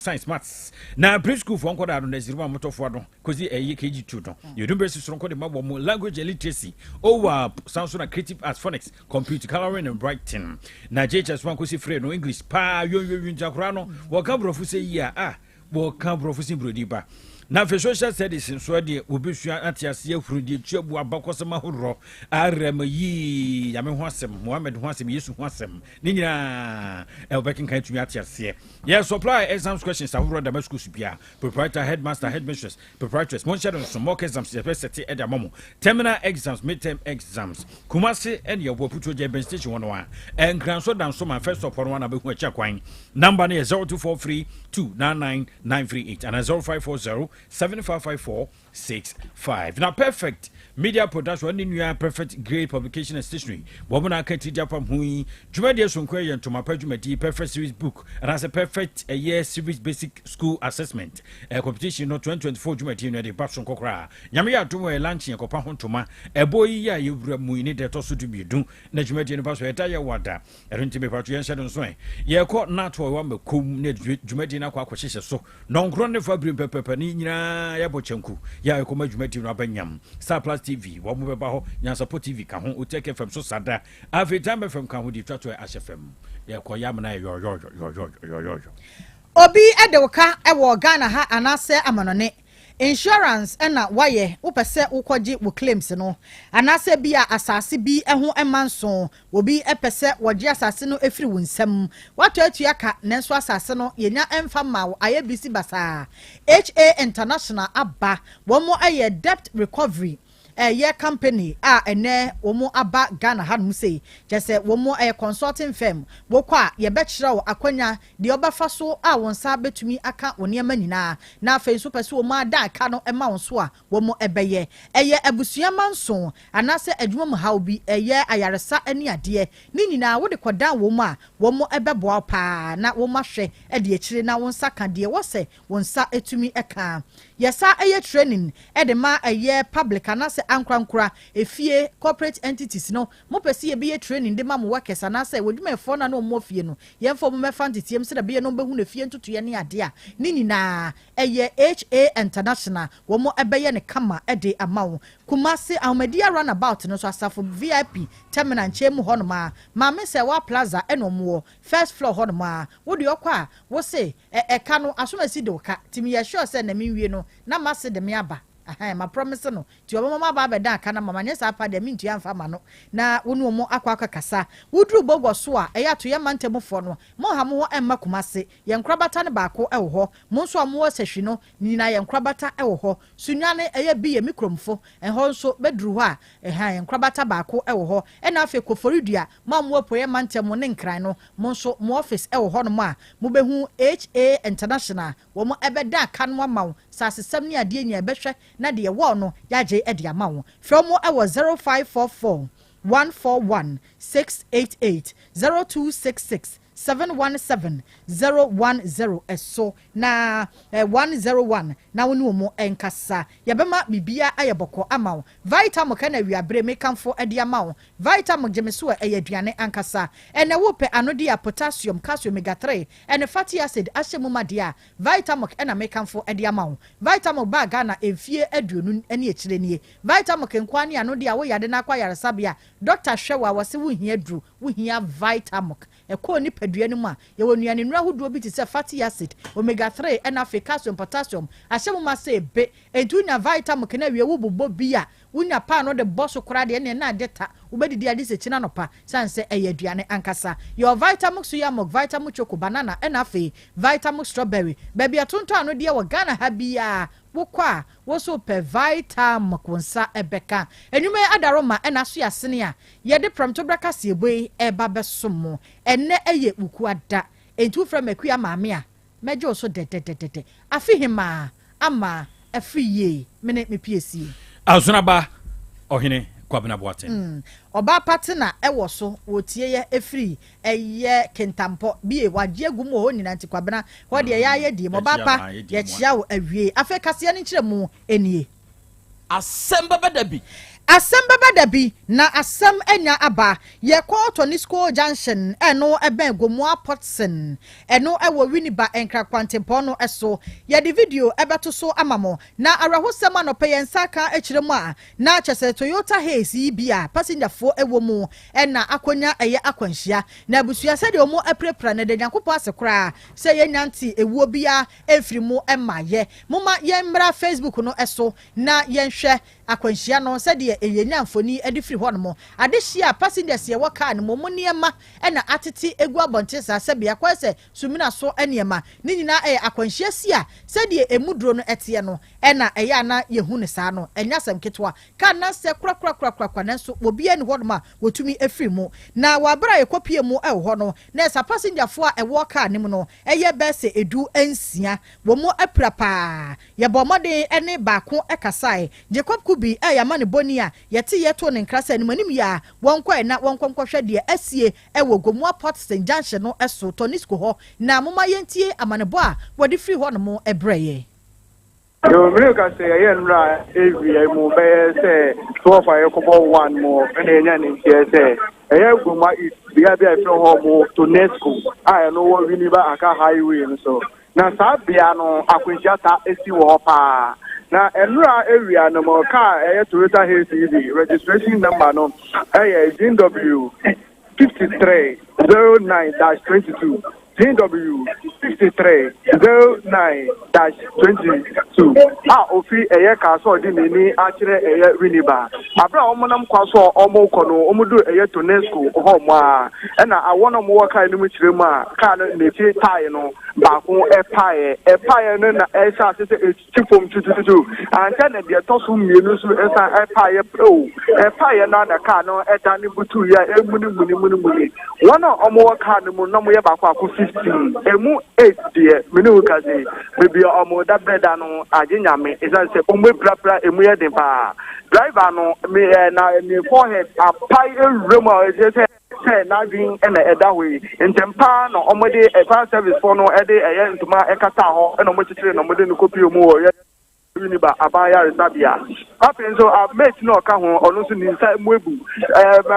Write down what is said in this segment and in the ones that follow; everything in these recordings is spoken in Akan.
science maths na preschool for nko da no na ziruma motofo do kozi KG2 no university so nko de mabo mo language and literacy over Samsung and creative arts phonics computer coloring and writing na JHS one kosi free no English pa yo jakura no wo ka brofu se yi wo ka brofu sin brodi ba na for social studies so de obesua atiase afurudi tuabu abakosema horro arem yi ya me ho asem Mohammed ho asem Yesu ho asem ni nyina elbekin kan tumi atiase yes supply exams questions ahoro da school supia proprietor headmaster headmistress proprietress mon shadow some mock exams the first set at mamo terminal exams midterm exams kumase and your poputo je station 101 and grand so down so my first of one abehu acha kwan number na 0243 299938 and 0540 755465. Now, perfect media production, new perfect grade publication and stationery. Wabuna Kati Japam Hui, Jumedia Sunquay and to my Pejumeti, perfect series book, and as a perfect a year series basic school assessment. A competition no 2024 Jumeti, the Babson Kokra. Yamia Tumo launching a copahon toma, a boy ya you muini de tosu to be done, Najumeti and Passo Etaya Wada, a rentime patrian shadow sway. Ye caught not for one cum, Jumeti Aquashisha so, non grande fabri pepperina. Yabochenku ya ekoma dwumati no abanyam Star Plus TV wo mo beba ho Nyansapo TV ka ho Uteke FM so sada Afritam FM ka ho di twato HFM ya koyam na yo obi edewoka ewo Ghana ha anase amanone insurance ena waye upese ukoji wo claims no anase bia asase bi eho emanso obi epese woji asase no efiri wunsam wato atua ka nenso asase no yenya emfa ma aye bisi basa HA International abba wo mo aye debt recovery ye company ene womo aba Ghana hanum sei jese womo consulting firm wokwa ye bekira wo akwanya de obafa so wonsa betumi aka woniema nyina na afen so pese womo ada aka no ema wonso womo ebeye eye abusua manso anase adwuma mu hawbi eye ayaresa ani ade ni nyina wo de kodan womo ebeboa pa na womo hwe de akire na wonsa ka de wose wonsa etumi eka yesa eye training de ma eye public anase ankrankura efie corporate entities no mo pese ye be training de ma mo workers anase woduma efo na no mo fie no ye mfo mo mefa ntitiem se da be no behu na fie ntutu ye ne ade a ni nyina eye HA International wo mo ebeye ne kama de amawo Kumasi Ahmedia runabout no so asafo VIP terminal nchemu hono ma me se wa plaza enomo first floor hono ma wo de okwa wo se eka no asomasi de oka timi ye sure se na me wie no na ma se de me aba ma promise no ti obama ba be dan aka na mama nyesa apa de mintu amfa ma no na wonu mo akwa kasa wuduru bogo so a eya to ye mantemfo no mo ha mo emma Kumase ye nkrabata ne baako e wo ho mo nso mo sehwe no nyina ye nkrabata e wo ho sunwane eye bi ye mikromfo ho nso beduru ho a ye nkrabata baako e wo ho e na afi koforidua ma mo po ye mantemo ne nkran no mo nso mo office e wo ho no mo a mo behu HA International wo mo ebeda aka no ma sasesam ni ade nya behwe na de wo no yaje e de ama wo from e wo 0544 141 688 0266 717-010 eso na 101 na wonu mo enkasa yebema bibia ayeboko amawo vitamin ka na wiabre mekamfo ade amawo vitamin gemeso ayeduane ankasa ene wope anode ya potassium calcium omega 3 ene fatty acid ahyemuma dia vitamin ena mekamfo ade amawo vitamin baga na emfie aduonu ene ekirenie vitamin kenkwani anode ya wo yade na kwa yaresabia doctor hwewa wose wo hia dru wo hia vitamin ekọ ni padua mu a ye wonuane nura hodo bi ti se fatty acid omega 3 and calcium potassium ahyemuma se be entunya vitamin kana wie wo bobo bi a wunya pa no de bosso kora de ne na deta ubedidi ade se china no pa sanse eyaduane ankasa your vitamin so ya vitamin choco banana and vitamin strawberry baby atonto ano de wo Ghana ha bia wokwa wo so pe vitamin konsa ebeka enyume adaroma ena so yasene a ye de promto braka se eboi eba besom enne eye uku ada entu fra makua maame a mejo so de afihima ama afiye mene me PSC Azunaba ohine Kwabena Boaten oba partner ewo so wotie ye efiri eye kentampo bie waje gumo ho nyina ntikwabena ho de ye die mo bapa ye chia wo awie afekase ne nkyeremu enie Asem Beba Dabi Asem Beba Dabi na asem enya aba ye call Tonisco Junction eno eben Gomua Potson eno ewo Winiba enkra kwantempo no eso ye di video ebeto so amamo na arahosema no peye nsaka echiremu a na chese Toyota Haze bia passenger fo ewo mu ena akonya eye akwanhia na abusua se de omo aprepra na de Nyankopon asekora se ye nyanti ewuo bia efiri mu emaye muma ye mbra Facebook no eso na ye nhwe akwanhia no se de eyenya mfoni edifiri ho no mo adehia passengers ye waka no mo niema ena atete egu abonte sa sebia kwese sumina so eniema ni nyina akwanhia sia se de emudro no ete no ena eya na yehu ne sa no enya sam ketwa ka na se kra nanso obi ani ho no ma wotumi efiri mu na wabra ye kopie mu ho no na esa passenger fo a ewo ka ne mu no eye bese edu ansia wo mu aprapa ye bomode ene baako ekasai Jacob Kubi yama ne boni a yete yeto ne nkrasa ne manim ya wonkɔ na wonkɔhwɛ de asie ewo Gomua Port St Junction no eso Tonisco ho na moma yentie amanebo a wodi free ho no mo ebreye yo me ka say nra every mo be say 12 1 mo ene nya ne say Gomua is bia from ho mo Tonisco I no wo Winiba aka highway so na sa bia no akwanhia ta esi wo pa na enura area no mo car Toyota Haze registration number no GW 5309-22 GW 5309-22 ofi ka so di ni a kire Winiba abra omonam kwaso omo kono omudu Tonesco ho mo a na awono mo waka ni mu kire mu a car no ne ti tie no ba ko epae no na esa se chifom tututu anta na de toso mienu so esa epae epae na na car no eta ni butu ya emuni wono omo waka ni mu no mo ye ba ko 15 emu 8 de menu kaze bebi omo da breda no aginyame esa se omwe prapra emu ye de ba driver no me na me forehead apai eremo e se na bin na eda we ntempa no omode fire service for no ede ntuma ekata ho na omo chichire no omode no kopi omu wo Winiba abaya resabia happen so mate no ka ho onu so ni nsa muebu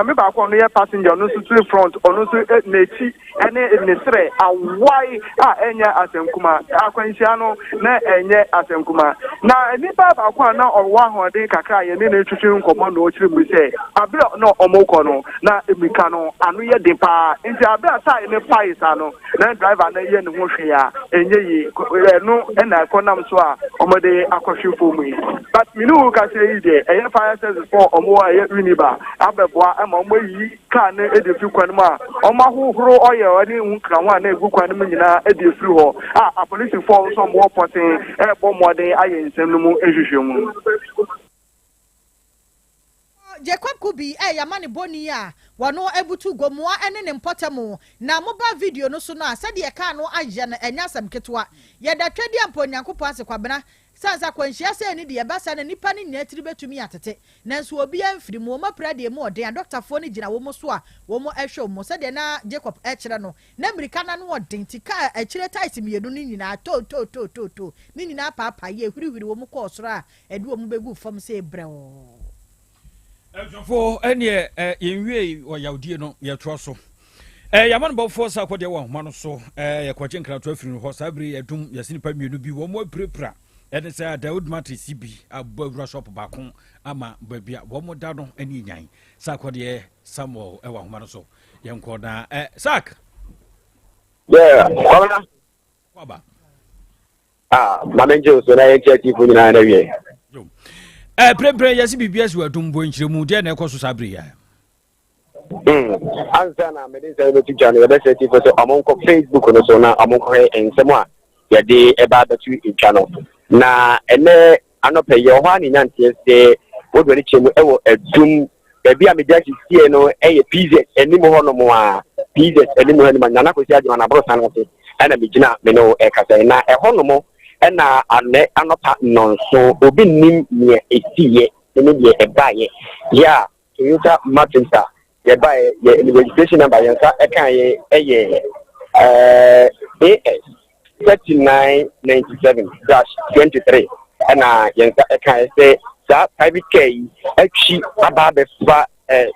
me ba ko no ye passenger onu so to front onu so nechi ene ne sre awai enya asemkuma akwanhia no na enye asemkuma na nipa ba ko na owa ho de kakra ye ne na twetwe nkomo na o kire mu se abira no omoko no na emika no anu ye de pa nti abira sa ne paisa no na driver na ye ne ho hwe ya enye yi no na konam so a omode but minu ka say ide fire service for omo Winiba abeboa ama omo yi car na edefi kwan ma omo hohoro oye oni nkra ho na egu kwan mu nyina edefi ho a police for so mo poten ebo modern aye nsem no mu ehwehwe mu Jacob Kubi yama ne boni a wano ebutu Gomua ene ne mpotamo na moba video no so no a sade ye ka no agye na enya sam ketwa ye da twadi ampo Nyankopon ase kwabena sansa kwanhia se ni de ye basa na nipa ne nya tiri betumi atete nanso obi amfiri mu ma prade mu oden doctor fo ne gina wo mo so a wo mo ehwe mo sade na Jacob ekire no na America na no oden tika ekire tight mienu ni nyina to ni nyina papa ye hwirihwiri wo mo ko soro a ede wo mo begu fam se brewo for any yenwie or yaudie no yɛtro so yaman bo for sa kwode wo homa no so yɛkwaje nkrato afiri ho sabri edum yɛsini pa mienu bi wo mo prepra ɛne sɛ Daud Matrix bi abawura shop baako ama babia wo mo da no ani nyan sa kwode Samuel ɛwa homa no so yɛnkɔ na sak yeah kwaba manager so na yɛkɛ tifo nyina na wie pre yasi BBS wa dumbo nchiremu de na ekoso sabri ya ansa na me dey no tuja no be say tifo so amonko Facebook no so na amonko ensemo a ye de eba batu etwa no na ene anope ye ho ani nyantie se wodo ni chemu ewo adum baabi a media tie no eye PZ enimo ho no mo a PZ enimo ho ni manyana ko si agye na bro san no se ana me gina me no kasa na e ho no mo ena ane anopa nonso obi nim ne etiye ne de ebaye ya Toyota Martinsa ye baye ye registration number yansa ekan ye AS 3997-23 ena yansa ekan say that private care actually about the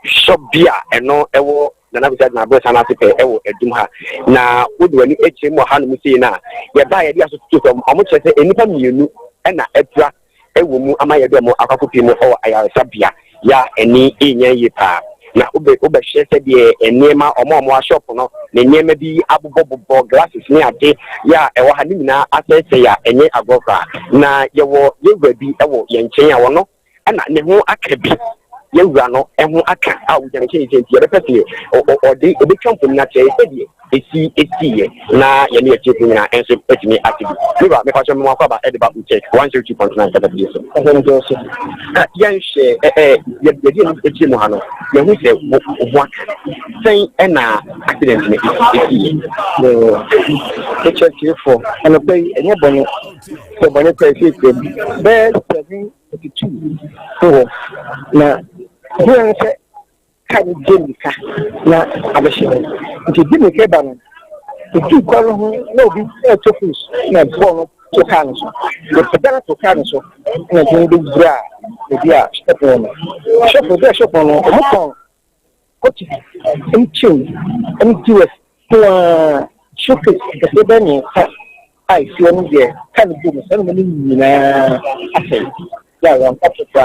shop beer and no ewo na bisa na boss na sepe ewo edum ha na wodo ani echemu ha no musi na ye ba ye dia so to omo chese enipa mienu na etra ewo mu ama ye dem akwakopi mu o ayaresa bia ya eni enye yi pa na obe hye de enema omo shop no na enema bi abobobo glasses ni ade ya ewo ha ni nyina asese ya enye agofra na yewo yegwa bi ewo ye nchen ya wono na ne ho akabi yewura no eho aka a wo jane che ye be pese o de obi kampo na che e esi ye na ye ne ye chefu na enso etimi atibi me ba me fa so me akwa ba e de ba check 102.9 ka da bi so yan she ye de no echi mu ha no ye hu se wo aka sen e na accident ne esi ye no e check for and pay enye bonye so bonye pay se be 782 so na here say kan jemika na abashire nti jemika ba no nti kwaro ho na obi etofus na bon to kan so the pedal to kan so na jembe bra e dia step no shop no mo kon kochi MQS to showcase the sebani ai fi onu je kan bu so no ni na asai ya wan kapta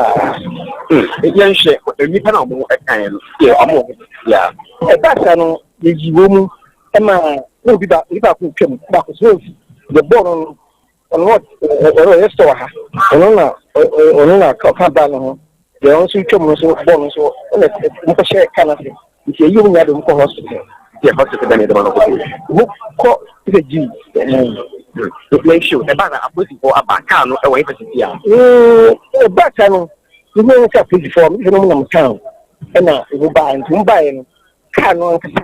yan she nipa na mo kan ya amo ya e ba sa no ye jiwo mu e ma no bi ba ko twem ba ko so the ball on what or store ha ono na ka ba no de on so twem so ball so na mo ko share kana se nti yi mu nya de mo ko hospital ya hospital da ne da mo ko the G the play show e ba na aposi for abaka no e wo university a e ba ta no you know say for me no mo town e na e ba ntum ba e no ka no nkasa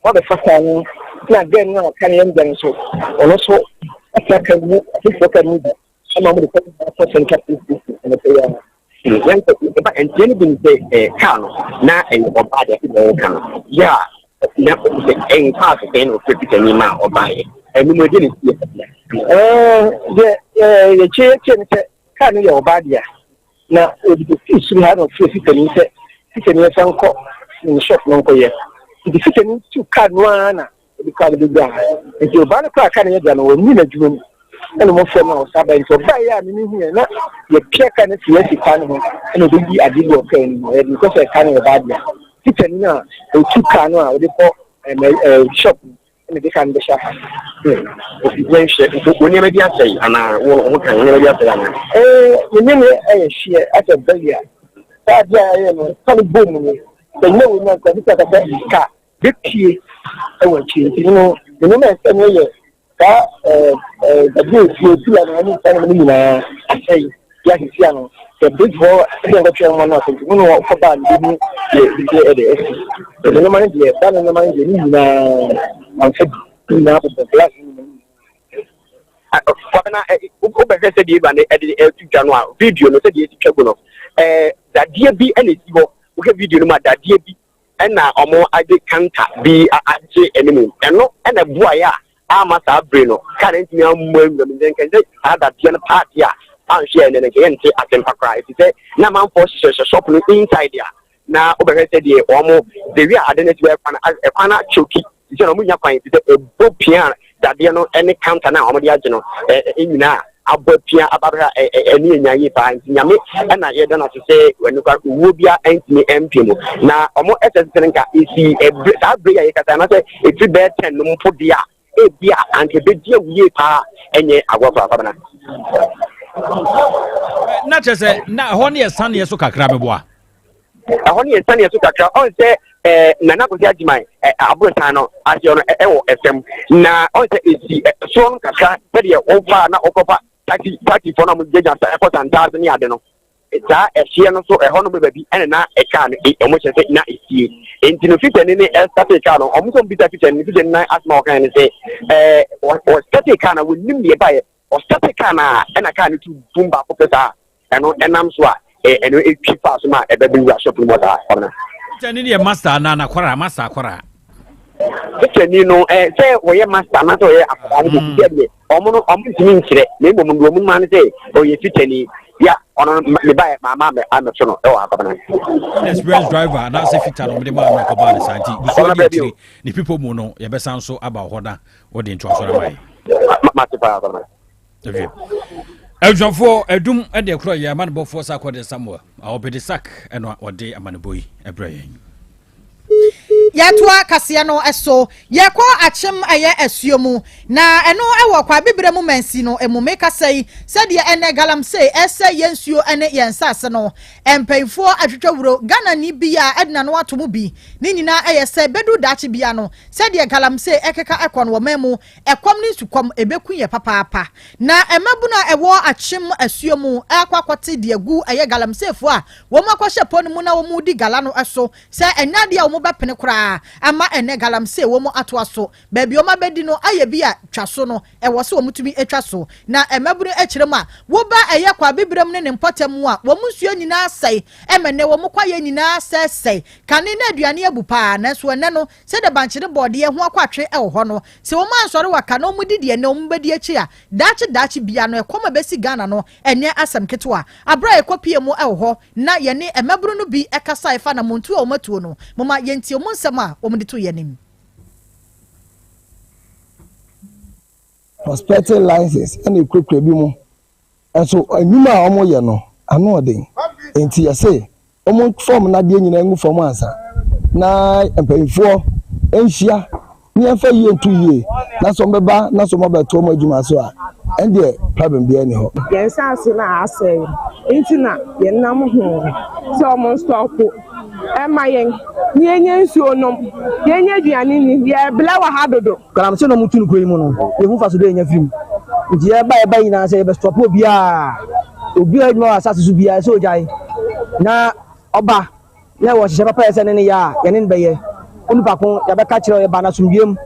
what the first time na again no kan yam dan so ono so ataka mu for kan mu ama mo ko for center and the ya yan ko e ba enteni bin say ka no na e oba de ko kan ya na ko say en pass den o fit ni ma oba e emi mo de ni the che kan yo oba dia na obi fisu ha no fisu kan se fisu ni san ko ni shop no ko ye the fisu ni tu kan wa na obi ka de bia e oba na ka kan ye dia no ni na dwum ene mo fo na o saba nso ba ya mi ni hu na ye pia kan se ye si kan ho ene obi di adi lo kan ni e because e kan ye ba dia fisu ni na o tu kan no a o de ko shop ene de kan de sha when she when you media say ana wo kan you media say ana you mean share at a belia that ya no kan boom ni the no no ka bisa ka ka dikki e wo chi you know me say me ka the day you see ana ni kan ni na say ya hi no the big for the chairman no so no for ba ni the man dey ba no man dey ni na am say na the class na ubeke se di ba ne e tu January video no se di ti twego no dadie bi ene si ho uke video no ma dadie bi na omo ade counter bi aje enemu eno na bua ya ama sa bre no current mi ammo ngam den kan say dadie no party a an share ne ke ente Asem Pakra ti say na man for shop no inside ya na ubeke se di omo the we ade ne ti e kwana choki ti no mu nya kwan ti say e bo pia dadie no any counter na omo di age no enyina abopia ababra eni enyaye pa nyame na ye da na se wenu kwa wo bia entimi MP mu na omo SS nka isi sa bre ye kata na se eti be 10 no mpo dia e bia anke be dia wiye pa enye agwafo abana na chese na ho ne sane so kakra beboa ho ne sane so kakra on se nana ko jaji mai abuta no asio no ewo FM na on se esi so no kakra be de over na okopa party for na mo jeja sa e ko tanta ni ade no ta ehie no so eho no be baby ene na e ka no e mo chese na esie enti no fitani ni e start e ka no omo so bita fitani na asma o kan ni se o start e ka na wonim ne ba ye o start e ka na e na ka ni tu bumba ko pesa eno enam so a eno e twi fa so ma e be bi shop mo ta ona fitani ni e master na kwara master kwara fitani no say wo ye master na so ye akwa ni bi de omo no omo timi nkire na emo mo ma ne say o ye fitani ya ono me buy mama me am so no e wa akabana inexperienced driver na say fita no me ma me ko ba ne santi buso di tiri ni people mu no ye be san so aba hoda wo de ntwa so na mai ma te pa akabana okay Eljonfo edum e de kro ye man bofo sakode Samuel a obede sak e no ode amaneboyi ebrayen Yatwa kasia no eso yekọ achem aye asuomu na eno ewo kwa bibremu mansi no emume kasai sede ene galamsey ese yensuo ene yensase no empenfo atwetwawuro Ghana ni bia edna no atomu bi ni nyina eyese bedu dachi bia no sede galamsey ekeka ekon wo memu ekom ni sukom ebeku ye papa na emabu na ewo achem asuomu akwakwate de agu aye galamseyfo a wo makwahye ponu mu na wo mu di gala no eso se enyade a wo mu bepene kura ama ene galamsey wo mu atoaso baabi o ma bedi no aye bia twaso no ewo se wo mutumi etwaso na emaburu ekirem a wo ba eye kwa bibrem ne mpotem a wo mu nsuo nyina sai emene wo mu kwaye nyina sai kane na aduane abupa na so ene no se de banchire bode ye ho akwatwe ewo ho no se wo ma nsore waka no mu didi ene wo mu bedi echi a dachi bia no ekoma besi Ghana no enye asem ketwa abra ekopie mu ewo ho na ye ne emaburu no bi ekasa efa na muntu o matuo no mama yenti o mu nsem a o mu ditu ye nim prospective license and equipment bi mu enso anyuma a omo ye no ano odin enti ye say omo form na de nyina ngu form ansa na empanyfo enhia ni enfa ye ntu ye na so mbeba na so mobeto omo adwuma so a ende problem bi ani ho yensa ase na ase enti na ye nam ho so omo stop ema yen ni enye nsuo nom yenye aduane ni ye bla wa ha dodo karam se no mutunu ko yimu no ye hu fa so de enya film nti ye ba yina se be stop obi adwuma asase so bia se ojai na oba na wo hye papa ese ne ya ye ne be ye onu pakon ya be ka kire ye ba na sumdiem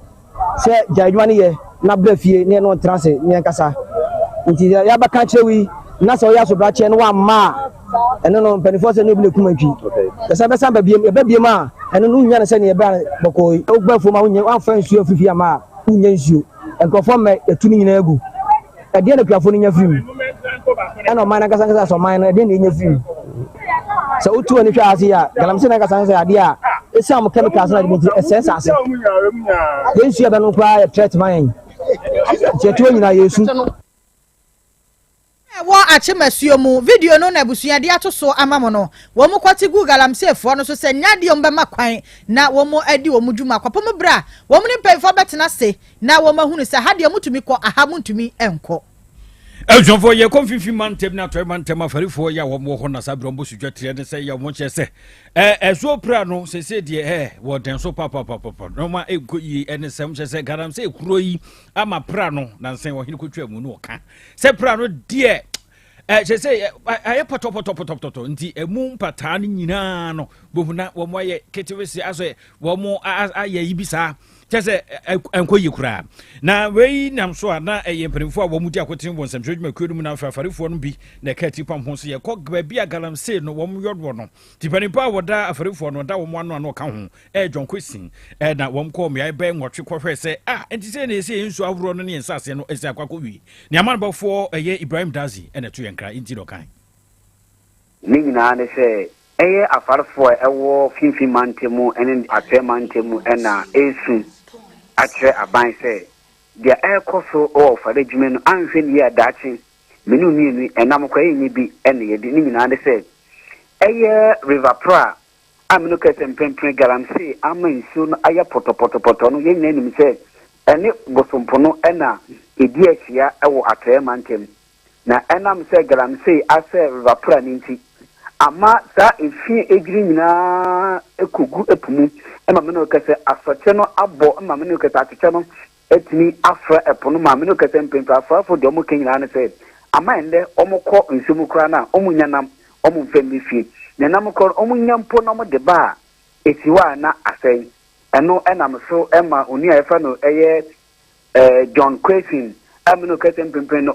se ja adwuma ne ye na bra fie ne no trase ne kasa nti ya be ka kire wi na so ya so bra che no wa ma eno no penifo se no bi kumantwi esa be san ba biem a eno no nya na se ne ye ba bokoi ogbafo ma unye wa fa nsuo fifi ama unye nsuo enkofo me etuni nyina egu ede na kuafo no nya film eno man na kasa so man na ede na nya film so utu ani hwa ase ya galamse na kasa ade a esa mo chemicals na de bi essence ase de nsuo be no kwa threat man jetu nyina yesu wo achemasuo mu video no na busuade atoso amamo no wo mu kwati galamseyfo no so se nyade ombe makwan na wo mu adi wo mu dwuma kwapom bra wo mu ne pefo betena se na wo mahunu se hade mutumi kɔ aha mutumi enko Eljonfo ye konfifi mantem na toy mantem afarifo ya wo mo ho na sabro mbo sudwa tire ne se ya mo che se ezo pra no se de wo den so papa no ma ego yi ene sem che se galamsey kuro yi ama pra no na nsen wo hini kotwa mu no ka se pra no de che se aye poto nti emu mpata ni nyina no bohuna wo mo ye ketewesi aso wo mo aye yibisa chese enkoyi kura na wei nam so na emprenfo a wo mudi akotin bon sam dwuma kwedum na afarifo no bi na kati pam ho so ye kɔ bia galamsey no wo mo yodwo no tipanipa woda afarifo no da wo mo ano ka ho John Kwesin na wo mo kɔ me ai bɛn nwɔtwe kɔhwɛ sɛ enti sɛ na ese ensu ahoro no ne ensase no esi akwakɔ wi ne amanbɔfo Ibrahim Dazi na to yenkra inti do kan ni nyina ne sɛ afarifo ɛwɔ finfin mantemu ɛne atɛ mantemu ɛna esu atre aban se dia ekoso o fare dwume no anhwe ne ya dachi menu mienu enam kwa yin bi ene ye di ni nyina de se river pra amenu kesempempre galamsey amansu no aya poto no ye nyina nim se ene bosompo no ena edi ahia ewo atre mantem na enam se galamsey ase river pra ni nti ama sa efi egiri nyina ekogu epumu ema meno kese asoche no abo ema meno kese ateche no etini afra epono ma meno kese mpempa afra fo de omo kenyina ne se ama ende omo kɔ nsumu kra na omo nyanam omo mfemi fie nyanam kɔ omo nyampo no mo de ba etiwa na asɛn eno enam so ema oni afa no John Kwesin ameno kese mpempe no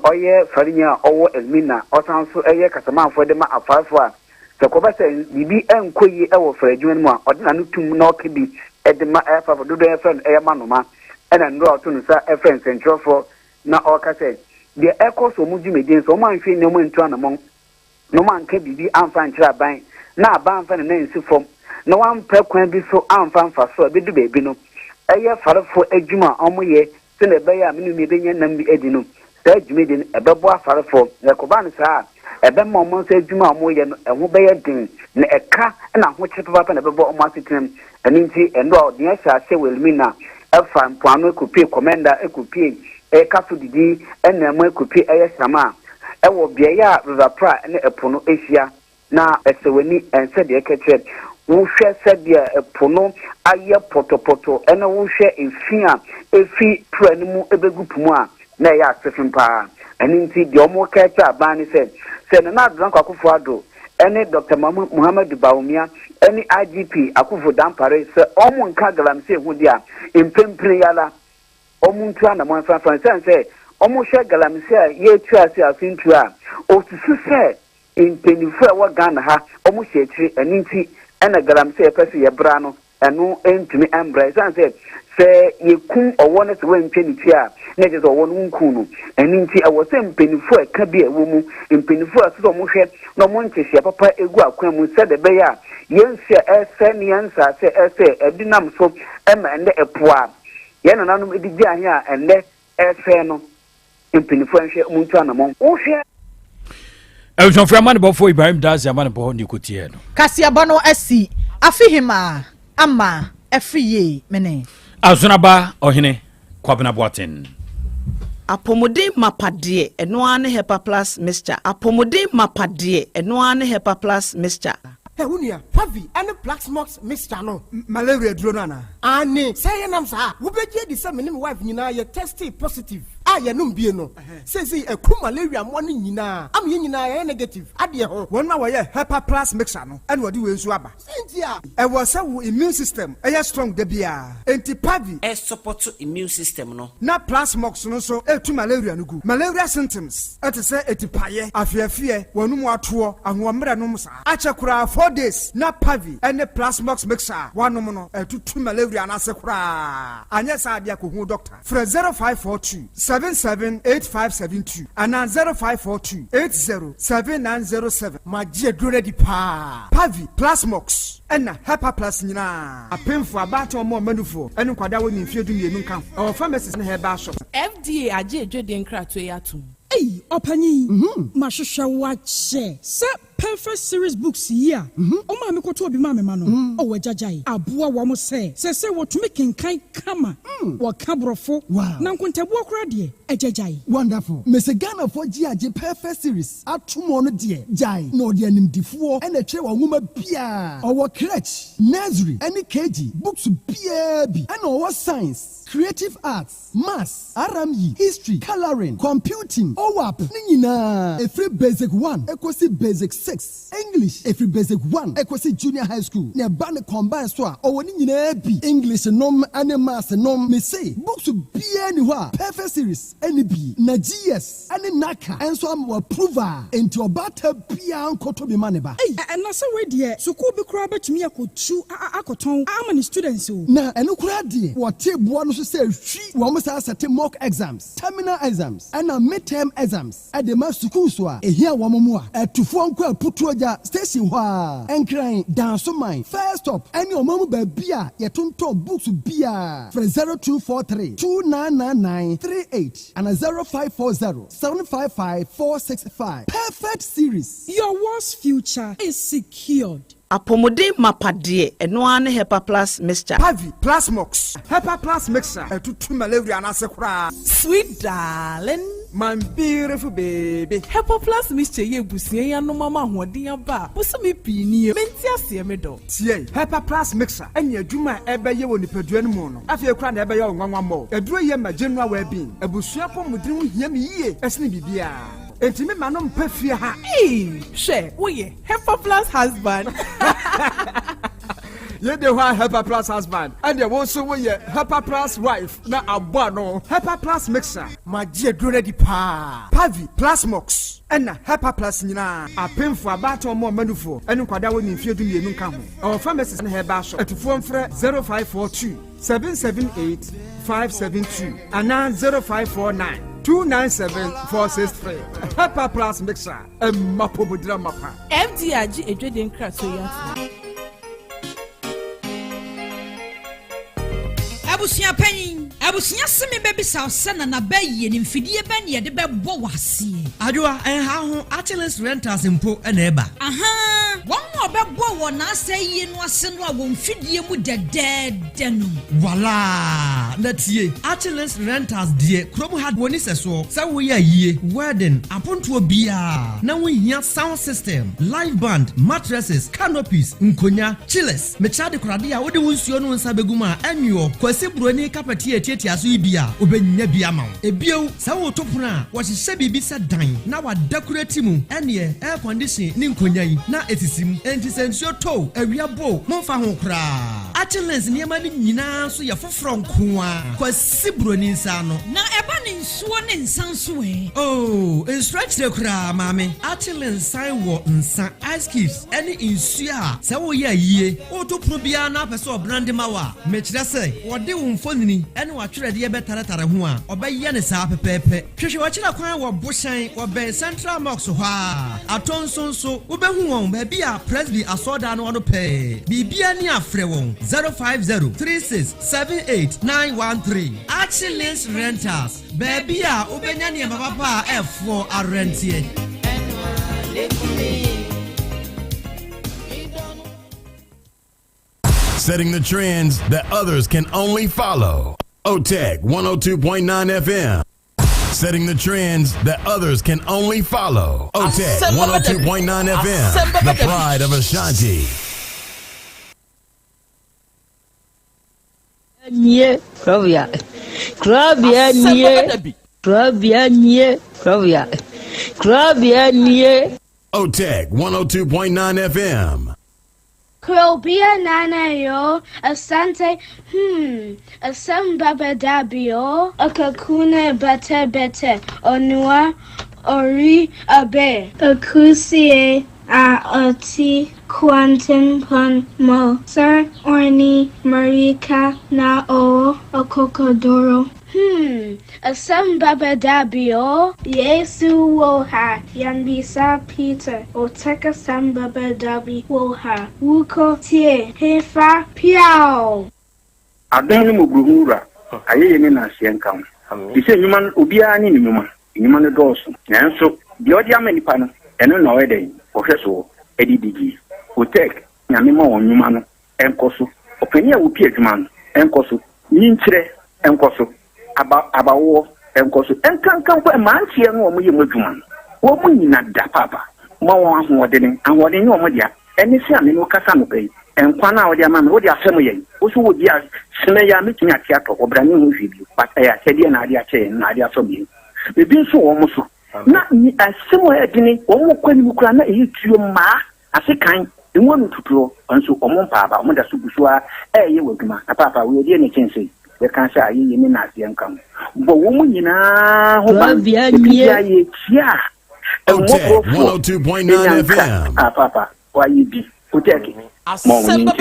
farinya owo Elmina osan so kasamafo de ma afafo a sekoba se bibi enkoyi ewo frajun mu a odina no tum na okebi edema efa dodo efen manoma ena ndo oto no sa efen centrofo na okase de ekoso mu jumedin so mo anhwe ne mo ntu anamon no man can be amfan chiraban na abanfa na nsi fom na wan prekwan bi so amfan fa so be du baby no eye farefo adwuma omoye se na be ya menu me be nyanam bi edi no sa adwuma di ebebo afarefo yakoba no sa ebe ma omo se adwuma omoye no eho be ye din na eka na ho kire papa na bebo omo asetem ani nti endo de ya sha se welmina efa mpoano ekopie commander ekopie kafu didi ena mo ekopie eye sama ewo bia ya rivapra ne epono ehia na esewani ense de ekete wo hwe sebia epono aye potopoto ena wo hwe efia efi pranimu ebegupumu a na ya asefimpa ani nti de omo kacha abani se na drank akufo ado ene Dr. Muhammad Baumia ene IGP akufo dampare se omo nka galamse hu dia empempre yala omo ntu ana mo fanfan se omo hwe galamse a ye tu ase afintu a otusu se impenifu wa Ghana ha omo hwe tiri ani nti ena galamse pese ye bra no eno entumi embrace se yekum owo ne se wantwani a na je owo no nku no ani nti awo se mpenifu aka bi ewo mu mpenifu aso mo hwe no mo nchehia papa egu akwan mu se de be ya yensia ese ne yansa se ese edinam so ema ende epoa ye na nanom edigi ahe a ende ese no mpenifu nhwe mu ntu anamon wo hwe Eljon Framani before Ibrahim Dazi amane bo ni kotie no Kasia bano asi afihima ama efriye mene Azunaba ohene Kwabena Boaten Apomode mapade eno ane Hepa Plus Mr. Apomode mapade eno ane Hepa Plus Mr. Hey, unia, Pavi, and the black smokes, Mr. No, malaria dronana. Anne, say, and I'm sorry, who bet you the same wife, you know, you're tested positive. I am no. Says he a cool malaria morning, you know. I'm in negative. Adia, 1 hour, Hepa Plus Mixano, and what do you swabber? Cynthia, I was so immune system, a strong debia. Anti Pavi, A support to immune system, no. Not plus mox, no so, to malaria no good. Malaria symptoms, at a say, a paye, a fear, one more tour, and 1 minute, Achakura 4 days, not Pavi, and the plus mox mixer, 1 no, 2 malaria, and Asakura. And yes, I dear doctor. For 0542 778572 and 0542 807907. My dear Grady Pa Pavi Plasmox and Hepa Plus Nina. A pen for about or more menufo and Quadawi in Field in Nunca. Our pharmacist in her bar shop. FDA aje Jordan Kratwayatu. Hey, Opani, Mashusha watch. Perfect series books here. Oh, mammy, go to be mammy, man. Oh, Jajai. Abua wamo say what to make in kind kama. What cabrofo. Wow. Now, conta walk ready. A Jajai. Wonderful. Miss Ghana for GIJ perfect series. At 2 more dear. Jai. No, dear name D4 and a chair woman Pia. Our crutch. Nursery. Any KG. Books PAB. And our science. Creative arts. Maths. RME. History. Coloring. Computing. OWAP. Nina. A free basic 1. Equasi basic 6. English. Every basic 1. Equasi junior high school. Ne bane combine store. Or when you be English nom and maths nom me say. Books to be anywhere. Perfect series. Any be. Na GS. Any naka. And so I'm approver. Into a batter pian koto be maneba. Hey, and na so we dear. So ko be crab to me akotu akoton. How many students o? Na eno kura dear. What table one so say we almost have certain mock exams, terminal exams, and midterm exams. At the master school so e here one more. To phone Putroja station wa enkran dance mine first up any omamu ba bia ye tonton books bia for 0243 299938 and 0540 755 465. Perfect series. Your worst future is secured. Apomode mapade eno ane Hepa Plus Mr. Pavi Plasmox Hepa Plus Mixer to malaria and Asakura. Sweet darling, my beautiful baby. Hepa Plus Mr. Yebusia no mama hodia ba. Busumi pini mentia se medo. Tie Hepa Plus Mixer enya dwuma ebe ye woni paduan mu no. Afia kra na ebe ye nwanwa mo. Eduro ye ma general well-being. Ebusua po mudiri hia me yie esne bibia. Enti me manom pafia ha. She, we Hepa Plus husband. You the one Hepa Plus husband, and you also we Hepa Plus wife. Na abano Hepa Plus Mixer. My dear Grady Pa Pavi Plasmox and Hepa Plus Nina. A pen for about or more menufo. And Quadawi in Field in Nunca. Our pharmacist in her bar shop at phone for 0542 778 572 and 0549 297-463. Pepper Plus Mixer. Mapobudra Mapa. FDRG Edwin Krasoya. Abusia penny. Abusia semi baby south sana na bayi ni mfidie bani ya debe bo wasi. Adwa ho Archela's Rentals impo eneba. Aha. Won obebo won na aseye no ase no a won mfidie mu dedede no. Wala. Natie Archela's Rentals die krobo had woni seso. Sa wo ya yie wedding aponto bia. Na wo hia sound system, live band, mattresses, canopies, nkonya, chillers. Mechade korade a wo de wonsuo no nsa beguma anyo kwasi broni kapati eti aso ibia obenya bia ma ebio sa wo topuna wo hye bibi sa dan na wa decorate mu ene air condition ni nkonya yi na etisim enti sensuo to awia bo momfa ho kra Archela's niema ni nyina so ye foforo nkoa kwasi broni nsa no na eba ni nsuo ne nsanso e oh stretch the kra mame Archela's sign wo nsa ice cubes ene nsuo a sa wo ye yie wo topunu bia na pese obrande mawa mechira se wo de wo mfonini ene wa twere de be taratare ho a obaye ne saa pepepe hwehwe wa kyira kwan wo boshan wo be Central Mosque ho a atonsonso wo be hu won ba bia Presby asoda no pe bibia ni afre won 05036789113 Archela's Rentals baby a obenya ne papa F4 arentie setting the trends that others can only follow. OTEC 102.9 FM. Setting the trends that others can only follow. OTEC 102.9 FM. The pride of Ashanti. Nie, Krobea. Krobea nie. Krobea nie. Krobea. Krobea nie. OTEC 102.9 FM. Krobea nana yo, Asante, Asem Beba Dabi yo, Akakune bete, Onua, Ori abe, Akusie, Oti, Quantum pon mo, Sir Orni, Marika na o, Okokodoro. Asem Beba Dabi yo, Yesu woha, Yanbisa Peter, Oteka Asem Beba Dabi woha, Wuko tie, Hefa piao. Adani mubuhura, ayeye ni na sienka. Dise nyuma obia ni nyuma, nyuma ne doso. Nanso, di odi amenipa no, eno na wede, ohweso, edidigi. Otek, nyame ma won nyuma no, enkoso. Opani a wopi adwuma no, enkoso. Nyinkyire, enkoso. Abawo enkoso enkankan kwa mantie no omo ye madwuma wo mu nyina da papa ma won ahoɔden ahoɔden ne omo dia eni se ame no kasa no kai enkwa na wo dia ma me wo dia asɛm ye wo so wo dia sene ya metumi ate atɔ obrane ho hwidi pata ya sɛde na ade akyɛ na ade asɔ bi bebi so wo mo so na ni asɛm a edini wo mo kwani mu kura na eyi tuo ma asekan enwo no tuturo nso omo mpaaba omo da so busua ye wadwuma papa wo die ne kyense we can say ayi ni na asian kam bo wo mu nyina ho ba bia ye tia 102.9 FM papa wa yi bi oteki mo mo ni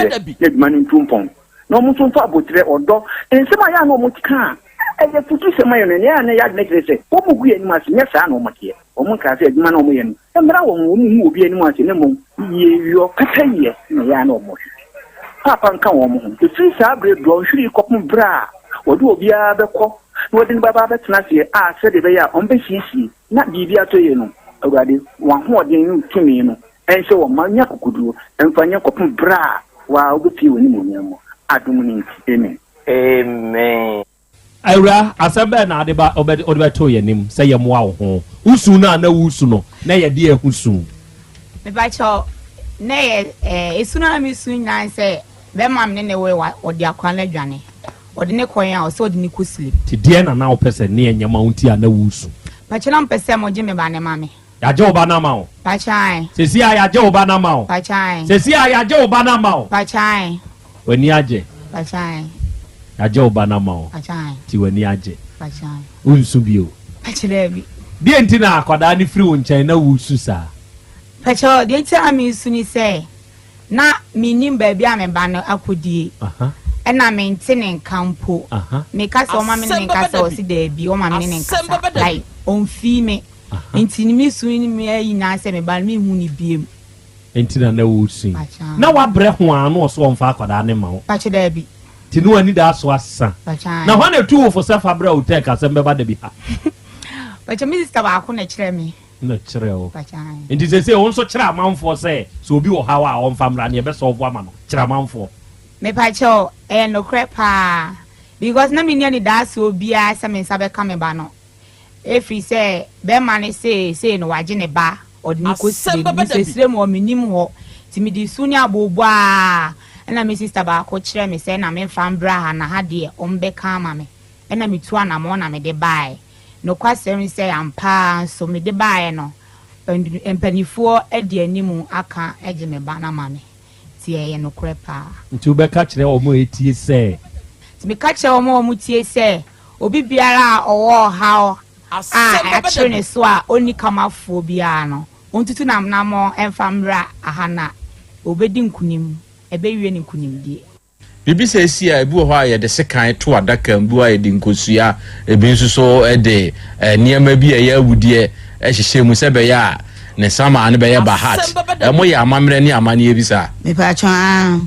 edman ntumpon no mo tumfa abotre odo ensema ya no mo tika eye futu sema yo ne ya ne ya ne krese wo mu gu eni mase nya sa na mo tie o mo ka se edman na mo ye no emra wo mu obi eni mase ne mo ye yo kata ye ne ya na mo papa nka wo mo ho fi sa bre do hwiri kopum bra odu obia bekọ wodin baba betena se a se de be ya on be sisi na bibia to ye no awade wa ho odin no tumi no ense wo manya kokudu emfanya kopum bra wa obuti woni mo nyamo adum ni amen amen Aura asaba na adeba odeba to ye nim se ye moa wo ho usu na wusu no na ye de ehusu me ba cho na ye esu na mi su nyan se be mam ne we wa odi akwan na dwane odi ne koyan o so odi ne kusli ti de na wo pese ne nyama unti na wusu ba che na mpese mo je me ba ne mame ya je oba na ma o ba chai sesi ya je oba na ma o ba chai sesi ya je oba na ma o ba chai wani aje ba chai ya je oba na ma o ba chai ti wani aje ba chai unsu bio ba chire bi die nti na akwada ni free won na wusu sa pa cho die nti ami su ni se na minim ba bia me ba no akodie ɛna mentene nkampo meka sɛ ɔma me ne nka sɛ ɔsi daabi ɔma me ne nka like ɔmfii me nti me su ni me ayi na sɛ me ba me hu ni biem enti na wo su na wabrɛ ho ano ɔso ɔmfa akɔda ne ma wo pache daabi ti no ani da so asa na hɔ na tu wo fo sɛ fa brɛ hotel ka Asem Beba Dabi ha pache me sister ba ko na kyerɛ me na kyerɛ wo enti sɛ wo nso kyerɛ amanfoɔ sɛ so obi wɔ ha wa ɔmfa mra ne ɛbɛsɛ ɔvo ama no kyerɛ amanfoɔ me pache no crepa because na me ni da so obia sɛ me nsa bɛka me ba no efri sɛ be ma ne say no wagye ne ba odini ko sire mo menim ho ti me di suni abobua na me sister ba ko kyerɛ me sɛ na me fambra ha na ha de ombɛka ama me na me tu ana mo na me de bae no kwasɛm sɛ ampa so me de bae no empanifoɔ adi animu aka agye me ba na ma me ti ɛyɛ no crepa nti wo bɛka kyerɛ ɔmo etie sɛ ti me ka kyerɛ ɔmo tie sɛ obi biara ɔwɔ ha actually ne so a oni kamafo bia no ontutu namnamo emfamra ahana obedi nkunim ebewie ne nkunimdie bibi se si a ebu ho a ye de sekan to adaka mbu a ye de nkosua ebi nso so e de niema bi ye awudie ehihye mu se be ya ne sama ne be ye bahat mo ye amamre ne amane bi sa me pa twa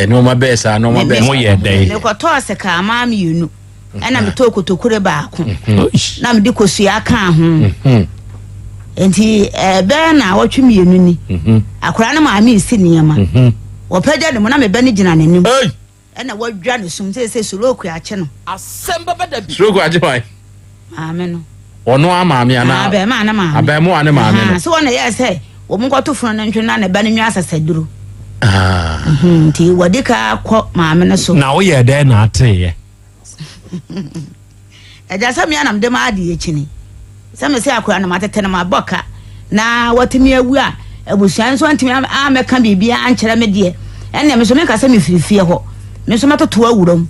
no ma be sa no ma be mo ye dai ne ko to seka amam yunu ana me to kotokure ba ko na me de kosua kan ho enti be na wotwe mienu ni akora na ma mi si niema wo pagya de mo na me be ne gina nanim ana wadwa ne sum se soroku ache no Asem Beba Dabi soroku ache wai amen no ono ama me ana abe ma na ma abe mo ane ma me so wona ye se wo mo kwato funu ntwe na ne ba ne nwa asasaduro nti wadika kɔ ma me no so na wo ye de na ateye eja sami anam de ma ade echini sami se akora na matete na maboka na watimi awu a ebusuan so antimi ameka bibia ankyere me de ene me so me ka sami firifie ho me so matoto awuram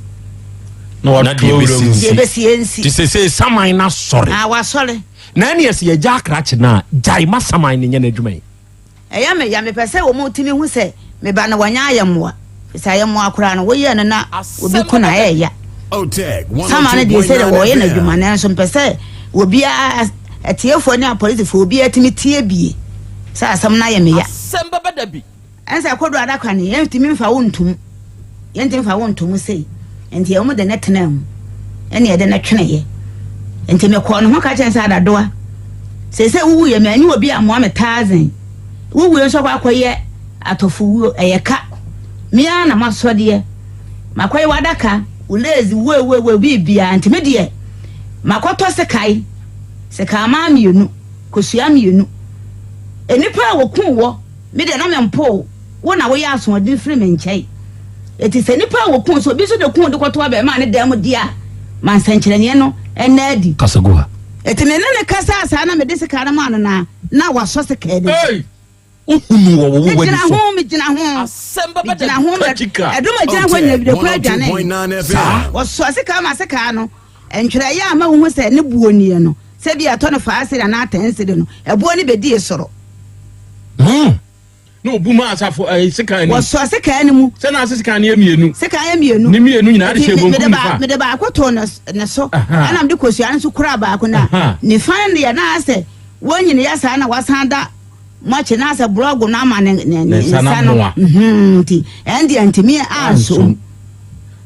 na wa de besiensi ti se saman na sore wa sore na ne yesi ye ja krache na jai ma saman ne nya na adwuma eya me ya me pese wo mo timi hu se me ba na wanya ayamwa se ayamwa akora no wo ye na obi ku na ya sama ne say the boy na adwuma na so mpese obi a atiefo ne police fo obi atimi tie bie sa asam na ye me ya Asem Beba Dabi ensa kodo adakwa ne yentimi mfa wontum yentimi mfa wontum sei enti e mo de netenam ene ye de na twene ye enti me ko no ho ka chensa adadoa se wuwu ye me anyi obi amoa me 1000 wuwu so kwa akoye atofu eye ka mia na masode makoye wadaka ulezi we bibia ntime de makoto sekai ma mienu kosua mienu enipa wokun wo me de na mempo wo na wo ya asodin free me nkyai eti se nipa wokun so bi so de kun de koto ba ma ne dem dia man sankyerene no enadi kasagoha eti me ne kasa asa na me de seka na ma no na waso seka de ohunu wo wo wadi so me gina ho Asem Beba Dabi eduma gina ho ne bi de kura dwane waso seka ma seka no entwere ya ma wo hu se ne buoni no se bi ato no fa ase na atense de no ebuoni be di soro no buma asafo seka ni waso seka ni mu se na seka ni emienu ni mienu nyina de shebo me de ba akoto ne so ana me de kosua nso kura ba ko na ne fan de ya na ase wonyine ya sa na wasanda mache na ase blog na ma ne sana nti endi antimi aso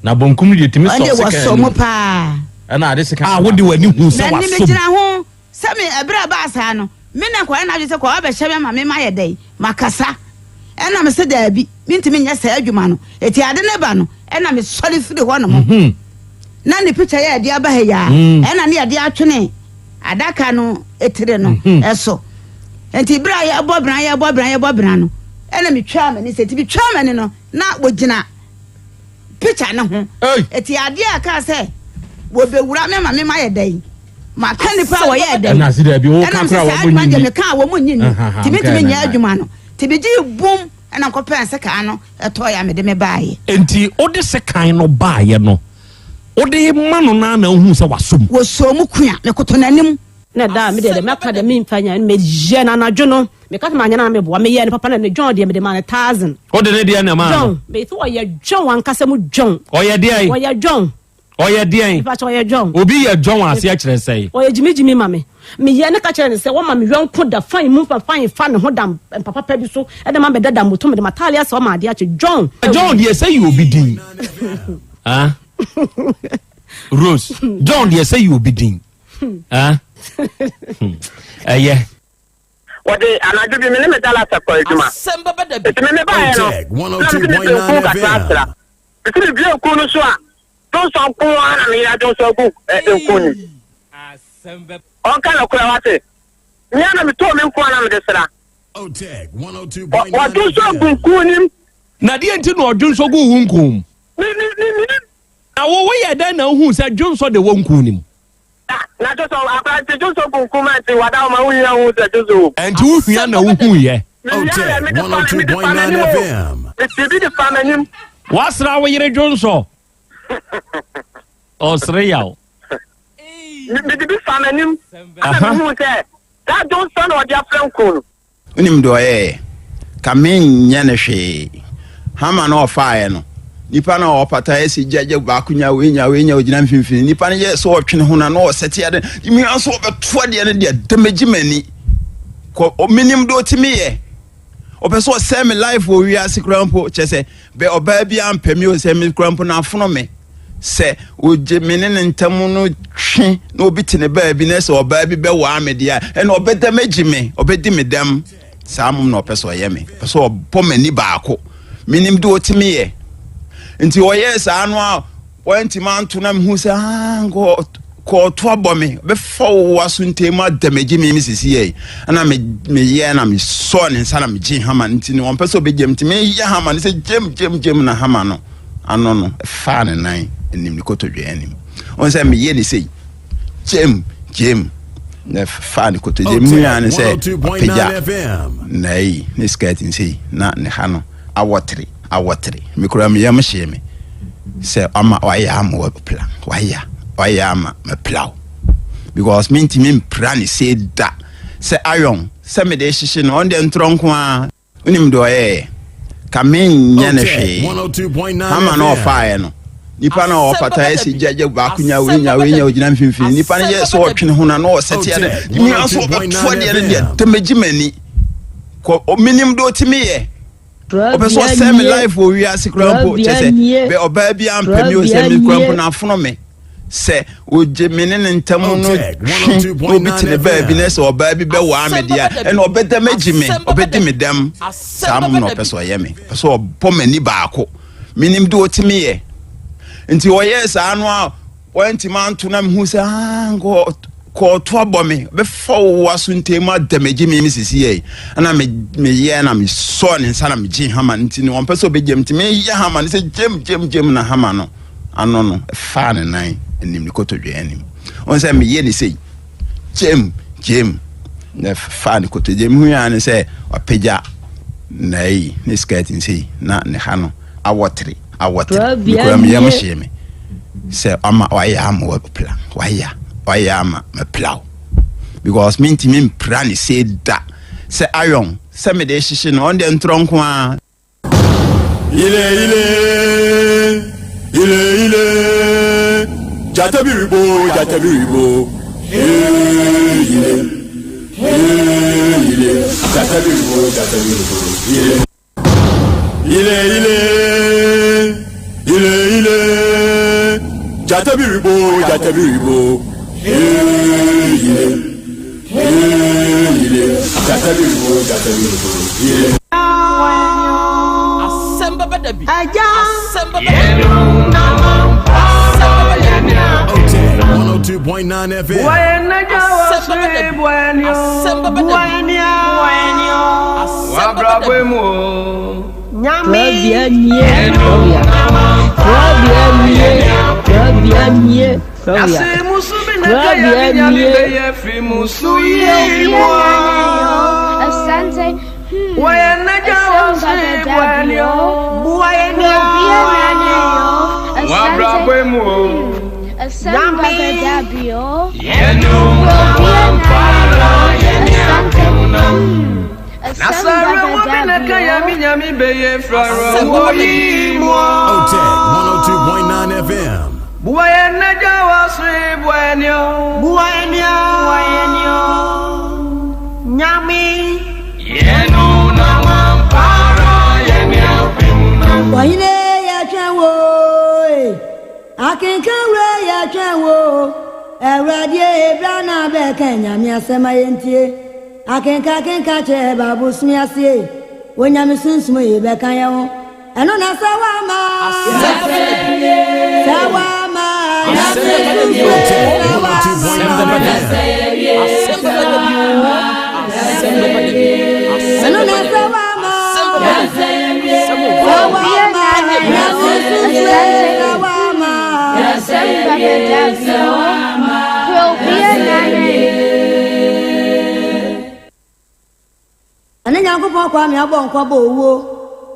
na bonkum de timi so seka ni waso mo pa ana ade seka wo de wani hu so waso ni me gina ho se me ebra ba asa no me na kwa na je kwa ba hye ma me ma ye dai makasa ena me se da bi mintimi nya sa adwuma no eti ade ne ba no ena me sori firi ho no mo na ni picture ya de aba he ya ena ne ade atwene adaka no etire no eso enti bra ya bobran no ena me twa me ni se ti bi twa me ni no na wogina picture ne ho eti ade aka se wo bewura me ma me ma ye dai ma kan ni pa wo ye dai na si da bi wo kan kra wo munyi me kan wo munyi ni timi nya adwuma no tibiji bum ena ko pense ka no eto ya me de me baaye enti ode se kan no baaye no ode ma no na hu se wasom wo so mu kua me koto nanim na da me de me ka de me mfanya me je na anadwo no me ka ma nya na me boa me ye ne papa na ne John de me de ma 1000 o de ne de na ma John me so oye John wan kasa mu John oye de ai oye John oye de ai ifa oye John obi ye John ase a kire sei oye jimi ma me ye ne ka kire ne se wo ma me yonko da fine mu fine fa ne ho da papa pa bi so e de ma be dada moto me de matali ase o ma de a che John de say you obi din ah Rose John de say you obi din ah yeah. What the another be me metala sakwa ejuma. Asem Beba Dabi. Me ba no. 102.9 FM. It's be kunu so a. Don't so ko ana me ya don't so ku kunu. Asem Beba. On kana kura wate. Nya na me to me nko ana me desra. OTEG 102.9. What do so ku kunu? Na de enti no odun so gu hunkum. Na wo ye dan na hu say John so de wonku nim. Na just about just so kumati wada ma hu ya hu just so. And who hia na hu ye. OTEG 102.9 FM. It's the family. Wasra wo yire John so. Osre yaw. Me the family. Aha hu say that don't son or their friend kun. Unim do kamen nya ne hwe. Hama na ofa no. Nipa na opata esi jeje bakunya wenya ogina mfimfini nipa ne ye so otwene ho na no sete ade mi anso obeto de ne de damagimani ko minim do timi ye opeso semi life wo wi asikrampo chese be oba bia ampemi o semi krampo na afono me se oje menene ntamu no twe na obi tene ba bi na se oba bi be wa amede a e na obedamagime obedi medam samum na opeso ye me peso opomani baako minim do timi ye nti oye sa anu a wanti manto na mhu se ko to abomi be fo waso ntema damage mi sisi ye ana me ye na me so ne nsa na me gin hama nti ne wonpese obegem nti me ye hama ne se jem na hama no ano no fa ne nan enim ni kotodwe anim on se me ye ne sei jem na fa ne kotodwe mu ya ne se peja nei ne skating sei na ne ha no awotre me kura me yam hye me se ama waya am wo plan waya am me plow because me plan say da se ayon se me de hye no on de ntronko a unim do kamen nya ne hwe ama no fire no nipa na opata esi jeje bakunya wenya ogina mfimfini nipa ne ye so otwene ho na no sete ade mi anso obeto de temagimani ko minim do timi ye opeso semi life wo wi asikrampo chese be oba bi ampemi o semi krampo na afono me se oje menene ntamu no obi tene ba bi na se oba bi be wa amede a e na obedamagime obedi medam samum no opeso ye me peso opomani baako minim do otimi ye nti oye sa anu a wanti manto na mhu se ko to abomi be fo waso ntema damage mi sisi ye ana me ye na me so ne nsa na me gin hama nti ne wonpese obegem ti me ye hama ne se jem na hama no ano no fa ne nan enim ni kotodwe anim on se me ye ne sei jem na fa ne kotodwe mu ya ne se opeja nei ne skating sei na ne ha no awotre ko me yam hye me se ama waya am wo plan waya am me plow because me plan say da se ayon se me de hye no on de ntronko a ile jatabiribo ile jatabiribo jatabiribo Asem Beba Dabi. Asem Beba OTEG 102.9 FM. Asem Beba Dabi. Asante. Asem Beba Dabi. Asem Beba Dabi. OTEC 102.9 FM. Wahine ya chanwo, akinkanwe ya chanwo, Ewradie Ebrana Bekenya miasema yentie, akinka che babu smiasie, Wenyami sunsumo yebekanya wo, eno na sawama, sawama, Ane nyankopon kwa mi abo nkwa bo owo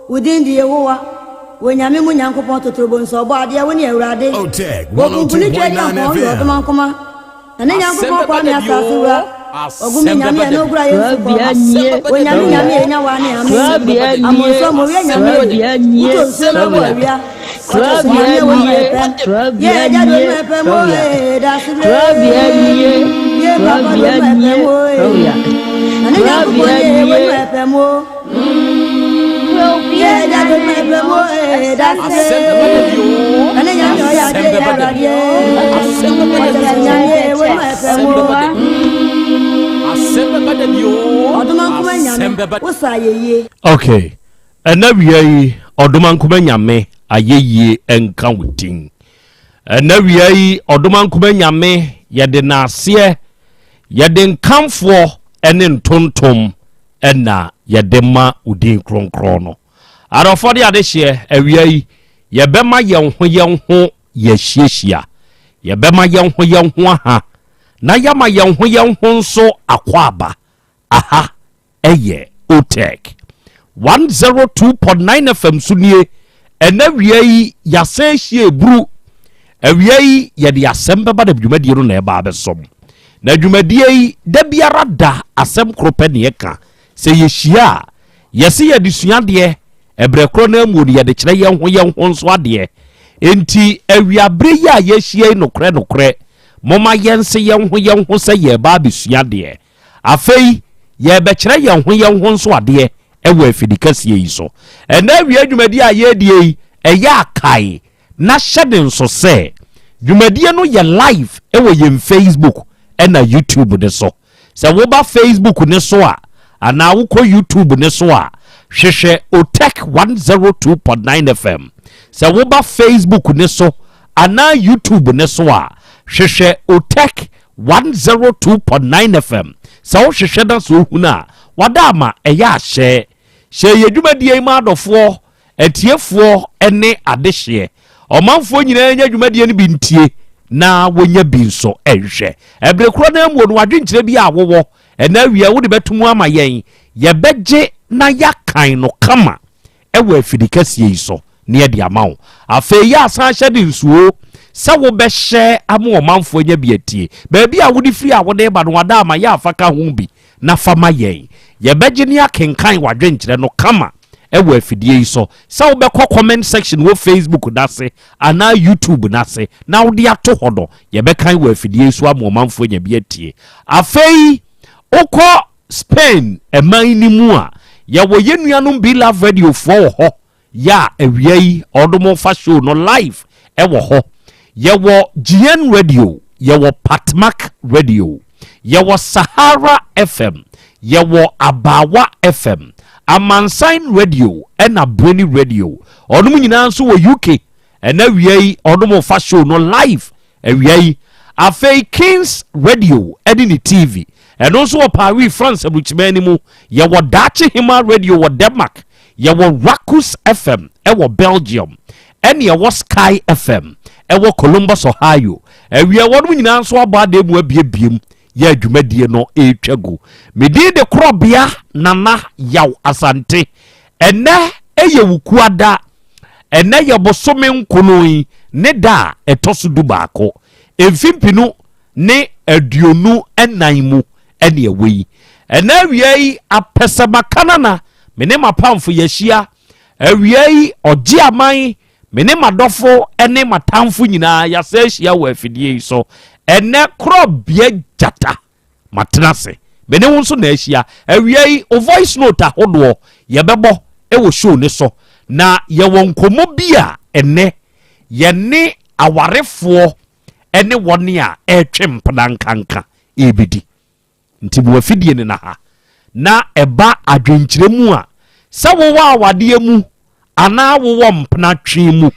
within the yewa wenyame mu nyankopon totrobo nso bo ade woni Ewrade OTEC 102.9 FM. Ane nyankopon kwa mi asasura ogumi nyame no gura yesu ko wenyame nyame nya wa ne amonso mo we nyame uto so no bo awia Krobea Okay, and now we Odoman Kumanyame. Ayeye enka wutin na wiai odoman kumanyame yede na ase yede nkamfo ene ntontom na yede ma udin kronkron no arofo de ade hye awiai yebema yenho yehyiehia yebema yenho aha na yama yenho nso akwaba aha eye OTEC 102.9 FM sunie ena wiai yasehie bru awiai yede Asem Beba Dabi dwumadie no na eba abesom na dwumadie yi da biara da asem krope ne yeka se yehia yese yede suade ebrekro na amu yede kire yenho nso ade enti awiabre ya yehia nokre moma yense yenho se ye ba besuade afei ye be kire yenho nso ade ewa afidikase yi so ena wi dwumadi a ye die eya kai na hyeden so se dwumadi no ye live ewa ye Facebook ena YouTube de so se wo ba Facebook ne so a ana wo ko YouTube ne so a hwehwe OTEC 102.9 FM se wo ba Facebook ne so ana YouTube ne so a hwehwe OTEC 102.9 FM se wo hwehwe da so huna wadama eya hye ye dwumadie ma adofo etiefo ene adehye omanfo nyina nya dwumadie no bi ntie na wonya bi nso ehwe ebrekro na mu no wadwenkyere bi awowo ena awia wo de betumu ama yen ye beje na yakan no kama ewa afidikase yi so ne ye de amawo afa ya asan hyede nsuo sa wo behye ama omanfo nya bi atie ba bi a wo de firi a wo de ba no wada ama ya afaka ho bi na fama yen ye beje ne akenkan wadwenkyere no kama ewa afidie yi so sa wo bekọ comment section wo Facebook dase ana YouTube nase na wo de ato hodo ye bekan wa afidie so ama omanfo nya bi atie afei okọ Spain eman ni mu a ye wo yenuanom bi love radio fo ho ya awiai odomo fa show no live ewo ho ye wo GN radio ye wo Patmak radio ye wo Sahara FM ye wo Abawa FM Amansign radio ena Breni radio onum nyina nso wo UK ena wiai odomo fa show no live awiai afei Kings radio edini TV and also a Paris France abuchimani mu ye wo Dachi Hima radio wo Denmark ye wo Rakus FM e wo Belgium and ye wo Sky FM e wo Columbus Ohio e wi wonu nyina nso aba de mu abiebiem ye adwumadie no etwago medi de Krobea nana Yaw Asante ene eye wukuada ene ye bosome nkonoi ne da etoso du baako emfimpinu ne aduonu enan mu ene ewe ɛna awia yi apɛsɛmakana na me ne mapamfo yɛhyia awia yi ɔgye aman me ne madɔfo ne matamfo nyinaa yɛsɛ ahyia wɔ afidie yi so ɛnɛ Krobea Jata matena se me ne wo nso na ahyia awia yi o voice note ahodoɔ yɛbɛbɔ ɛwɔ show ne so na yɛwɔ nkɔmmɔ bi a ɛnɛ yɛne awarefoɔ ɛne wɔne a ɛtwe mpena nkanka ɛbɛdi nti mu afidie ne na ha na ɛba adwenkyerɛ mu a sɛ wowɔ awadeɛ mu anaa wowɔ mpena twe mu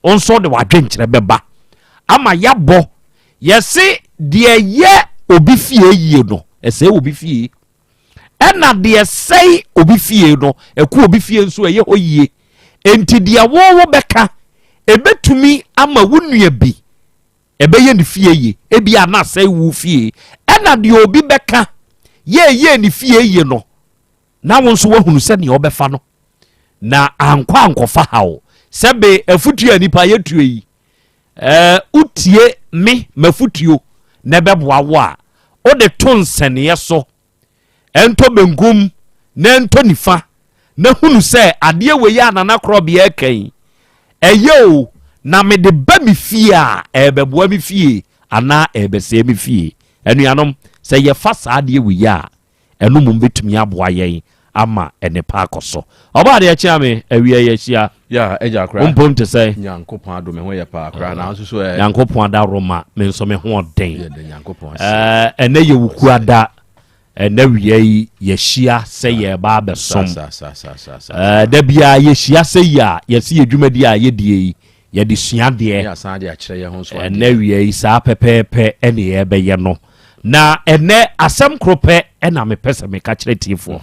nso de wadwenkyerɛ bɛba ama yabɔ yɛse deɛ yɛ obi fie yie no ɛsɛ obi fie ɛna deɛ sɛi obi fie no ɛku obi fie nso ɛyɛ hɔ yie enti deɛ wɔwɔ bɛka ɛbɛtumi ama wo nua bi ɛbɛyɛ ne fie yie ebi ana sɛi wo fie ɛna deɛ obi bɛka yɛ ne fie yie no na wo nso wahunu sɛ nea ɔbɛfa no na ankɔfa hawo sɛbe afutuo nipa yɛtuo yi utie me mafutuo na bɛboa wo a ode to nsɛneɛ so ɛntɔ benkum na ɛntɔ nifa na hunu sɛ adeɛ wei anana Krobea kan ɛyɛ o na me de ba me fie a ɛbɛboa me fie ana ɛbɛsɛ me fie anuanom sɛ yɛfa saa adeɛ wei a ɛno mum betumi aboa yɛn ama ene pa akɔso ɔba de akyia me awia yɛhyia ya eja kra mpom te sɛ nyankopɔn ado me ho yɛ pa kra na nso so nyankopɔn da roma me nso me ho ɔden ɛnɛ yɛ wuku ada ɛnɛ wia yi yɛhyia sɛ yɛ ba bɛsom da bia yɛhyia sɛ yi a yɛsi adwumadi a yɛdie yi yɛde sua deɛ ɛnɛ wia yi saa pɛpɛɛpɛ ɛne yɛbɛyɛ no na ɛnɛ asɛm Krobea ɛna mepɛ sɛ meka kyerɛ tiefo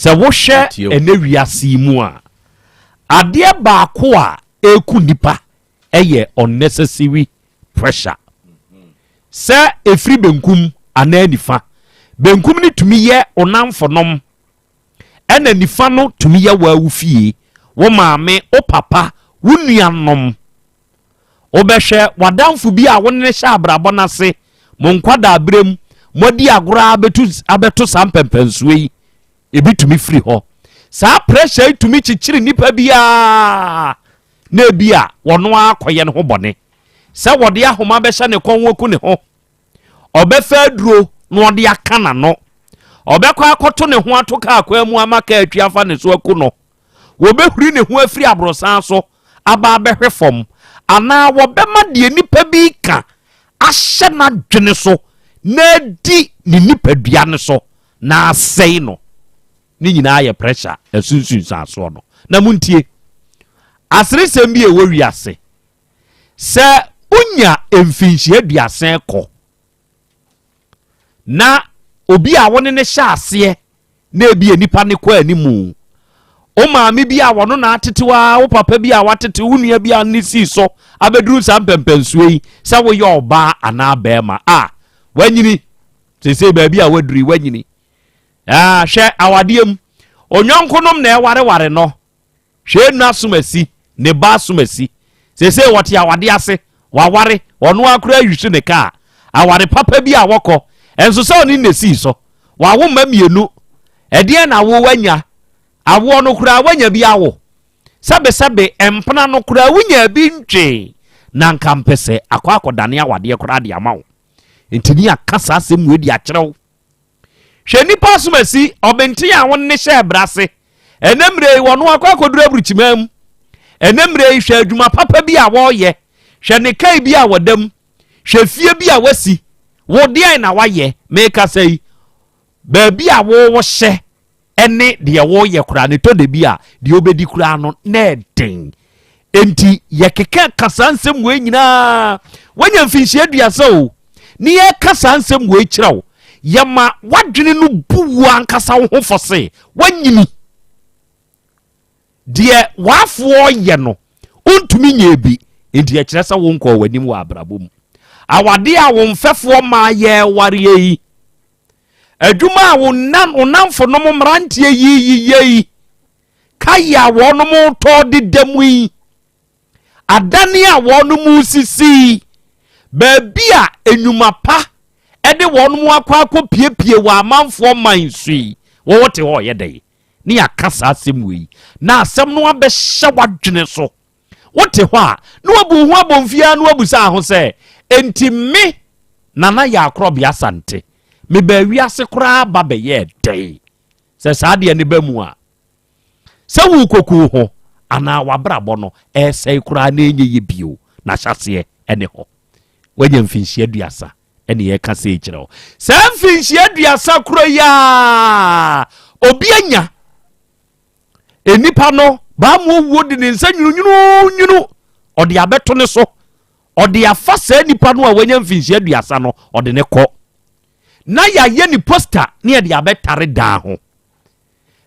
sɛ wohwɛ ɛnɛ wiase mu a adeɛ baako a ɛku nipa ɛyɛ unnecessary pressure sɛ ɛfiri benkum anaa nifa benkum ne tumi yɛ onamfonom ɛna nifa no tumi yɛ waawu fie wo maame o papa wo nuanom wobɛhwɛ wadamfo bi a wo ne hyɛ abrabɔ no ase mo nkwada abrem modi agora abeto sampempensuo yi ebi tumi firi hɔ saa pressure tumi chichiri nipa bia na bia wono akoye ne ho bɔne sɛ wɔde ahoma bɛhyɛ ne konwoku ne ho ɔbɛfa aduro na ɔde aka na no ɔbɛkɔ akoto ne ho atoka akwa mu amaka atuafa ne so aku no wɔbɛhuri ne ho afiri abrosan so aba bɛhwe fam ana wɔbɛma de nipa bi ka ahyɛ na dwene so na di ne nipadua ne so na asɛe no ne nyinaa yɛ pressure asunsun saso no na muntie aseresɛm bi ɛwɔ wiase sɛ unya mfinhyia aduasen kɔ na obi a wone ne hyɛ aseɛ na ebi nipa ne kɔ animu o maame bi a wono na atetewa wo papa bi a watete wo nua bi a ne si so abeduru sa mpempensuo yi sɛ wo yɛ ɔba ana bɛɛma a wanyini sese baabi a waduri wanyini hwɛ awadeɛm onyɔnkonom na ɛwareware no hwɛ nu asomasi ne ba asomasi sese wɔte awade ase waware ɔno akora ayusu ne ka aware papa bi a wɔkɔ ɛnso sɛ ɔne ne si so wawo ma mienu ɛdeɛ na wo wanya awo no kura wanya bi awo sabe empana no kura wunya bi ntwe na nka mpese akɔdane awade kura de amawo entini akasa asem we di akyerew hwe nipa asomasi obenti a won ne hye brase enemre wono akɔdura buruchimam enemre hwe adwuma papa bi a wɔyɛ hwe ne kai bi a wɔdam hwe fie bi a wasi wo de na wayɛ meka sei ba bi a wo hye ene de wo ye kura ne to de bi a de obedi kura no na den enti ye keke kasansem we nyina wanya mfinhie aduasa o ni ye kasansem we kyerɛw ye ma wadwene no buwu ankasa wo ho fose wanyini de wafo ye no ontumi nye bi enti ye kyerɛ sɛ wo nkɔ wanim wa abrabom awade a wo mfɛfo ma ye ware yi adwuma wonamfo no mrantie yi kaya wono mo to de damui adane a wono mu sisi baabi a enwuma pa ɛde wɔn mu akɔ piepie wɔ amanfoɔ man so yi wɔwɔ te hɔ yɛ dɛ ne yɛaka saa asɛm wei na asɛm no abɛhyɛ w'adwene so wote hɔ a na wabu ho abɔmfia na wabu saa ho sɛ enti me nana yɛ Krobea Asante me ba wiase koraa ba bɛyɛ dɛ sɛ saa deɛ ne ba mu a sɛ wo koku ho ana wabrabɔ no ɛsɛe koraa na ɛnyɛ yɛ bio na hyaseɛ ɛne hɔ wanya mfinhyia aduasa ɛne yɛka sɛ kyerɛ wo saa mfinhyia aduasa koro ya obi anya enipa no ba mo wo de ne nsa nyunu ɔde abɛto ne so ɔde afa saa nipa no a wanya mfinhyia aduasa no ɔde ne kɔ na yɛayɛ ne poster ne yɛde abɛtare daa ho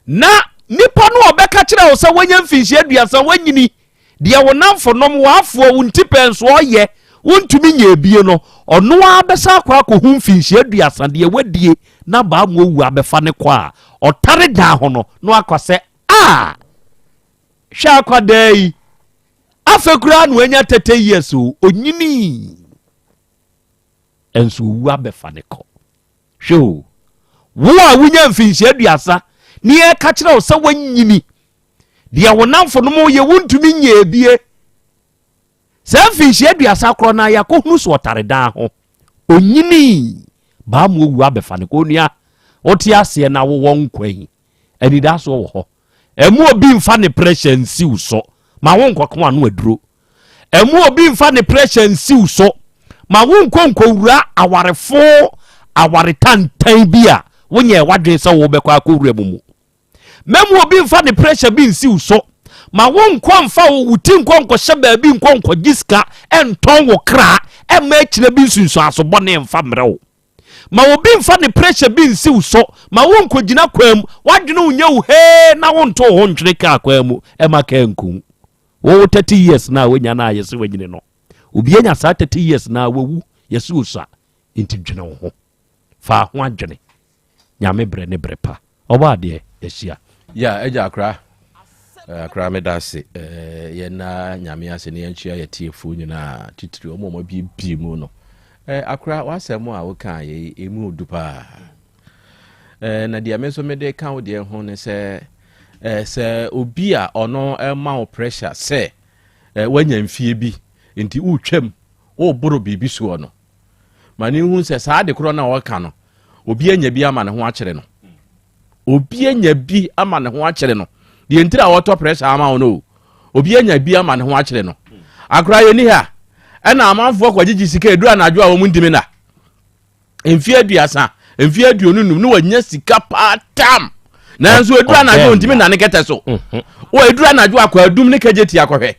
na nipa no ɔbɛka kyerɛ wo sɛ wanya mfinhyia aduasa wanyini deɛ wo namfo nom waafoɔ wo ntipɛ nso ɔyɛ wontumi nyɛ ebie no ɔno a bɛsa akɔ hu mfinhyia aduasa deɛ wadie na ba mo wu abɛfa ne kɔ a ɔtare daa ho no no akɔ sɛ hwɛ akwadaa yi afɛ koraa no anya 30 years o onyini ɛnso wu abɛfa ne kɔ hwɛ o wo a wonya mfinhyia aduasa ne yɛka kyerɛ wo sɛ wanyini deɛ wo namfo no mo yɛ wontumi nyɛ ebie sɛ mfinhyia aduasa korɔ na yɛakɔhunu so ɔtare daa ho onyini baa mo wu abɛfa ne kɔ onua wote aseɛ na wowɔ nkwa yi anida so wɔ hɔ ɛmu obi mfa ne pressure nsiw so ma wo nkɔko ano aduro ɛmu obi mfa ne pressure nsiw so ma wo nkɔnkɔwura awarefo awaretantan bi a wonyɛ wadwen sɛ wo bɛkɔ akɔwura mu mɛmu obi mfa ne pressure bi nsiw so ma wo nkɔmfa wo wuti nkɔnkɔhyɛ baabi nkɔnkɔgye sika ɛntɔn wo kra ɛma akyerɛ bi nsunsu asobɔne mfa mmerɛ wo ma obi mfa ne pressure bi nsiw so ma wo nkɔgyina kwam wadwene wo nya wo he na wo nto ho ntwene ka kwam mu ɛma ka nku wo 30 years na wonya na yɛse wanyine no obi anya saa 30 years na wawu yɛse usa nti dwene wo ho fa ho adwene nyame brɛ ne brɛ pa ɔba de yɛhyia ya agya akra me da se yɛna nyame ase ne yɛnkyia yɛtiefo nyinaa titiri ɔmo bi mu no akra wasɛm a woka yɛ emu dupa na deɛ me so me de ka wo deɛ ho ne sɛ obi a ɔno ma wo pressure sɛ wanya mfie bi nti wotwam wo boro bibi so no ma ne hu sɛ saa de korɔ na wɔka no obi anya bi ama ne ho akyere no obi anya bi ama ne ho akyere no deɛ ntira wɔtɔ pressure ama wo no obi anya bi ama ne ho akyere no akra yɛ ni ha ɛna amanfoɔ kwagye sika edu anadwo a wɔn ndimi na mfie aduasa mfie aduonunum no wanya sika patam nanso edu anadwo ndimi na ne kete so o edu anadwo akwa adum ne kagye ti akɔhwɛ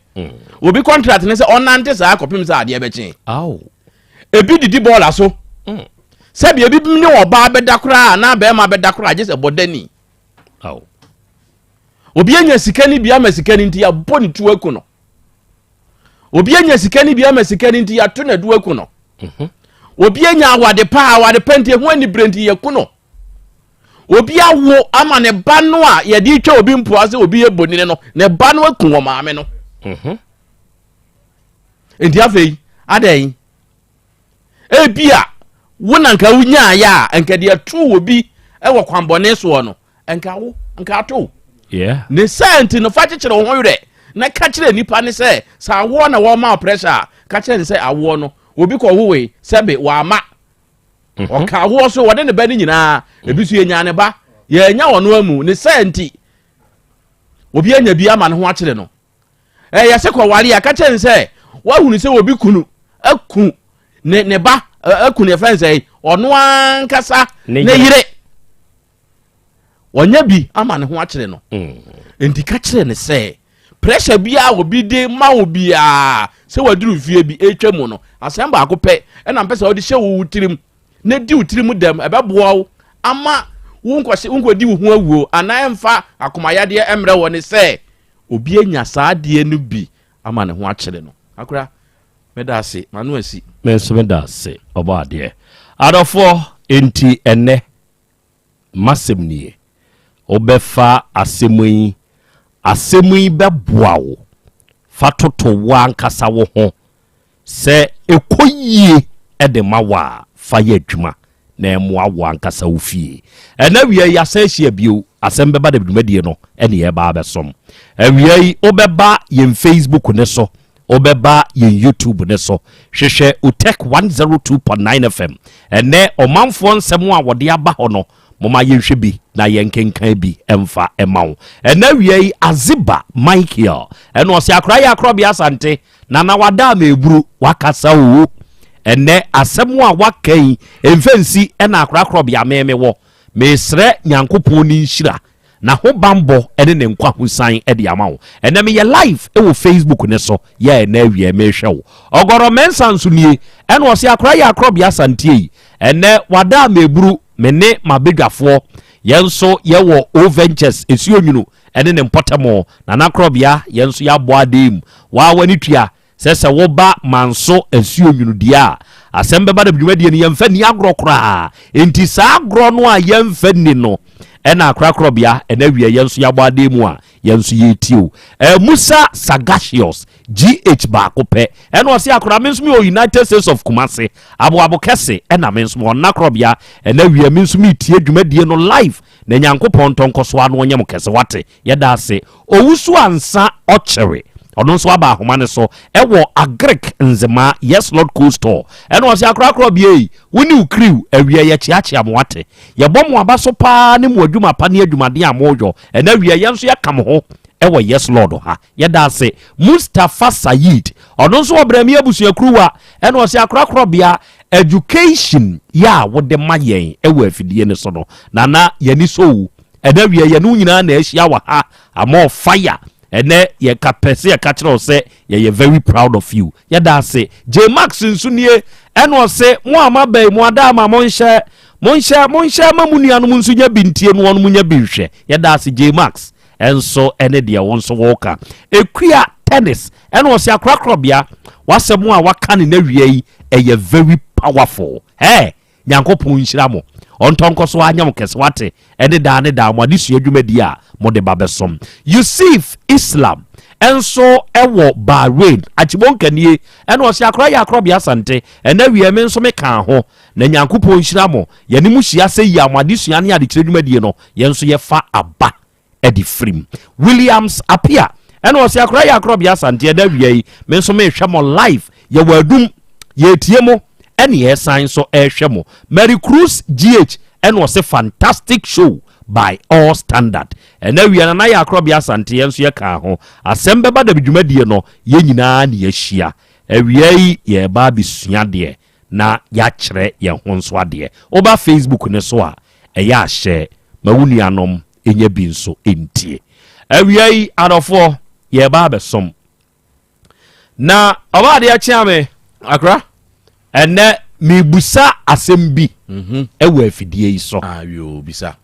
obi contract ne sɛ ɔnante saa akɔpem sɛ adeɛ bɛkye ebi didi bɔɔla so sɛbi ebi ne ɔbaa bɛda koraa na bɛrima bɛda koraa gye sɛ bɔdani obi anya sika ni bia ma sika ni nti ya bɔ ne tu aku no obi anya sika ni bia ma sika ni nti ya to na du aku no obi anya awade pa nti ho ani brenti yaku no obi awo ama ne ba no a ye di twa obi mpo ase obi ye bonine no ne ba no aku wo maame no enti afei adai ebia wona nka wunya ya nka de atu obi ewo kwambone so no nka wo nka to ne senti no fa kyekere wo yure na ka kyere nipa ne se sa awo na wo ma pressure ka kyere ne se awo no obi ko wowe sebe wa ma o ka awo so wode ne ba ni nyina ebi so yenya ne ba ye nya wono amu ne senti obi anya bi ama ne ho akyere no ye se ko ware ya ka kyere ne se wa hunu se obi kunu aku ne ba aku ne friends ono ankasa ne yire wonya bi ama ne ho akyere no enti ka kyere ne se pressure bia obi de ma obi a se waduru fie bi etwam no asem ba akopɛ ɛna mpɛ odi hye wo tirim ne di utirim dem ɛbɛboa wo ama wo nkodi wo ho awuo ana emfa akomayade emre wo ne se obi anya saade no bi ama ne ho akyere no akora meda ase manu asi meda ase oba de adofo enti ene masem nie obefa asemu bɛboa wo fa toto wa nkasa wo ho sɛ ekoyie ɛde ma wa fa yɛ adwuma na emmoa wo ankasa wo fie ena wie ya sa hia bio Asem Beba Dabi dwumadie no ene ye ba besom awie obeba ye Facebook ne so obeba ye YouTube ne so hwehwe Utek 102.9 FM ene omanfo nsem a wode aba ho no moma ye hwe bi na ye nkenkan bi emfa emawo ena wie Aziba Michael ene o se akra ya Krobea Asante na wada ma eburu wakasa wo ene asem a wakai emfansi ena akra Krobea meme wo mesre nyankopon ni nhira na ho bambo ene ne nkwa husan ede amawo ene me ye live e wo Facebook ne so ye na wie me hwe wo ogoro mensa nso nie ene o se akra ya Krobea Asante yi ene wada ma eburu mene mabedwafo yenso ye wo O Ventures esuonyunu ene ne mpotamo na Krobea yenso ya boadem wa wani tua sese wo ba manso esuonyunu dia Asem Beba Dabi dwumadie ne yemfa ni agro kra enti sa agro no a yemfa ni no ena akra Krobea ena wie yenso ya boadem a yenso ye tio Musa Sagacious GH ba kope ena o se akra mensumi o United States of Kumasi abo kese ena mensumi on Krobea ena wie mensumi tie dwumadie no live na nyankopon tonkoso ano onyem kese wate yeda ase owusu ansa ochere ono so aba ahoma ne so ewo agrek nzema yes Lord Cool Store ena o se akra Krobea woni ukriw awie ye chiachi amwate ye bom aba so pa ne mu adwuma pa ne adwumade amodwo ena wie ye nso ye kam ho ewo yes Lord ha yeda ase Mustafa Sayid ono so obrami abusuakruwa ena o se akra Krobea education ya wode mayen ewo afidie ne so no na yani so ena wie ye no nyina na ahia wa ha amo fire ene ye kapese ye kachiro se ye very proud of you yeda ase J Max nsunie ena o se mo amabai mo adama monhye mamuni anu nsunya bintie no wonu munya binhwe yeda ase J Max enso ene de wonso woka ekua tennis ena o se akra Krobea wasemu a waka ne na wie yi eye very powerful nyankopon nhira mo ontonko so anyam kese wate ene da mo adesua dwumadi a mo de babesom Yusuf Islam enso ewo Bahrain achibonkanie ene o se akra ya Krobea Asante ene wie me nso me kan ho na nyankopon nhira mo yani mu hia se yi mo adesua ne ade kire dwumadi no yenso ye fa aba edi frim Williams apia ene o se akra ya Krobea Asante ene wie me nso me hwe mo live ye wadum ye tie mo ene ye sign so ehwe mo Mary Cruz GH ene o se fantastic show by all standard ene wi na ya Krobea Asante yenso ye ka ho Asem Beba Dabi dwumadie no ye nyina na ye hia awiei ye ba bisua de na ya kyerɛ ye ho nso ade oba Facebook ne so a ya ahye mawuni anom enye bi nso entie awiei adofo ye ba besom na oba de ya chiame akra ene mibusa asem bi ewo afidie yi so ayo bisa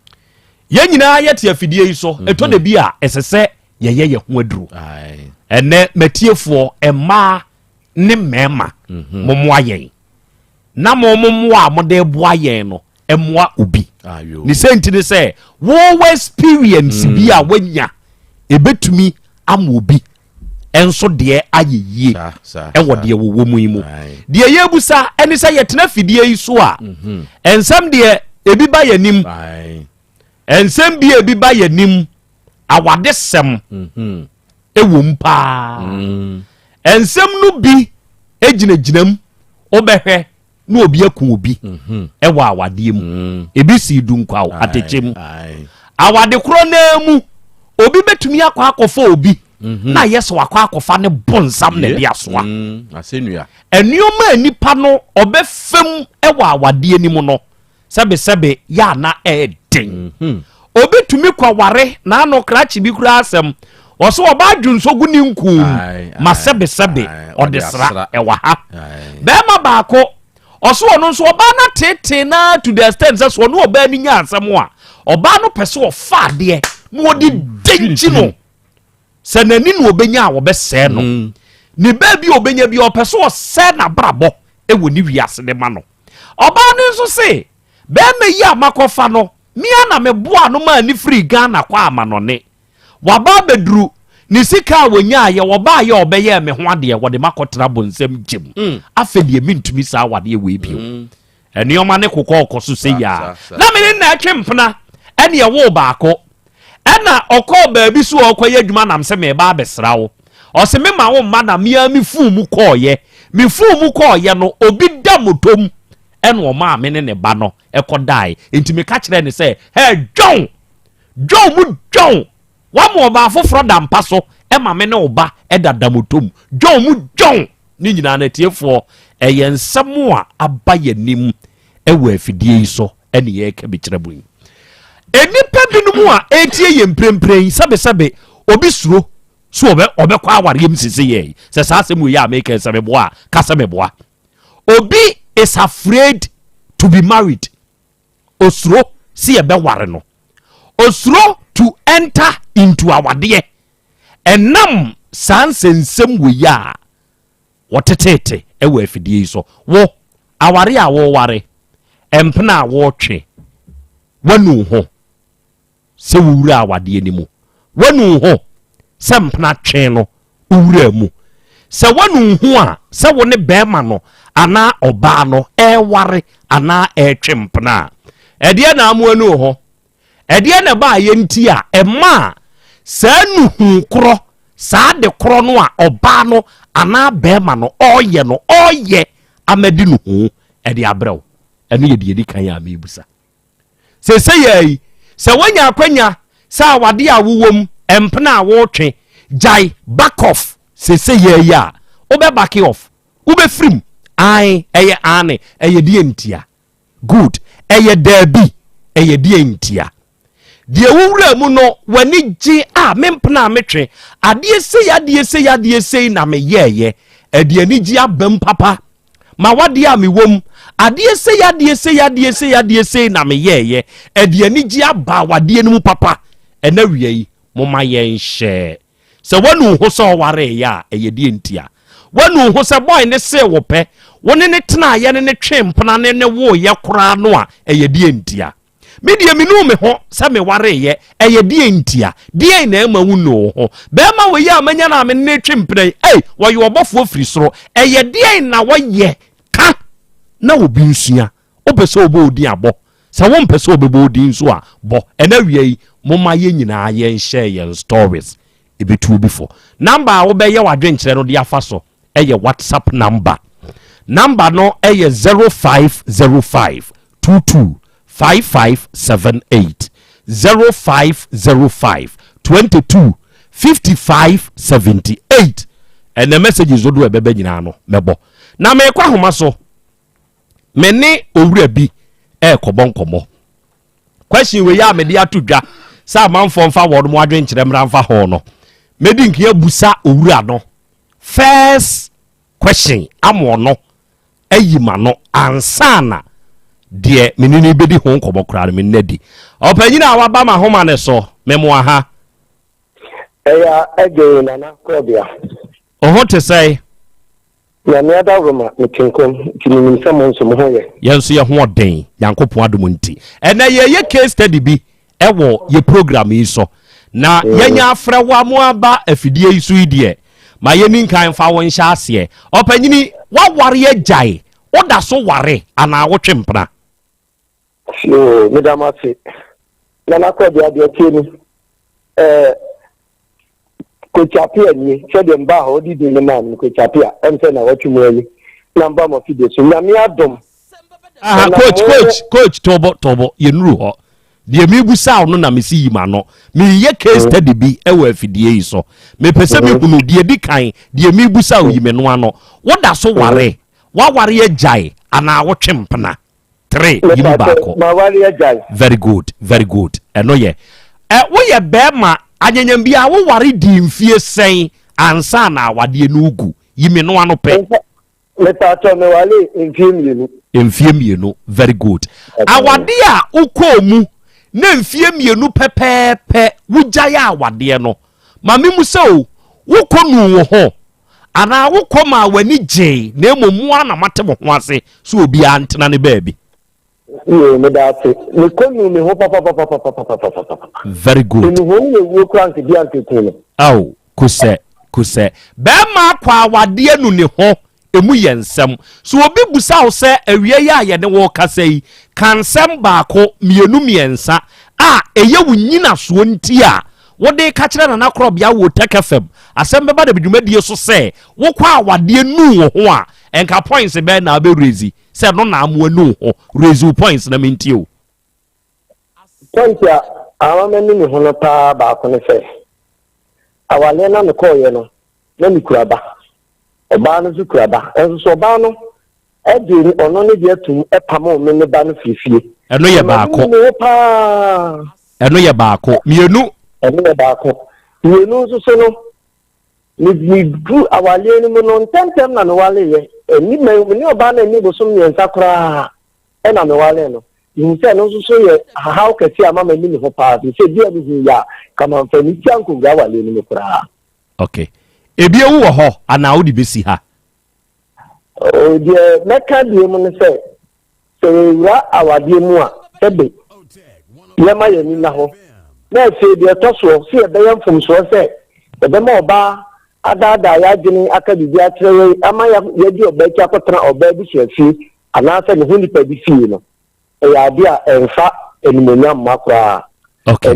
ye nyina yete afidie yi so eto de bi a esese ye ho aduru ene matiefo ema ne mema momo ayen na momo a mode bo ayen no emwa obi ayo ni senti ne se wo experience bi a wanya ebetumi ama obi enso de ayeye ewo de wo mu imu de ye busa eni se yetena fidie yi so a ensam de ebi ba yanim ensam bi ebi ba yanim awade sem ewo mpa ensam no bi ejinaginam obehwe na obi akun obi ewo awade mu ebi si dunkwaw atechem awade kro na mu obi betumi akwa akofo obi na yeso wakwa akofa ne bonsam ne dia soa asenua enioma nipa no obefem ewa awade anim no sebe ya na eden obi tumi kwa ware na ano krachi bi kura asem oso oba adwunsogu ni nkum ma sebe odesra ewa ha bema baako oso ono nso oba na tete na to the extent so no oba ni nya asem a oba no pese ofa de no odi denchi no sanani no obenya wo be se no ni ba bi obenya bi opeso o se na brabo ewo ni wiase de ma no oba no nso se be me yi amakofa no mia na me boa no ma ni free Ghana kwa ama no ne waba beduru ni sika wonya ye woba ye obeye me ho ade wo de makotra bonsam gem afedie mintumi sa wade we bio enioma ne kokɔ ɔkɔso sɛ ya na me ne na atwe mpena ene ye wo baako ena ɔkɔ baabi so ɔkɔ yɛ adwuma nam sɛ me ba abɛsra wo ɔse me ma wo ma na mia mi fu mu kɔɔyɛ me fu mu kɔɔyɛ no obi da motom ene ɔma me ne ba no ɛkɔ dai enti me ka kyerɛ ne sɛ hey John mu John wa mo ba foforo da mpa so ema me ne oba ɛda da motom John mu John ni nyina na tiefo ɛyɛ nsɛm a aba yanim ɛwɔ afidie yi so ɛne yɛ ka bi kyerɛ bu enipa binom a etie yɛ mprempren sɛbesɛbe obi suro so obekɔ awarem sisi yɛ sɛ saa asɛm yɛ America sɛ meboa kasa meboa obi is afraid to be married osuro si ɛbɛware no osuro to enter into awadeɛ ɛnam saa nsɛnsɛm wɔ yɛ a wɔtetete ɛwɔ afidie yi so wo aware a wo ware empena a wo twe wanu ho sɛ wura awadeɛ ni mu wanu ho sɛ mpena twe no wura mu sɛ wanu ho a sɛ wo ne bɛɛma no ana ɔbaa no ɛware ana ɛtwe mpena ɛdeɛ na amu anu ho ɛdeɛ na ba yɛ nti a ɛma saa nuhu korɔ saa de korɔ no a ɔbaa no ana bɛɛma no ɔyɛ amadi nuhu ɛde abrɛw ɛno yɛ deɛ di kan ya mebusa sɛ yɛ sɛ wanya akwanya sɛ awade a wowom empena a wotwe jai back off sɛ yɛ ya obe back off obe frim ai ɛyɛ ane ɛyɛ die ntia good ɛyɛ dabi ɛyɛ die ntia die wowura mu no wani gye a mempena metwe adeɛ sei na meyɛyɛ ɛde ani gye abam papa ma wade a mewom adeɛ sei na meyɛyɛ ɛde ani gye aba wade no mu papa ɛna wiei moma yɛn hyɛ sɛ wanu ho sɛ ɔware yɛ a ɛyɛ die ntia wanu ho sɛ boy ne se wo pɛ wone ne tena yɛ ne twe mpena ne wo yɛ kora no a ɛyɛ die ntia media minu me ho sɛ me ware yɛ ɛyɛ die ntia die na ema wu no ho bɛma wo yɛ amanya na me ne twe mpena wo yɛ obɔfo firi soro ɛyɛ die na wo yɛ ka na obi nsua obɛsɛ obo odi abɔ sɛ wo mpɛsɛ obɛbɔ odi nso a bɔ ɛna wiei moma yɛ nyinaa yɛn share yɛn stories ebetu bi fo number a wo bɛ yɛ wadwenkyerɛ no de afa so ɛyɛ WhatsApp number no ɛyɛ 0505 22 5578 0505 22 5578 and the messages do ebebe nyina no mebo na me kwa homa so me ne owura bi kɔbɔ question we ya me de atodwa sa manfo mfa wɔ no adwen kyerɛ mra mfa ho no me di nkia busa owura no first question amo no ayima no ansana de menini bedi ho nkɔbɔ kra me nnadi ɔpanyina waba ma homa ne so memo aha eya ege nana Krobea oho te sai na me ada roma metinkom tinimim sɛ mo nso mo ho yɛ yɛnso yɛ ho ɔden yankopɔn adom nti ɛna yɛ case study bi ɛwɔ yɛ program yi so na yɛnya afrɛ wa mo aba afidie yi so yi deɛ ma yɛni nkan fa wo nhyɛ aseɛ ɔpanyini waware agyae woda so ware ana wotwe mpena yo medama se nana Krobea de tieni ko chapia ni se de mba ho di ni man ko chapia em se na watu mu ani namba mo fi de so na me adom coach tobo yenuru ho de mi busa no na me si yima no me ye case study bi ewa afidie yi so me pese me hunu de di kan de mi busa o yime no ano woda so ware waware agyae ana wotwe mpena 3 yim baako ma ware agyae very good eno ye wo ye bema anyanyam bia wo ware di mfie sen ansa na awade no ugu yime no ano pe me tato me wale mfie mienu very good awade a ukọ mu na mfie mienu pepepe wugyae awade no ma memu se o wokọ nu wo ho ana wokọ ma wani je na emomu ana mate mo ho ase so obi antena ne baabi me date me konu me ho papa very good me ho ne wo krank dia nkete aw kuse be ma kwa awade anu ne ho emu yensem so obi busa wo se awie ya ye ne wo kasa yi kansem baako mienu miensa a eye wo nyina so nti a wo de ka kire na Krobea wo tekefem Asem Beba Dabi dwumadie so se wo kwa awade nu wo ho a enka points be na be rezi se no na amu anu ho rezi points na menti o point ya awamani ni hono pa baako ne se awale na me koye no na mi kuraba oba no zu kuraba enso oba no edi ono ne de atum epamo me ne ba no fifie eno ye baako eno ye baako mienu eno ye baako mienu so no ni du awale ni mo no ntem na no wale ye eni me oba na ni bosom ye nsakora e na me wale no nse no so ye how kati amama ni ho pa se dia bi ya kama mfani tianko ga wale ni kora. Okay. Ebi ewu wo ho ana wo di besi ha. O die meka die mu ne se ra awade mu a ebe ye ma ye ni na ho na se die to so se be yam fom so se ebe ma oba ada ya gini aka bibi atrere ama ya di oba ki akotra oba bi hyefi ana se ne ho ni pa bi fi no e ya dia enfa enimonya makwa. Okay.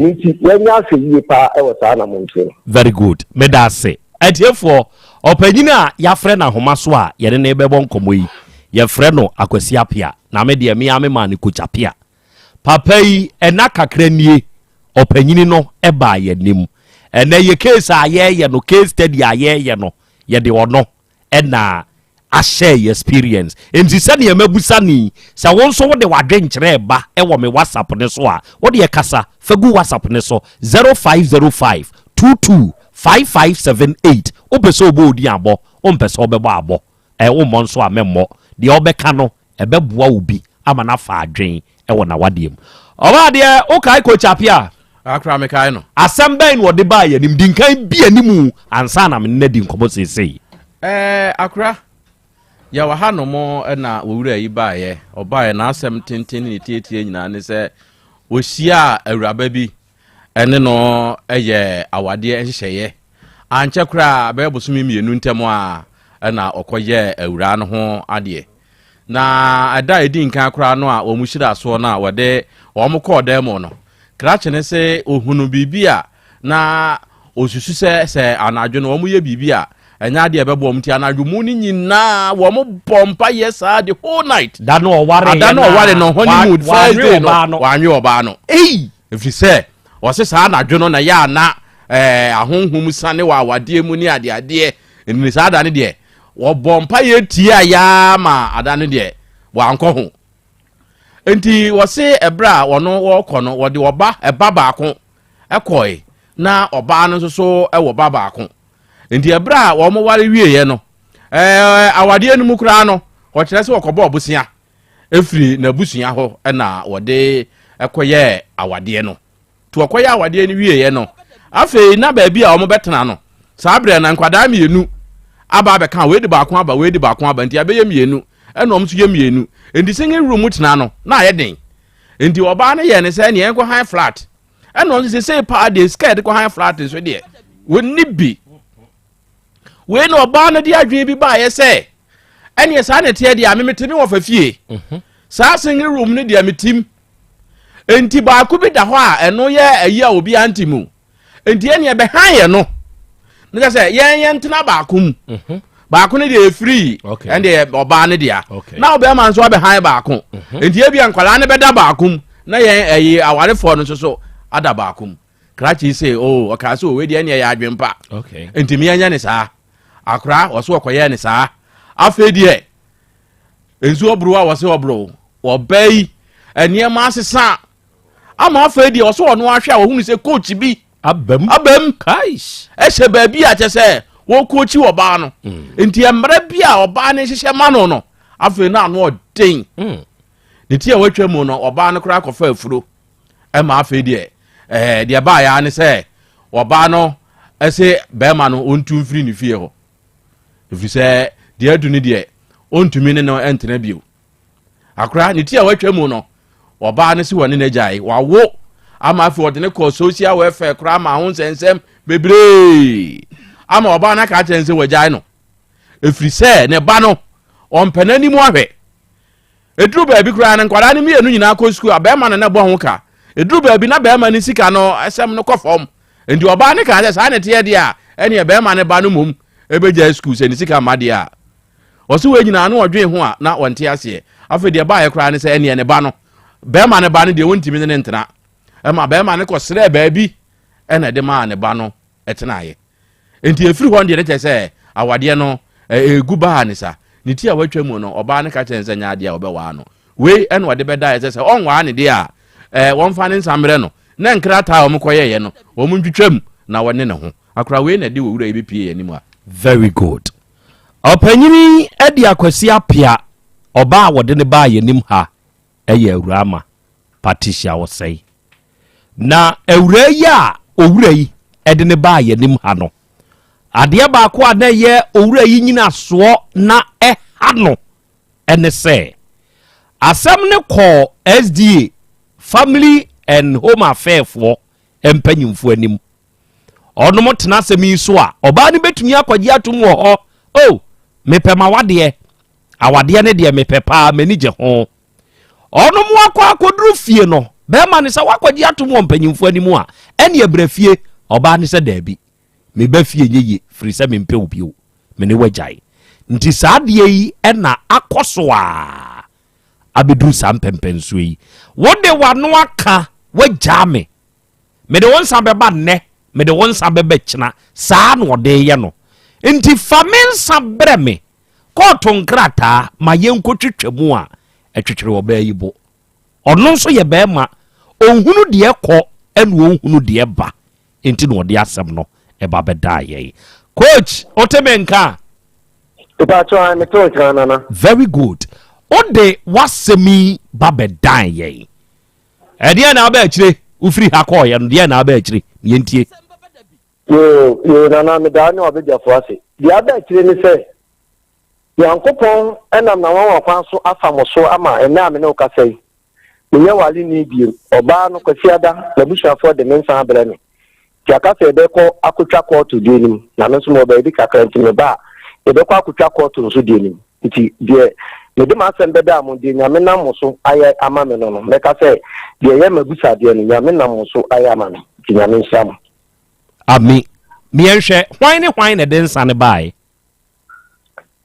Very good. Medase. Etiefo opanyina ya frɛ na homa so a yɛde ne bɛbɔ nkomo yi. Ye frɛ no Akwasi Apia na me de me ma ne Kochapia. Papa yi ena kakra nie opanyini no eba ye nim. Ena ye case a ye no case study a ye no ye de ono ena a share experience. Enti sane ye mabusa ni sa won so wo de wadwenkyere ba e wo me WhatsApp ne so a wo de kasa fagu WhatsApp ne so 0505 225578 opeso obo odi abo ompese obebo abo wo mo nso a memmo de obeka no ebeboa obi ama na fa adwen e wo na wadiem oba de o kai Kochapia akra me kai no asem ben wo de ba ye nim dinkan bi animu ansa na me na di nkomo sesei akra ya wa hano mo na wowura yi baaye obaye na asem tenten ni tietie nyina ne se ohia awuraba bi ene no eye awade enhyehye anche kra ba bosumi mienu ntemo a na okoye awura no ho ade na ada edi nkan kra no a omuhira so na wode omko demo no krache ne se ohunu bibia na osusu se anadwo no omuye bibia enya de ebebo omti anadwo ni nyina wo mo pompa yesa the whole night da no oware no honeymoon Thursday no wanwe oba no if you say wose sa anadwo no na ya na ahonhum sane wa awade mu ni ade ni sa da ne de wo bompa ye tia ya ma ada ne de wa anko ho enti wose ebra wono wo kono wo de oba eba baako ekoi na oba no so e wo ba baako enti ebra wo mo ware wieye no awade enu kura no wo kire se wokobo obusia efiri na busia ho na wode ekoye awade no to okoye awade ni wieye no afi na ba bia wo mo betena no sabre na nkwada mienu aba be kan we de baako aba enti abeye mienu eno omso ye mienu enti singing room tena no na ye den enti oba na ye ne se ne enko high flat eno nse se pa de scared ko high flat so de woni bi we no oba na de adwen bi ba ye se ene sa na tie de amemetimi wo fafie sa singing room ne de ametim enti baako bi da ho a eno ye ayi a obi antimu enti ene be han ye no ne se yen tena baako mu baako ne de free and the oba ne dia na oba man so be han baako enti e bia nkwala ne be da baako na yen ayi aware fo no so ada baako krachi say oh okay so we de ne ya adwempa enti me anya ne saa akra wo so okoye ne saa afa die enzu obro a wo se obro wo bai enie ma asesa ama afa die wo so ono ahwe a wo hunu se coach bi abam kaish ehye ba bi a chese wo coach wo ba no enti emra bi a oba ne hyehye ma no no afa na no odin ne tie watwa mu no oba no kra kofa afuro e ma afa die de ba ya ne se oba no ese be ma no ontum firi ne fie ho if say de adu ne de ontumi ne no entena bio akra ne tie watwa mu no oba ne se woni na jai wawo ama afi wode ne ko social welfare kra ma ho nsensem bebre ama oba na ka chense wajai no efiri se ne ba no on penani mo ahwe eduru ba bi kura na nkwara ne mienu nyina ko school abema na bo ho ka eduru ba bi na bema ne sika no asem no kofom ndi oba ne ka sa ne tie dia ene bema ne ba no mum ebeja school se ne sika made a oso we nyina no odwe ho a na wonte ase afa de ba ye kura ne se ene ne ba no bema ne ba no de wontimi ne ntena ema bema ne ko sere ba bi ene de ma ne ba no etena ye enti efiri ho de ne se awade no egu ba ne sa ni ti a watwa mu no oba ne ka chense nya ade a obewa no we ene wode beda ye se onwa ne de a won fa ne nsamre no na nkrata o mkoye ye no o mu ntwetwam na wone ne ho akura we na de wo wura ebepie ani mu a very good opanyini edi akwasi apia oba wode ne ba ye nim ha eye awurama Patricia wo sei na awura yi a owura yi ede ne ba ye nim ha no ade ba ko ada ye owura yi nyina so na ha no ene se asem ne ko SDA family and home affair for empanyimfo anim onomo tena asemi so a oba ne betumi akwaji atom wo ho oh mepema wade awade ne de mepepa manige ho onomo akoduru fie no be ma ne se wakwaji atom wo empanyimfo anim a ene abrafie oba ne se dabi me ba fie yeye firi se me mpe obio me ne wajai nti saade yi ena akoso a abeduru sampempenso yi wode wano aka wajame me de won beba ne me de won beba kina saa no de ye no nti famen bre me koto nkrata ma yenkotwetwamu a etwetwere oba yi bo ono so ye be ma onhunu de ekọ enu onhunu de ba nti no de asem no eba beda ye coach otemenka very good ode wasemi babedan ye ede na ba akire ufiri hakọ ye no de na ba akire yentie yo na me da ni obejafo ase de aba akire ni se yankopon enam na wan wakwan so afamoso ama ene amene okasai menye wali ni biem oba no kwasiada na bushafo de mensa abere no tiakase de ko akotwa court de nim na no so mo ba edi kakra ntime ba ebe kwa akotwa court nso de nim nti de me de ma Asem Beba mo de nyame na mo so aye ama me no no me ka se de ye magusa de no nyame na mo so aye ama me nti nyame nsam ami mienhwe hwan ne de nsa ne bae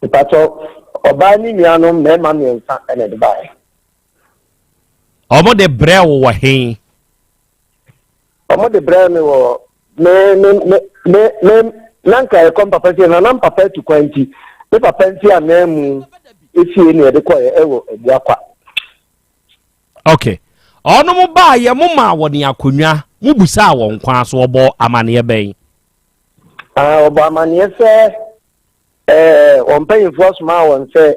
ipato oba ni miano me ma me nsa ene de bae omo de brew wo hen omo de brew me wo me nanka e kom papa ti na nam papa tu kwanti me papa nti anamu efie ne de koye ewo ebuakwa okay ono mo ba ye mo ma wo ne akonwa mo busa wo nkwa so obo amane ben obo amane se on pay for small one say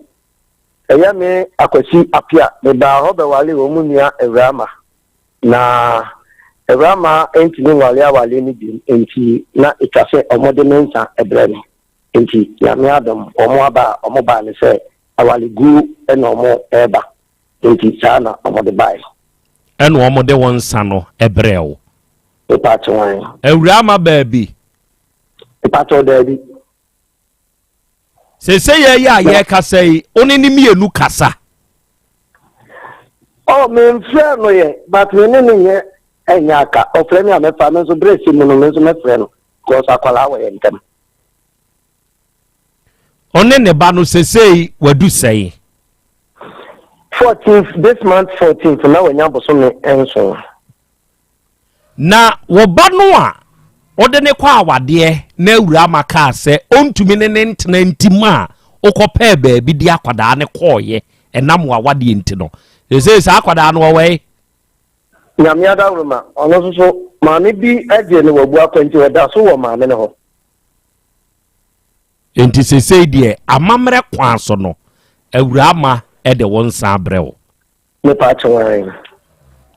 eya me akwasi apia me ba ho be wale wo munua ewrama na ewrama enti ni wale ni bi enti na itase omode mensa ebrene enti ya me adam omo ba ne se awale gu eno omo eba enti sana omode bai eno omode wonsa no ebreo ipato wan ewrama baabi ipato dabi se ye kasai oni ni mienu kasa oh me mfre no ye but me ne ye enyaka o frame ya me fa me so brace mu no me so me frɛ no ko sa kwala wa ye ntam oni ne ba no sesei wadu sei 14th this month 14th na wanya boso me enso na wo ba no a ode ne kwa awade na awura maka se ontumi ne ntena ntima okopa baabi di akwada ne koye enam awade enti no se akwada no we nyame adawruma ono so ma ne bi aje ne wabu akwanti wada so wo ma me ne ho enti se die amamre kwa so no awura ma e de wonsa brew me pa chwan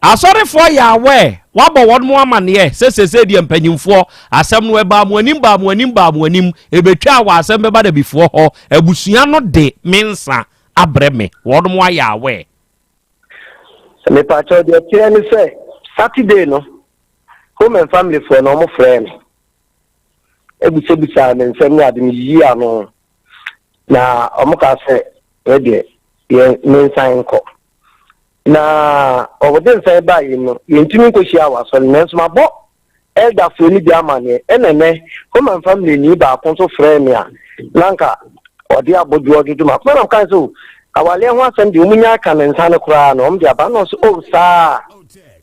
asorefo ya we wabo won mo amane se die mpanyimfo asem no eba mo anim ebetwa wa Asem Beba Dabi bifo ho abusua no de mensa abreme won mo ya we me pa cho de tire ni se Saturday no home and family for no mo friend ebusebisa ne nsem ya de yi ano na omo ka se de ye mensan ko na obodin sai ba yi no yentimi ko hia wa so na nso mabo elder fo ni bia mane enene home family ni ba kon so frame ya nanka odi abodu odudu ma na kan so awale ho asem de omunya ka nensa ne kura no om de aba no so o sa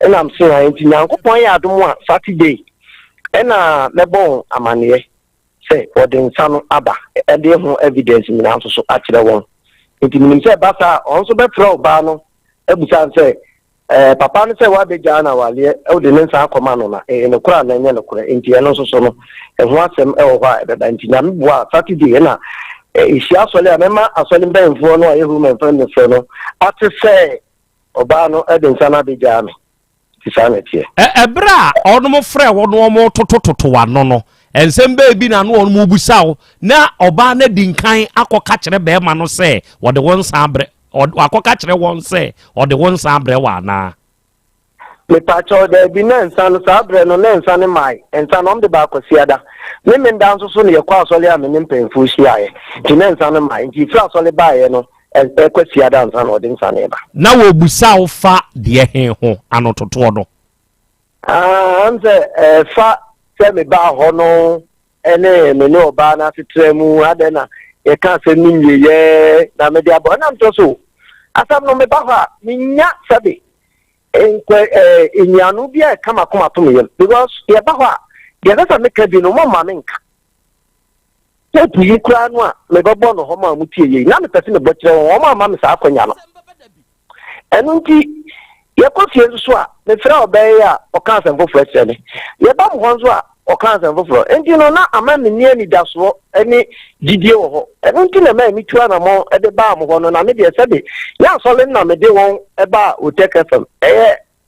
ena am se ha enti nyankopon ya adom a Saturday ena mebon amane say odin sanu aba e de ho evidence mi na so akire won enti minim se basa on so be throw ba no ebusan say papa no say wa be jana wale e de nensa akoma no na e ne kura na nya ne kura enti e no so no e ho asem e wo ha e da enti nyame boa Saturday na isi asole amema asole mbenfo no ayehu menfo fo no ate say oba no e de nsana be jana tisanetie ebra onom frɛ wono mo totototo wano no ensem ba bi na no onom busawo na oba na dinkan akoka kyerɛ be ma no sɛ wode won sabre akoka kyerɛ won sɛ wode won sabre wa na me pacho de bi na nsan sabre no na nsan mai nsan om de ba kwasiada me ndan so ne yakwa asole a me mpemfo hyiaye ti na nsan mai ti fra asole baaye no kwasiada nsan ode nsan eba na wo busawo fa de he ho anototo no anze fa se me ba ho no ene me no ba na titremu adena ye ka se niye na me dia bo na mto so asam no me ba ha minya sabe enkwe inyanu bia kama kuma to me because ye ba ha ye na me ka bi no mo ma me nka tepu yi kura no a me go bo no ho ma mu tie yi na me pese me bo kire wo ma me sa akonya no enu nti ye ko fie so a me fra obey a o kan san fo fresh ne ye ba mo ho so a o kan san fo fro enti no na ama me ni ani da so eni didie wo ho enu nti na ma mi tua na mo e de ba mo ho no na me de se de ya so le na me de won e ba o take fm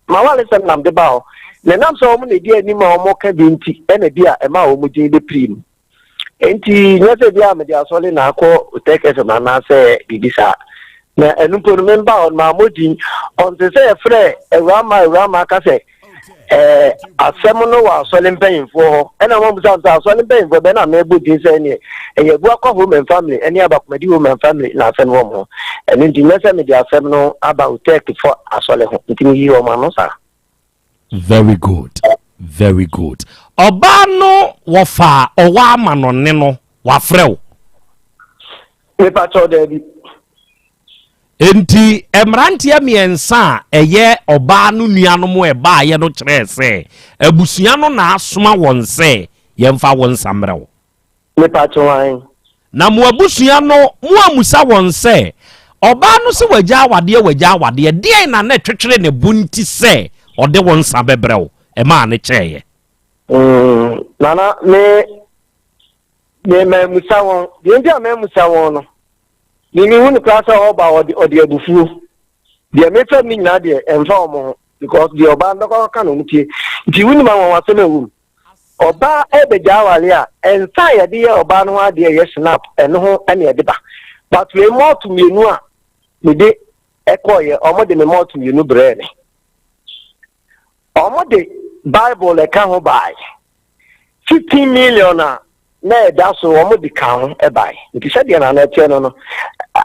ma wale sem na me de ba ho na nam so mo ne di ani ma mo ka bi nti e na bi a e ma o mo jin de prim enti nyese bi a me de asole na akọ o take fm na se bibisa na enu po member on ma modin on se say frɛ ewama ka sɛ asɛm no wa asɔle mpanyimfo ho ɛna mo busa nta asɔle mpanyimfo bɛ na me bodin sɛ ne ɛyɛ bu akɔ home and family ɛne abakomadi home and family na asɛm wo mo ɛne ndi mɛsɛ me di asɛm no aba utek for asɔle ho ntimi yi wo ma no sa very good oba no wo fa owa ama no ne no wa frɛ wo me pacho Dabi enti emrantia miensa eye oba no nuanom e ba ye no kyerɛ sɛ abusua no na asoma won sɛ yemfa won samrew me pacho wan na mo abusua no mo amusa won sɛ oba no se wagya awade de na na twetwere ne bunti sɛ ode won sabebrew e ma ne kyerɛ nana me musa won de ndia me musa won no ni woni klasa oba odi abufuo de me fa ni na de emfa omo because the oba ndoko ka no mutie nti woni ma won wasem ewu oba ebeja wale a ensa ye de oba no ade ye snap eno ho ene de ba but we more to menu a me de ekoye omo de me more to menu bre ne omo de bible e ka ho bai 15 million na da so omo de ka ho e bai nti se de na na tie no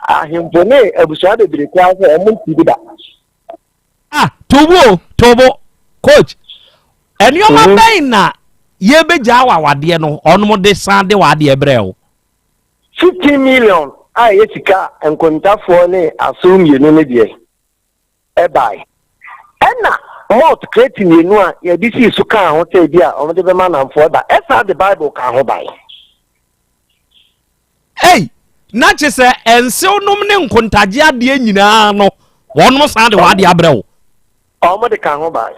ahimpone abusua de bire kwa so omo ntiguda tobo coach enioma bɛn na ye beja awade no onom de san de wade brɛw 15 million a ye sika enkontafo ne asum yenu ne de e bai ena mouth creating yenu a ye bi si su kan ho te bi a omo de be ma na mfo da esa the bible kan ho bai na chese ense onom ne nkontaje ade nyinaa no wonom san de wade abrɛw omo de kan ho bai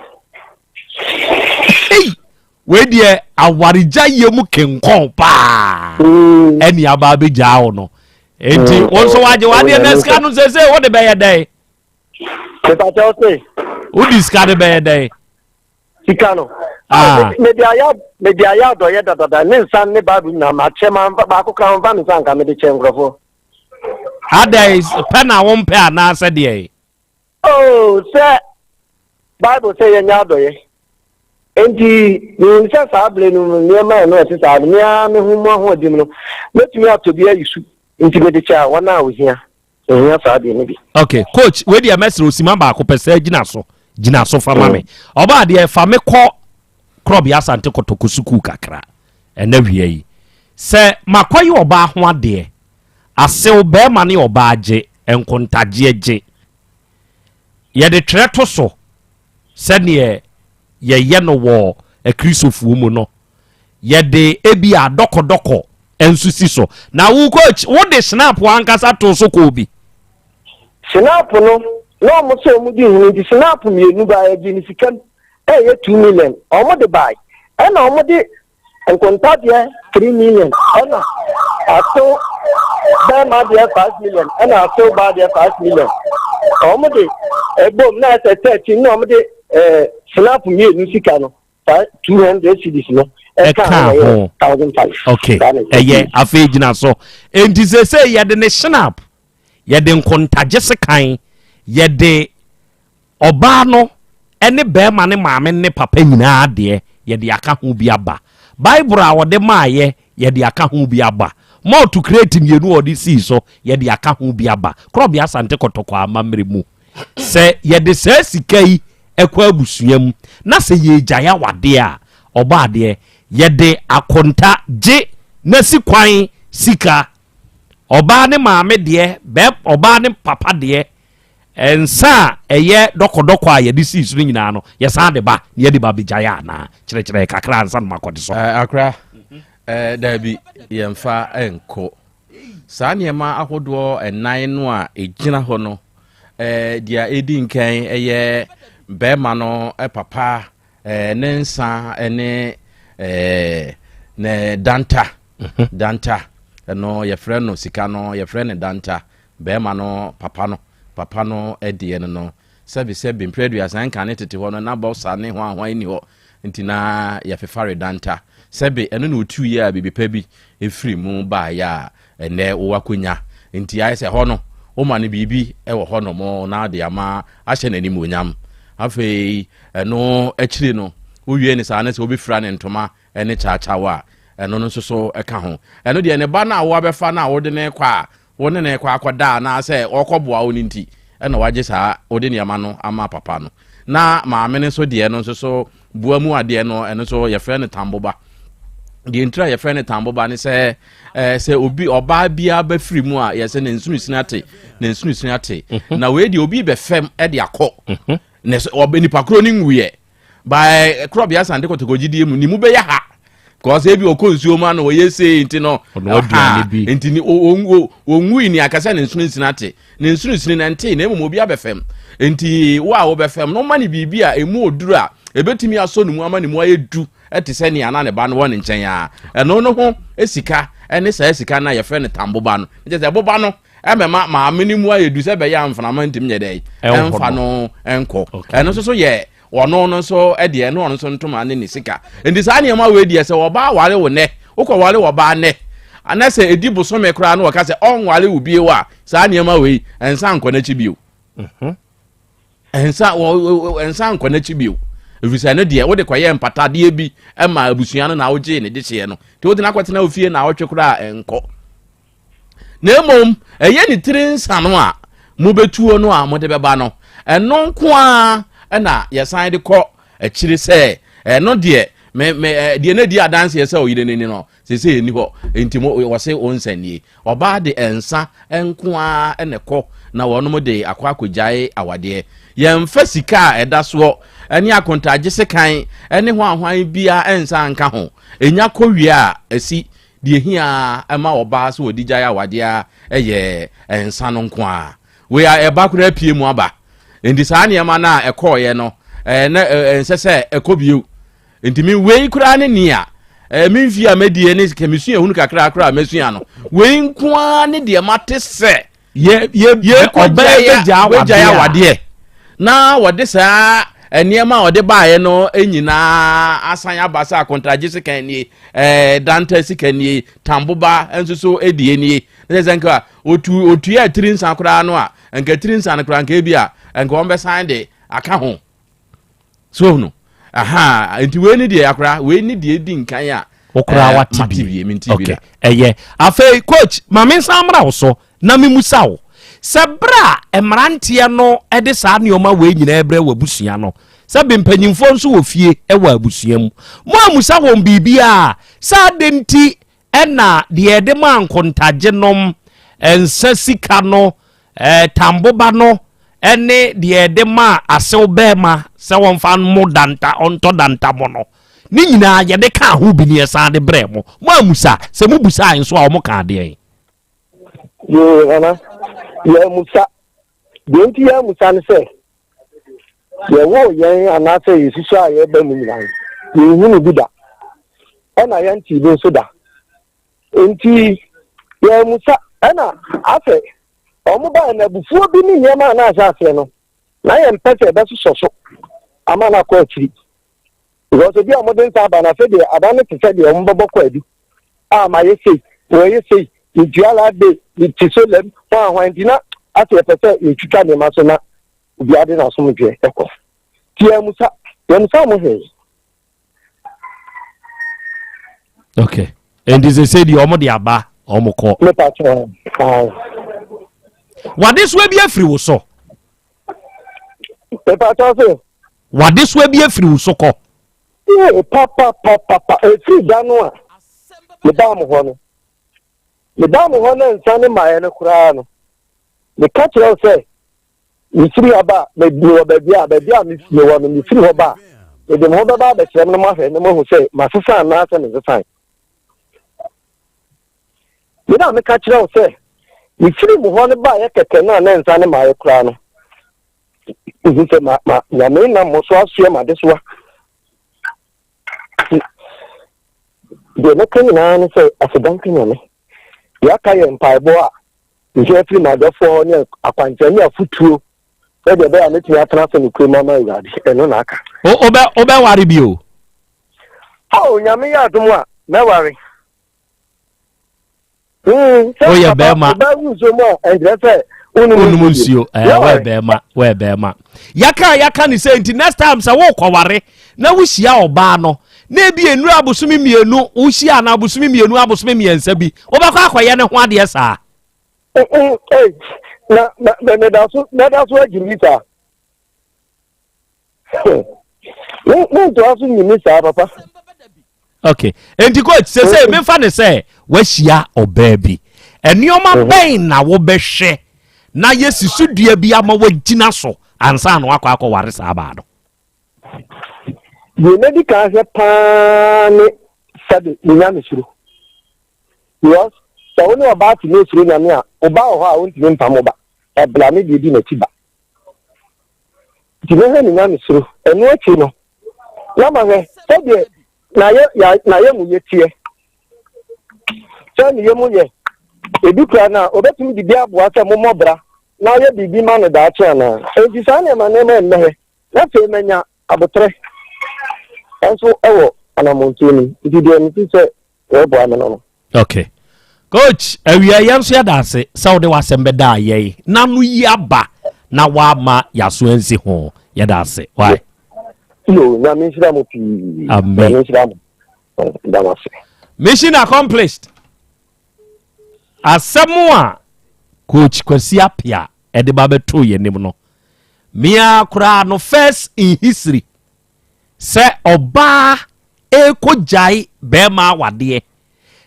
we die awarija yemu kenkon pa eni aba beja wo no enti wonso waje wade na ska no sese wo de be ye dai se ta chote wo diska de be ye dai sikano media ya do ye dada ne nsan ne babu na ma chema ba ko kan ba nsan ka me de chengrofo adai pena won pe ana se de se bible say ye nya do ye enti ni se sa able no ne ma no se sa me a me hu mo ho dim no metumi atobi ayisu enti me de cha wona ohia ehia saa de ne bi okay coach we dia mesro osima ba ko pese gina so fa mame oba de fa me ko Krobea Asante kotoko suku kakra ena wie yi se makoyi oba ho ade asew be ma ne oba age enkontaje age ye de treto so se ne ye no wo ekristofu mu no ye de ebi adokodoko ensusi so na wo coach wo de snap wankasa to so ko bi snap no mo so mu di hu di snap mi enu ba ya gi ni sikan ye 2 million omo de buy and omo de enkontaje 3 million and aso ba ma de 5 million and aso ba de 5 million omo de ebom na 13 no omo de snap mi enu sika no 200 cedis no okay eye afi gina so enti se ye de ne snap ye de nkontaje sekan ye de oba no ene be ma ne maame ne papa nyina de ye de aka ho bi aba bible a wode maaye ye de aka ho bi aba more to create mienu odi si so ye de aka ho bi aba Krobea Asante kotoko amamre mu se ye de se sikai ekwa abusuam na se ye jaya wade a oba de ye de akonta je na si kwan sika oba ne maame de be oba ne papa de ensa eye dokodoko a ye de si so nyina no ye san de ba ye de ba bejaya na kire kakra ansa no makode so akra dabi yemfa enko saa niema ahodo enan no a egina ho no dia edi nkan eye be ma no papa ne nsa ene ne danta no ye frɛ no sika no ye frɛ ne danta be ma no papa no edie no sebi mpredua san kan ne tete ho no na bossa ne ho ahwan ni ho ntina ye fefare danta sebi eno no otu ye a bibipa bi efiri mu ba ya ene wo akonya nti ayi se ho no o ma ne bibi e wo ho no mo na de ama ahye nanim onyam afei eno akiri no wo wie ne saa ne se obi fra ne ntoma ene chachawa eno no so eka ho eno de ne ba na wo abefa na wo de ne kwa wo ne kwa akoda na se okoboa wo ni nti ena waje saa wo de ne ama no ama papa no na maame ne so de no so bua mu ade no eno so ye fra ne tamboba de ntra ye fra ne tamboba ne se obi oba bia ba firi mu a ye se ne nsunu sinate na we de obi be fem e de akọ ne obi nipa kro ni nwuye by Krobea Asante kotoko gidie mu ni mu be ya ha cause ebi okonsuo ma na oye se nti no nti ni onwui ni akasa ne nsunu sinate na emu obi abefem nti wo befem no mani bibia emu oduru a ebetimi aso no mu ama ne mu ayedu ete se ne ana ne ba no won nchen a eno no ho esika ene sa esika na ye frɛ ne tamboba no je se boba no emema ma ameni mu ayedu se be ya mfana ma ntim nyedai emfa no enko eno so ye ono no so e de no ono so ntoma ne sika ndi sa ne ma we de se oba ware wo ne ukọ ware wo ba ne anase edibo so me kra no ka se on ware wo bie wa sa ne ma we ensa nkọ na chi bio ensa nkọ na chi bio efisa ne de wo de kwaye empatade bi ema abusua no na wo je ne de hye no te wo de na kwete na ofie na wo twekra enko na emom eye ni trinsa no a mo betuo no a mo de beba no eno nko a na yesan de kọ akiri se no de me de na di adanse yesa oyire neni no se ni ho ntimo wose onsanie oba de ensa enko a ne kọ na wono de akwakojae awade yemfa sika eda so eni akontaje sekan eni ho ahwan bia ensa nka ho enya kọwie a asi de hia ema oba so odijae awade a eye ensa no nko a we a eba kura pie mu aba ndi saa niema na ekoye no na ensese ekobio ntimi wei kura ne nia memfi amedie ne kemisu ehunu kakra mesua no wei nkoa ne de mate se ye obaya wade na wode saa niema wode baaye no enyina asan abasa kontraje sekan ni danta sekan ni tamboba enso edie ni nezenka otu ya trinsa kura no a enka trinsa na kura nka ebia enka ombe sande aka ho so no enti we ni de akura we ni de di nkan a okura wati bi okay eye afei coach mame samra wo so na memusa wo sebra emrantie no ede saa neoma we nyina ebre wabusua no sebe mpanyimfo nso wo fie ewa abusua mu mo amusa won bibia sa denti ena de ede man kontaje nom ensa sika no tamboba no ene de ede ma asew bema se won fa mo danta onto danta mo no ni nyina ye de ka ho bi ne esa de bre mo amusa se mu busa nso a mo ka de yo ana ya musa denti ya musa ne se ye wo ye anase yisisha ye ba mu nyina ye hunu bida ana ya nti bi so da enti ya musa ana afa omo ba na bufuo bi ni nyema na asase no na ye mpese be so ama na kwa akiri because bi omo den sa ba na fe de adane te se de omo bobo kwa adu ma ye sei wo ye sei ijuala de itisolem wa hwandina ate pese etwitwa ne maso na obi ade na so mdwe ekọ ti ya musa mo he okay and this say the omo de aba omo ko me pa cho what this way be afri wo so me pa cho so what this way be afri wo so ko papa efri danu a me ba mo ho no Madam Honor and Sandy Mayan Kurano. The catcher say, you see about maybe miss you want to see about. With the mother about the German mafia and the one who say, my sister and Nathan is a sign. Madam the catcher say, you see Mohona by a catena and Sandy Mayan Kurano. Is it my main name was my this one? The looking and say, as a dunking on me. Yakaye mpaibo a njefi na dofo ne akwanchani afutuo e de be a metu atena se nukwe mama irade eno na aka obe wari bio nyame ya adomu a me wari oye bema ba wuzo mo endrefe unumunsio we bema yaka ni say nti next time say wo kware na wuhia oba no na bi enu abosumi mienu wuhia na abosumi mienu abosumi miensa bi obakwa akoye ne ho ade saa na daso agimita no to aso nyimisa papa okay enti coach say me fa ne say wahia oba bi enioma ben na wo behwe na yesisu dua bi ama wagina so ansa no akwa ware saa ba do the medical se pane sabe nya misuru yes so when about to misuru nya me a oba ho a wonti mpam ba e bla me bi na tiba ti me nya misuru enu achi no na ma he sabe na ye mu ye tie so ni ye mu ye ebi kra na obetumi di bia boa se mo mobra na ye bibi ma no da achi na enti sa na ma na me na fe menya abotre enso ewo anamontuni ndi de nti se e boa me no okay coach awia yanso ya dase saudi wasem beda ye na no yi aba na wa ma yaso ansi ho ya dase why yo na me shira mo pi me shira mo damase mission accomplished asemwa coach Kwasi Apia ede ba beto ye nim no mia kura no first in history se oba ekojai bema wade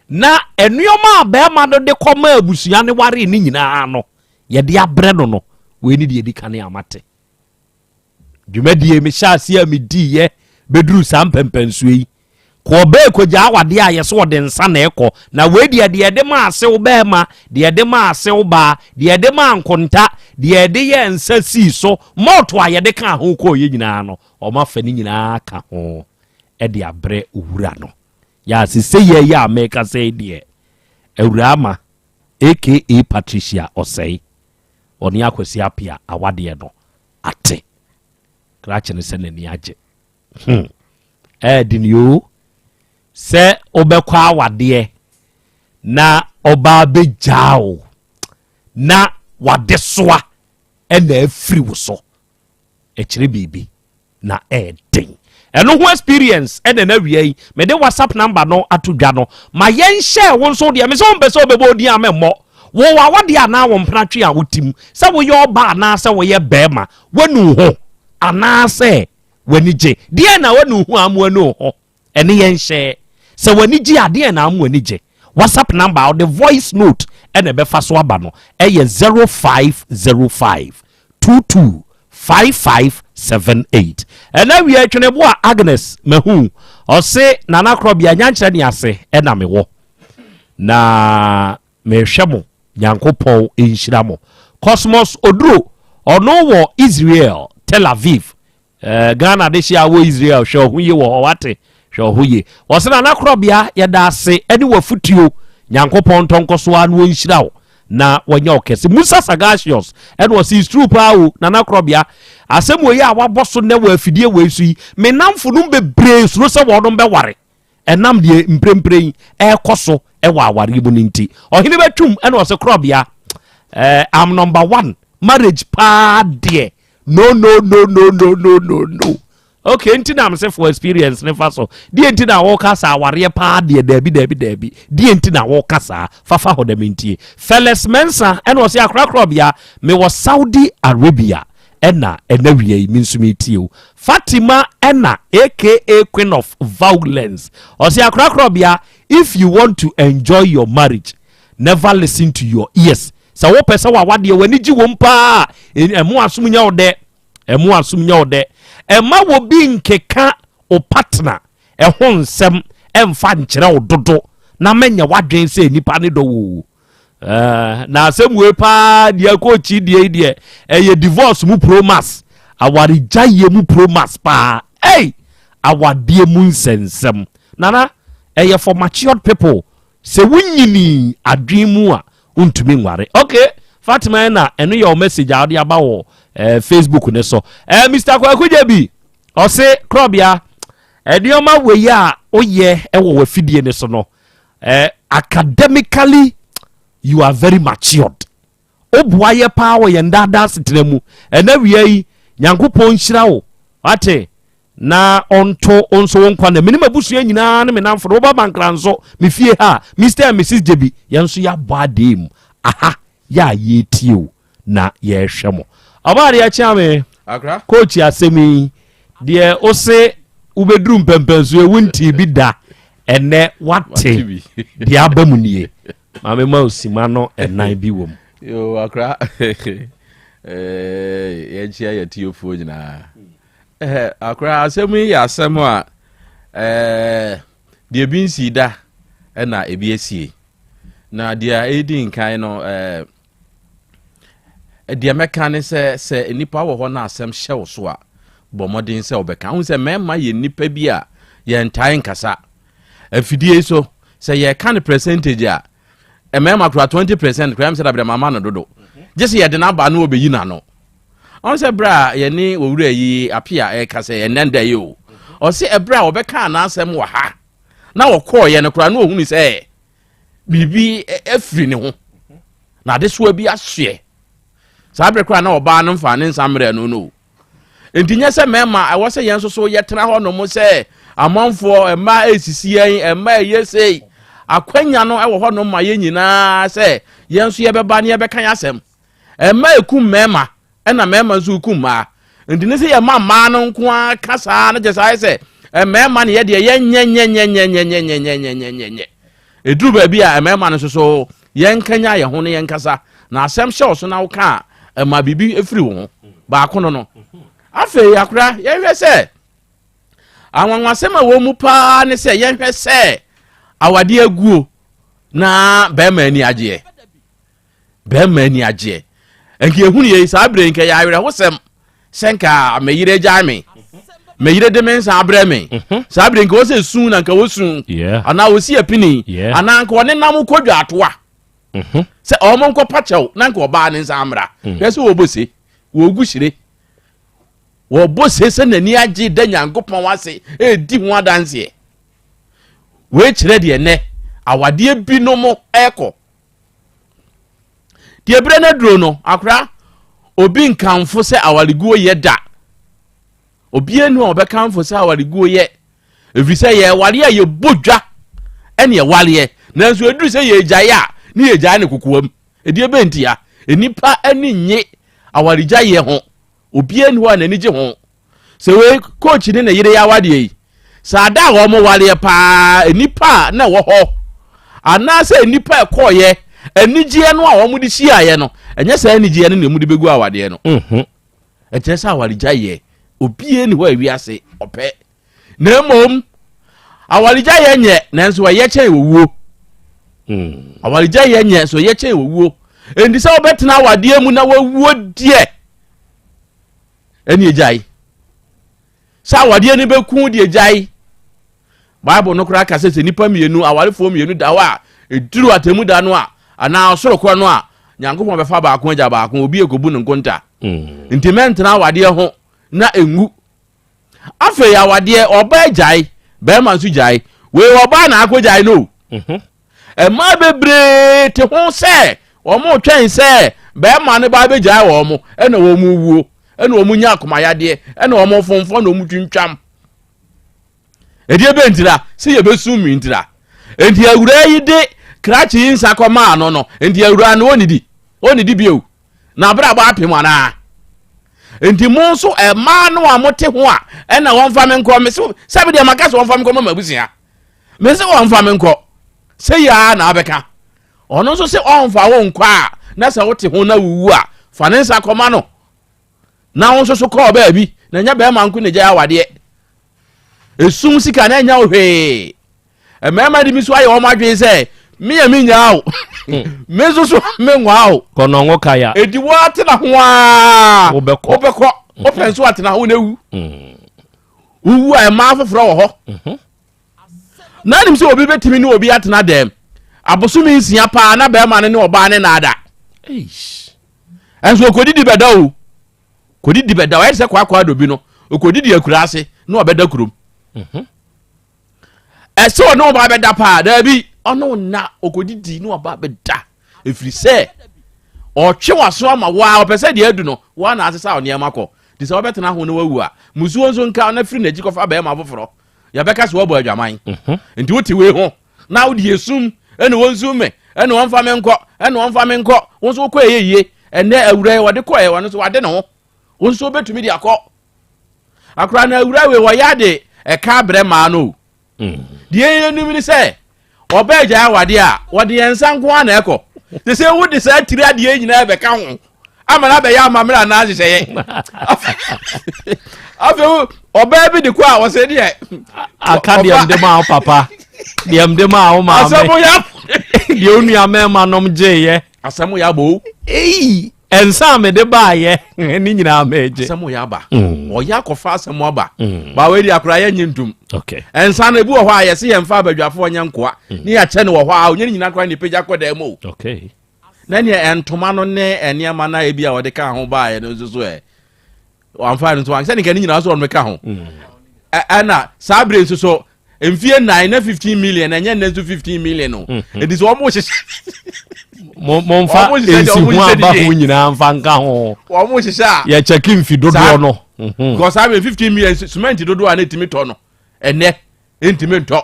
na enuoma bema no de koma abusua ne ware ni nyina no ye de abre no we ni de edikane amate dwumadie me hyase a me di ye beduru sampempensu yi ko be koja wade a yeso wode nsa na ekọ na we de de ma ase wo bema de ma ase wo ba de ma nkonta de ye nsa si so moto a ye de ka ho ko ye nyina no o ma fa ni nyina ka ho e de abre owura no ya sise ye ya make say de ewura ma aka Patricia Osei oni Kwasi Apia awade no ate krache ne se nani age dinyo se obekwa awade na oba bejao na wade soa ena afiri wo so ekire bibi na den eno ho experience ena na wiei me de WhatsApp number no atodwa no ma yen share won so de me so mpese obebo di amemmo wo wa wade ana wo mpratwe a wotim se wo ye oba ana se wo ye bema wanu ho ana se wani je de na wanu ho amwanu ho ene yen hye se wani je ade na amwani je WhatsApp number or the voice note ene be fa so aba no eye 0505 225578 ena wi atwene bo a Agnes mahu o se Nana Krobea nyankyere ne ase ena mewo na mehwemo Nyankopon enhyiramo Cosmos Oduro ono wo Israel Tel Aviv Ghana de hia wo Israel hwe ho ye wo wate hwe ho ye wo se Nana Krobea ye da ase ene wafutuo Nyankopon tonkoso anu enhyirawo na wanya okese Musa Sagasius ene was his true power Nana Krobea asem wo ye a waboso ne wa afidie we su yi menamfo no bebre suro se wo no be ware enam de mprempren ekoso ewa aware mu ninti ohine betwum ene was Krobea I'm number 1 marriage pa de no okay ntina am say for experience ne fa so die ntina wo kasa aware pa de dabi die ntina wo kasa fafa ho da mintie Feles Mensa ene was ya Krobea me was Saudi Arabia ena enawie minsumi tio Fatima ena aka Queen of Violence osia Krobea if you want to enjoy your marriage never listen to your ears so wo pesa wa wade wani gi wo mpa emu asum nya ode ema wo bi nkeka o partner ho nsem emfa nkyere wo dodo na menya wadwen se nipa ne do wo na asem we pa dia ko chi die eye divorce mu promise awari jaye mu promise pa awade mu nsensem nana eye for matured people se wunyini adwen mu a untumi nware okay Fatima na eno your message ade aba wo Facebook ne so Mr. Kwakujebi o se Krobea edioma we ya oye ewo wafidie ne so no academically you are very matured obuaye pa wo yendada setremu ena wiei Nyankopon hyira wo ate na onto onso wonkwa na menima busua nyina ne menamfo wo ba bankranso me fie ha Mr. and Mrs. Jebi yenso ya boadem aha ya yetio na ye hwemo abare ya chiame akra coach asemi de o se ubedrum pempenso ewunti bi da ene wate de abamunie mame ma osima no enan bi wom yo akra ye chia ye tiofo nyina akra asemi ya asem a de bi nsi da na ebi esie na dia edin kan no dia mekane se nipa wo ho na asem hyew so a bomodin se obeka hu se mema ye nipa bi a ye ntai nkasa afidie so se ye kan percentage a mema kra 20% kra am se da mama no dodo jese ye de na ba no obeyi na no on se bra ye ni owura yi apia e kase ye nenda ye o se ebra obeka na asem wa ha na wo call ye no kra no ohunu se bibi efri ne ho na de so bi ahye sabre kwa na oba no mfa ne nsamre no entinya se mema I was yen so yetena ho no mo se amanfo ema esisi yen ema yesei akwanya no ewo ho no ma yen nyina se yen so ye beba ne ye bekan asem ema ekum mema na mema so kum ma entine se ye ma no nko akasa na jesa se mema ne ye de ye nye eduru ba bi a mema no so yen kanya ye ho ne yen kasa na asem hye so na wo ka ma bibi efiri wo ba ko no afi akra ye hwe se anwanwasema wo mu pa ne se ye hwe se awade aguo na be ma ani agye enki ehunu ye sabre nke ya awere hosem senka meyire jami meyire de men sabre me sabre nke wo se sun na nka wo sun ana wo si apini ana nka woni nam kodwa atoa se omo nko pachew na nka oba ne nsamra yesi wo bose wo gushire wo bose se nani agye da Nyankopon wase di ho adanse we kire de ne awade bi no mo eko de bre na duro no akra obi nkanfo se awariguo ye da obi enu obekanfo se awariguo ye efise ye ware ya ye bodwa ene ye ware ye nanso eduru se ye gyaye a ne ye gyaye ne kokoam edie bentia enipa ani nye awarija ye ho obie ni ho na ni je ho se we coach ni na yire ya wade yi sada wo mo wale pa enipa na wo ho anase enipa ekoye anigye no a wo mo di hia no enye sa anigye no na mu di begu awade no eje sa awarija ye obie ni ho awiase ope na mom awarija ye nye nanso ye chen owuo awarija ye nye so ye chen owuo endi sa obetena awade mu na wawuo die eni ejai sa awade ni beku die ejai Bible no kra ka se nipa mienu awarefo mienu dawa eduru atemu da no a ana osoro ko no a nyankopon be fa ba ko agya ba ko obi ekobu ne nkonta intimenti na awade ho na engu afa ya awade oba ejai be man su jai we oba na akojai no ma bebre te ho se o mo twen se be man ne ba be jai wo mo ena wo mu wuo ena wo mu nya akomayade ena wo mo fonfo na wo mu twintwam edie bentira se ye besum intira enti awura yi de krachi insa koma no no enti awura no onidi bio na bra ba apem ana enti mo so e ma no amote ho a ena won fa me nko me so sabe de makase won fa me nko mabusia me se won fa me nko se ya na abeka ono so se on fa won nko a na se wote ho na wuwu a fa ne nsa koma no na won so ko ba bi na nya be ma nko ne ja awade esum sika na nya ohwe emema di mi so aye o madwe se me ya mi nya o me so me nwa o kono ngo kaya edi wate na ho a obekọ o penso ate na ho na wu uwu a ma afoforo wo ho na nim se obi betimi ni obi ate na dem abosumi nsia pa na be ma ne oba ne na ada enso kodidi beda o kodidi beda o se kwa dobi no okodidi akura ase na obeda kurom eso no ba beda pa da bi ono na okodidi no ba beda efiri se o twe waso ama wa opese de adu no wa na asesa oni amako di se obetena ho no wawu a musuo nso nka na firi na jikofa ba ma foforo ya beka se wo bo adwaman nti woti we ho na wodi esum ene wonsume ene wonfa me nko ene wonfa me nko wonso ko eyeye ene awura wode ko e wono so wade no wonso betumi di akọ akra na awura we wo yade e ka bre ma no die yenum ni se obeja awade a wode yensan ko na ekọ de se wodi sa tiri ade nyina e be ka ho amana be ya mamra na azise ye afi oba bi de ko a wo se de akadiam de ma papa diam de ma o ma asamo ya de onu amema nom je ye asamo ya bo ensa me de ba ye ni nyina meje asamo ya ba o ya ko fa asamo ba ba we di akura ye nyintum okay ensa na ebu ho a ye se ye mfa badwafo onye nkoa ni ya che ne wo ho a onye nyina akura ni peja ko da mo okay na ne entoma no ne eniama na ebi a wode ka ho ba ye no so amfa no to an se ne ka ni nyina so on ka ho ana sabre so emfie 9 na 15 million enye na 15 million no it is almost mo mfa ensi hu aba hu nyina mfa nka ho wo mo hihya ya check mfi dodo no because I 15 million cement dodo an etimi to no ene entimi to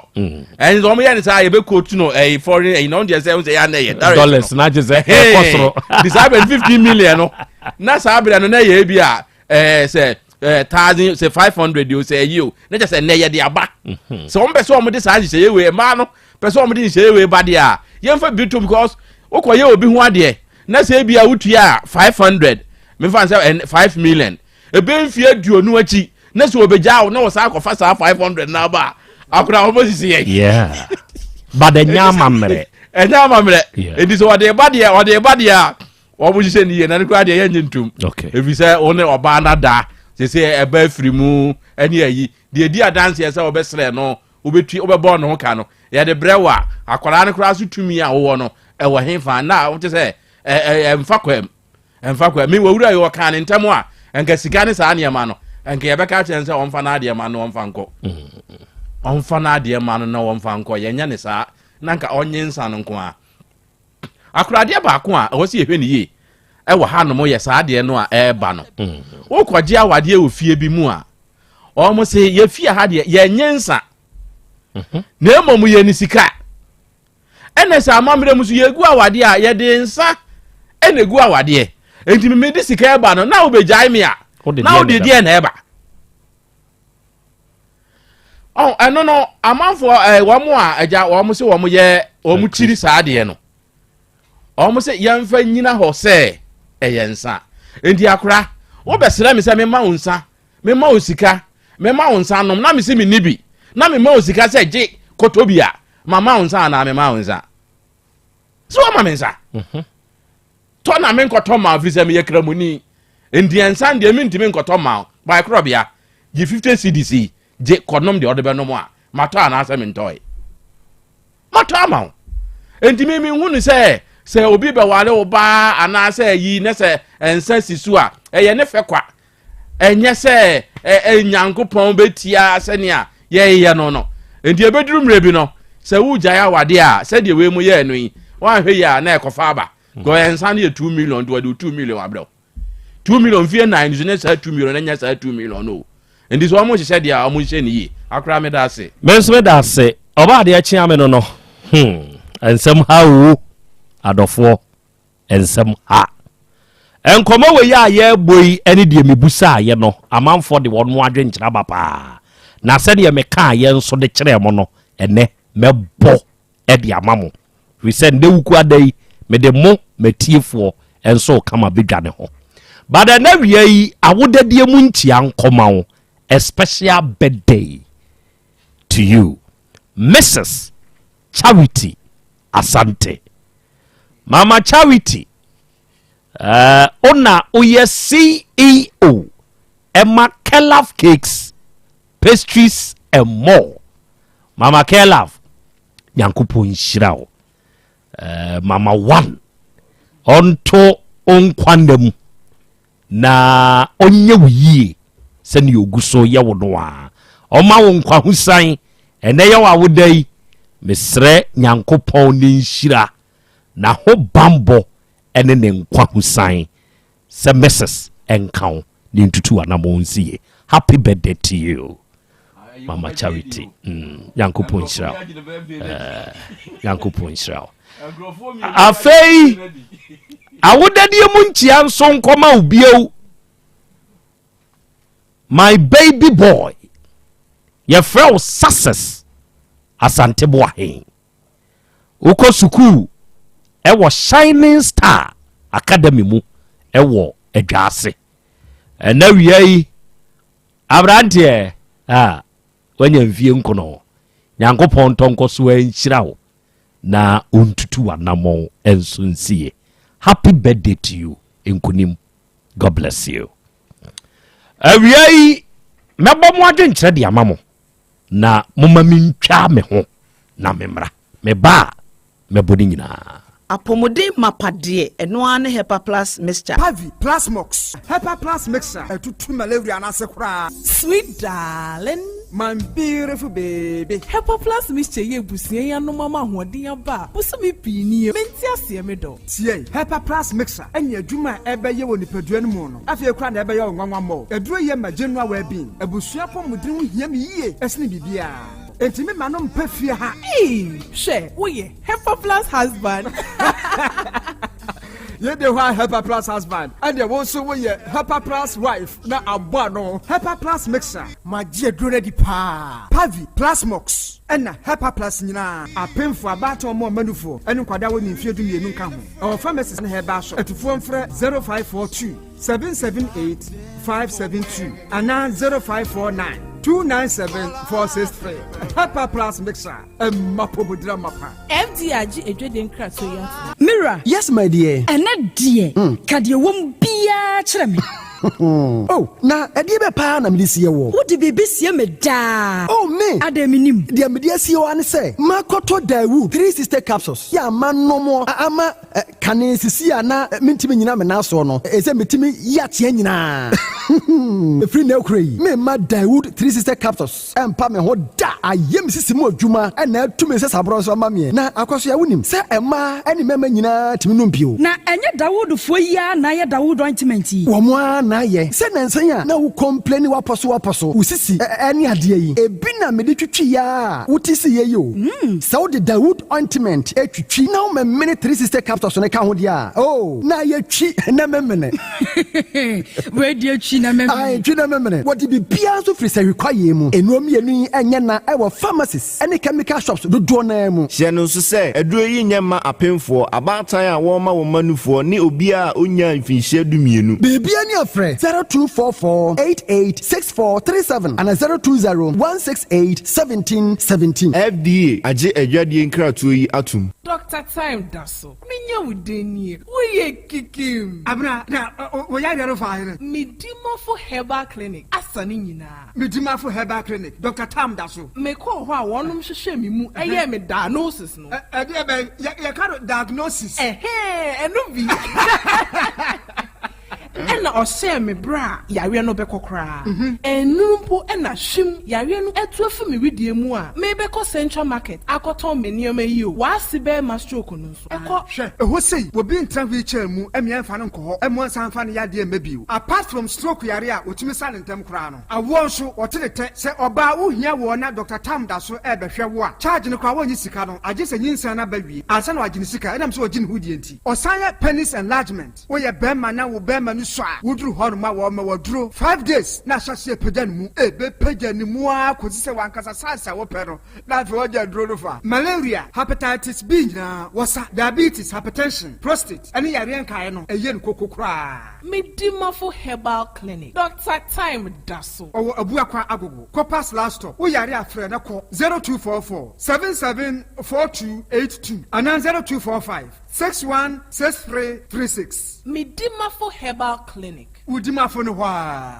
en zo mo ye ni sa ye be quote no foreign no dey say ya na ye dollars na je say kosoro this 15 million no na sabre no na ye bi a say 1000 say 500 you say you na just say na ye dey aba so on be so mo dey sa je we ma no person mo dey say we ba dey a ye mfa bi to because okoye obi hu ade na say bia wutua 500 me fan say 5 million e be mfie duonu achi na so obeja na wo sa akofa sa 500 na ba akura wo sisi ye yeah but the nyama mre e di so ode ba de a wo bu sisi ni ye na nkura de ye nyintum okay e bi say one oba na da say e ba firi mu eni ayi de di adanse ye say obesre no obetui obebo no ho ka no ye de brewa akwara ne kura so tumi a wo no e wo henfa na wo say emfa kwa mi wura yo kan ntamo a enka sika ne sa ne ma no enka ye beka chen say onfa na ade ma no onfa nko onfa na ade ma no na onfa nko ye nya ne sa na nka onye nsa no nko a akura de ba ko a wo se ehwe ne ye e wo ha no mo ye sa ade no a e ba no wo kwaje awade ofie bi mu a o mo se ye fie ha de ye nyensa na emom ye ni sika ene sa amamre musu ye gu awade a ye de nsa ene gu awade enti me de sika eba no na obejai me a na wo de die na eba oh eno no amanfo wo mo a agya wo mo se wo mo ye wo mo chiri saade no wo mo se yemfa nyina ho se eyensa enti akora wo besere me se me ma wonsa me ma osika me ma wonsa nom na me se me nibi na me ma osika se je kotobia mama wonsa na me ma wonsa so ma me nsa to na me nkoto ma afise me yekramuni enti ensa de me ntimi nkoto ma ba Krobea gi 50 cedc je konom de odebe no mo a mato ana asa me ntoy mato ama enti me hunu se obi be wale oba ana se yi ne se ensa sisu a eye ne fekwa enye se enyankopon betia se ne a ye no enti ebeduru mrebi no se wuja ya wade a se de we mu ye no yi wan hwe ya na ekofa aba go ensa ne 2 million do 2 million abro 2 million fie 9 ne sa 2 million nya sa 2 million no endi so amu hye dia amu hye ni yi akra me da ase me da ase oba de achi ame no ensem ha wo adofo ensem ha enkomo we ya ye boyi ene de mebusa ye no amanfo de won adwe nkyira ba pa na se de me ka ye nso de kire mo no ene mebo e de amamo we said de wuku adai me de mo metiefo enso kama bedwane ho bada na wiye yi awodadie mu ntia nkoma a special birthday to you, Mrs. Charity Asante. Mama Charity, ona uye CEO, Emma Kelaf Cakes, Pastries and more. Mama Kelaf, Yankupo Inshirao. Mama One, onto onkwandem na onye wiye. Send you guso ya wonoa oma wonkwa husan ene ya wawodai mesre nyankopon ni nshira na ho bambo ene ne nkwa husan se Mrs. enkan ni ntutu anamonsie. Happy birthday to you Mama Charity. Nyankopon nshira nyankopon nshira afei awodadie mu ntia nso nkoma obieu my baby boy, your friend success Asante Boahin. Uko suku, ewo Shining Star Academy mu, ewo Edwase. Ena wiye Abrante wenye mfie nkono. Nyankopon tonko so enhyira na untutu anamo ensunsie. Happy birthday to you, Nkunim. God bless you. Awiai mebo mo adwen kire de amamo na moma mintwa me ho na memra me ba meboni nyina apomode mapade eno ane Hepa Plus mixture Pavi Plus Mox Hepa Plus mixture etutu malaria na sekura sweet darling my beautiful baby Hepa Plus mixture ye busie ya no mama hoden aba busumi pini menti ase me do tie Hepa Plus mixture enya adwuma ebeye wo nipadua no mu no afie kura na ebeye onwanwa mo eduro ye ma general well-being ebusua pomudin ho hia me yie esne bibia Entimi manom pefia ha. She, oye, Hepa Plus husband. Ye de wa Hepa Plus husband. And ye wonso wo ye Hepa Plus wife na abwa no. Hepa Plus mixer. Ma je dure di pa. Pavi Plus Mox. Ena Hepa Plus nyina. Apemfo abato mo manufo. Enu kwada wo ni mfie dumienu nka ho. Our pharmacy na heba so. Etufo mfre 0542 778 572 ana 0549 297-463. Hepa Plus mixer. Mapobudra mapa. MDRG ejwede nkra so ya. Mira. Yes, my dear. Ene dear. Kadie wom bia kyerɛ me. Oh, na edie be pa na me sie wo. Wo de bebe sie me da. Oh, me. Adaminim. De me die sie wo ane say. Makoto Dawu 360 capsules. Ya manomo ama kane sisi ana mentimi nyina me na so no. Eze metimi ya tie nyina. Free now cray. Me ma Dawood 3 sister capsules. Empa me ho da. Ayem sisi mu adwuma na tumi se sabro so ma me. Na akwaso ya wonim. Se emma ene mema nyina timi no mpio. Na enye Dawood fo ya na ye Dawood ointment yi. Wo mo na ye. Se nansan a na wo complain waposo. Usisi ene ade yi. Ebi na me de twitwi ya. Wotisi ye yo. So the Dawood ointment etwitwi na wo me 3 sister capsules ne ka ho dia. Oh, na ye twi na memene. We dia twi na memene. Ai twi na memene. What be bia so free say require mu. Enuom yenu enye na e wo pharmacies ene chemical shops do do na mu. Hye no so say eduro yi nyema apemfo abatan a wo ma wo manufo ne obi a onya mfinhye dumienu. Baby ani afre 0244886437 and 0201681717. FDA age adwadie nkratoyi atum. Dr. Time Daso. Minya udeni. Oye kikim. Abna na oya yaro fa here. Midimo for Herbal Clinic. Asani nyina. Midimo for Herbal Clinic. Dr. Time Daso. Me ko ho a wonum hwehwe me mu. Eye me diagnosis no. E dey be ya ka diagnosis. Eno bi. Ena ose me bra yare no bekokra enumpo ena hwim yare no etu afi me widie mu a me beko Central Market akoton me nioma yi o wa sibe ma stroke no so eko hwe eho sei wo bi ntra wheelchair mu emia mfa no nko emo san fa no yade mabi o apart from stroke yare a otimi sa ntem kra no awo nso otelete se oba wo hia wo na Dr. Tam Daso e behwe wo a charge no kwa wo nyi sika no age se nyinsa na bawie asa na wagine sika enam so wagine hudie nti osanya penis enlargement wo ye bema na wo bema no so a wudru hono ma wo ma wodro 5 days na hyase pagya ne mu ebe pagya ne mu a kozi se wankasa sansa wo pero na fe wogya dro no fa malaria hepatitis B na wasa diabetes hypertension prostate ani yare nkae no eye nkokokra Midimo for Herbal Clinic. Dr. Time Daso. Owo abuakwa agogo Copas last stop wo yare afre na ko 0244 774282 and 0245 616336. Midimo for Herbal Clinic. Udima for no wa.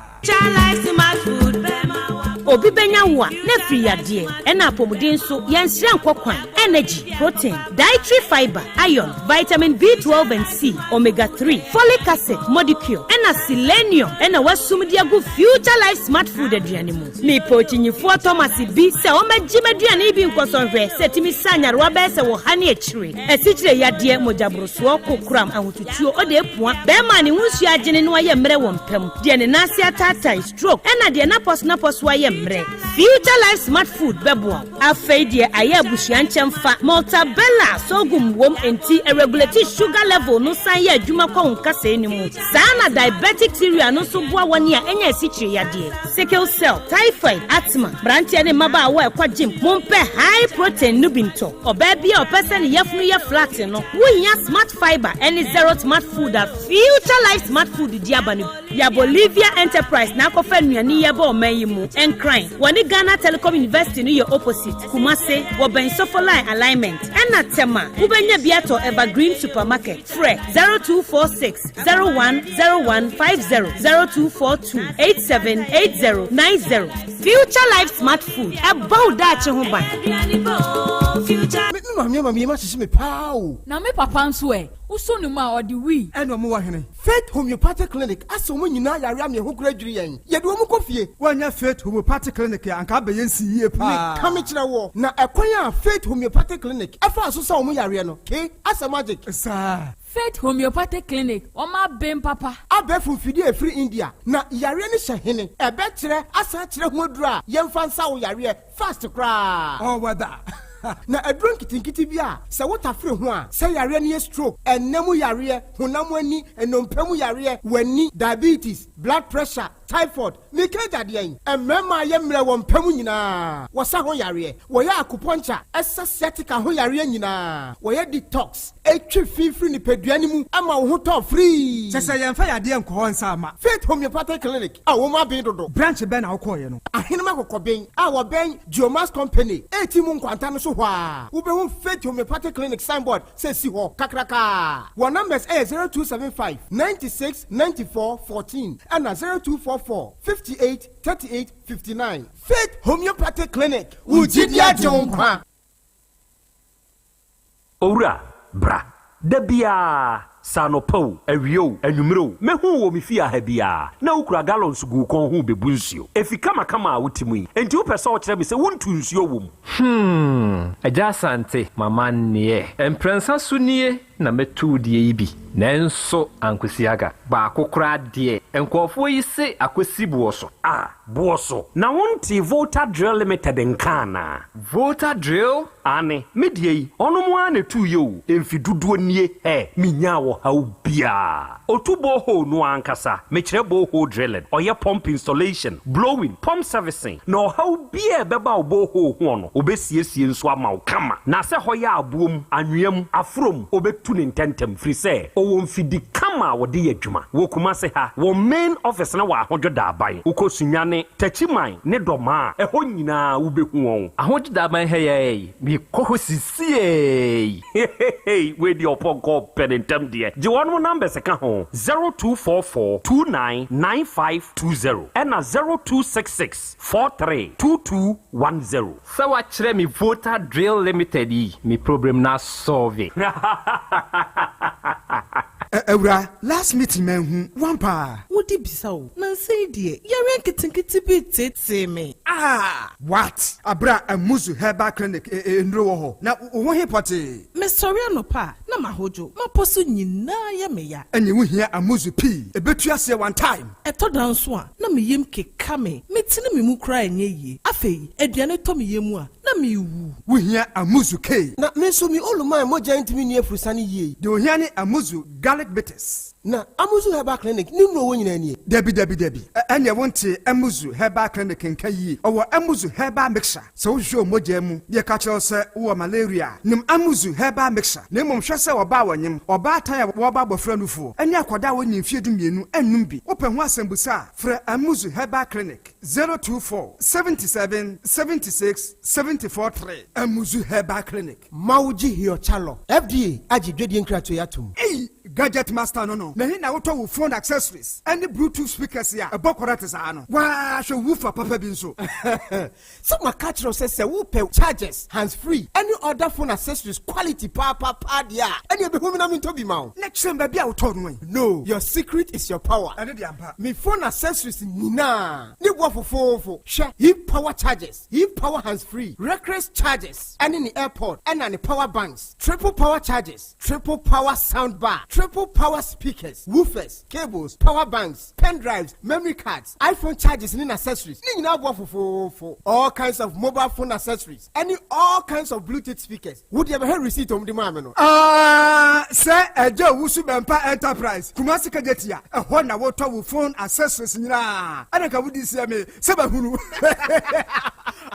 Obi benya wa na free yade e na apomuden so yenhira nkokwan energy protein dietary fiber iron vitamin B12 and C omega 3 folic acid molecule and selenium and wasum dia go future life smart food aduane mu me pochinyifo Thomas bi se o magime aduane bi nkosonhwe setimi sanyare wa be se wo hane akire esichire yade mojabroso kokram ahotutuo o de epua be ma ne hunsu agene no aye mre wo mpam de ne nase atata stroke and de na pos wa ye mre future life smart food bebo afeidie aye abusuan chemfa multabella sogum wom enti irregular sugar level no san ye adwuma kwa nkasa enimu sana diabetic theory no so boa woni a enya esichire yade sickle cell typhoid asthma branche ne maba wa ekwa gym mompe high protein nubinto oba bia opese ne yefunu ye flat no wonya smart fiber any zero smart food a future life smart food diabanu ya Bolivia enterprise na kofa nuani ye ba o mayimu encrine woni Ghana Telecom University no ye opposite Kumase wo ben sofolai alignment ena tema ubenya biato Evergreen Supermarket fre 0246 010150 0242 878090 future life smart food about that ho ban me ma sisi me pao na me papa nso e usonu ma odi wi eno mo wa hene Faith Homeopathic Clinic aso mo nyina yare am ye ho kura dwiri yen ye de wo mo kofie wanya Faith Homeopathic Clinic anka be yen si yie pa me kame kire wo na ekwan a Faith Homeopathic Clinic afa aso sa wo yare no ke asa magic sa Faith Homeopathic Clinic oma bem papa abefu fidi e free India na yare ni hye ebe kire asa kire ho dura yemfa nsa wo yare fast kra oh wada na adron kitinkiti bia se wota free ho a se yare ne stroke enemu yare honam ani enompemu yare wani diabetes blood pressure typhoid mikaja de yen emema ye mre wo mpemu nyina wosa ho yare wo ya acupuncture sciatica ho yare nyina wo ya detox etwi fifiri ni peduani mu ama wo ho to free se yemfa yade enko ho nsa ama Faith Homeopathic Clinic a wo ma ben dodo branch ben na wo koye no ahenema kokoben a wo ben Geomas Company etimu nkwanta no so hwa wo be ho Faith Homeopathic Clinic signboard se si ho kakraka wo numbers 0275 96 94 14 and 0244 58 38 59 Faith Homeopathic Clinic Ujidia Jonkwa Ora bra dabia sanopo awio anwumro mehu wo me fia ha bia na ukura gallons gu kon hu bebu nsuo efi kama wutimu enti wo pese wo kire me se wontu nsuo wom Yaw Asante mama nie emprensa sunie na metu die yi bi nanso ankwesiaga ba akokora de enkofo yi se akwesi buoso buoso na wonti voter drill limited nkana voter drill ane medie yi ono mo ane tu yo emfi duduo nie minya wo hawo bia otubo ho no ankasa me kire bo ho drilling oye pump installation blowing pump servicing no hawo bia beba obo ho ho no obesiesie nso ama kama na se hoya abuom anwem afrom obetu ne ntentem free se o mfidi kama wode yadwuma wo kuma se ha wo main office na wa ahojoda aban ukosunyane tachiman ne doma eho nyina wo behu won ahojoda aban heye mi koho sisie we di oponko penentem de je wonu number se ka ho 0244299520 and 0266432210 so wa kire mi voter drill limited yi mi problem na solve Ewra, last meeting man wampa. Wodi bisawo. Na say die. Yare nkitinkiti bi tete me. What? Abra amuzu herbal clinic ndro wo ho. Na wo he pote. Me sorry anopa. Na mahojo. Maposo nyina ya me ya. Enye wo hia amuzu pi. Ebetu ase one time. Eto danso a. Na me yem keka me. Metine me mu kra enye yi. Afei, aduane to me yemu a. Na me wu. Wo hia amuzu K. Na me so mi oluma moja ntimi ni efurusani yi. De wo hia ni amuzu garlic bitters. Na amuzu herbal clinic ni no wo nyina ni. Debi. Enye wonte amuzu herbal clinic nka yi. Owo amuzu herbal mixture. So hwe moja mu. De ka kire se wo malaria. Nim amuzu herbal mixture. Na mom hwe se oba wanyem. Oba tan ya wo ba bofra nufu. Enye akoda wo nyimfie dumienu annum bi. Open ho asembusa fra amuzu herbal clinic 024 77 76 743 amuzu herbal clinic. Mauji hiyo chalo. FDA ajidwedi nkrato yatum. Gadget master no. Na hina woto wo phone accessories. Any Bluetooth speakers ya. Ebokora tesa no. Wa hwe woofer papa bi nso. So my catcher says wo pay charges hands free. Any other phone accessories quality papa dia. Any be home na me to bi ma. Next time baby woto no. No, your secret is your power. Ade de ampa. Me phone accessories nina. Ni wo fofofo. Sha hip power charges. Hip power hands free. Reckless charges. And in the airport and the power banks. Triple power charges. Triple power sound bar. Triple power speakers, woofers, cables, power banks, pen drives, memory cards, iPhone chargers and accessories. For all kinds of mobile phone accessories. And all kinds of Bluetooth speakers. Would you ever heard receipt on the mameno? Sir, Joe Wusu Bempa Enterprise. Kumasi Kajetia. A one water with phone accessories. And I would see me. Sabahuru.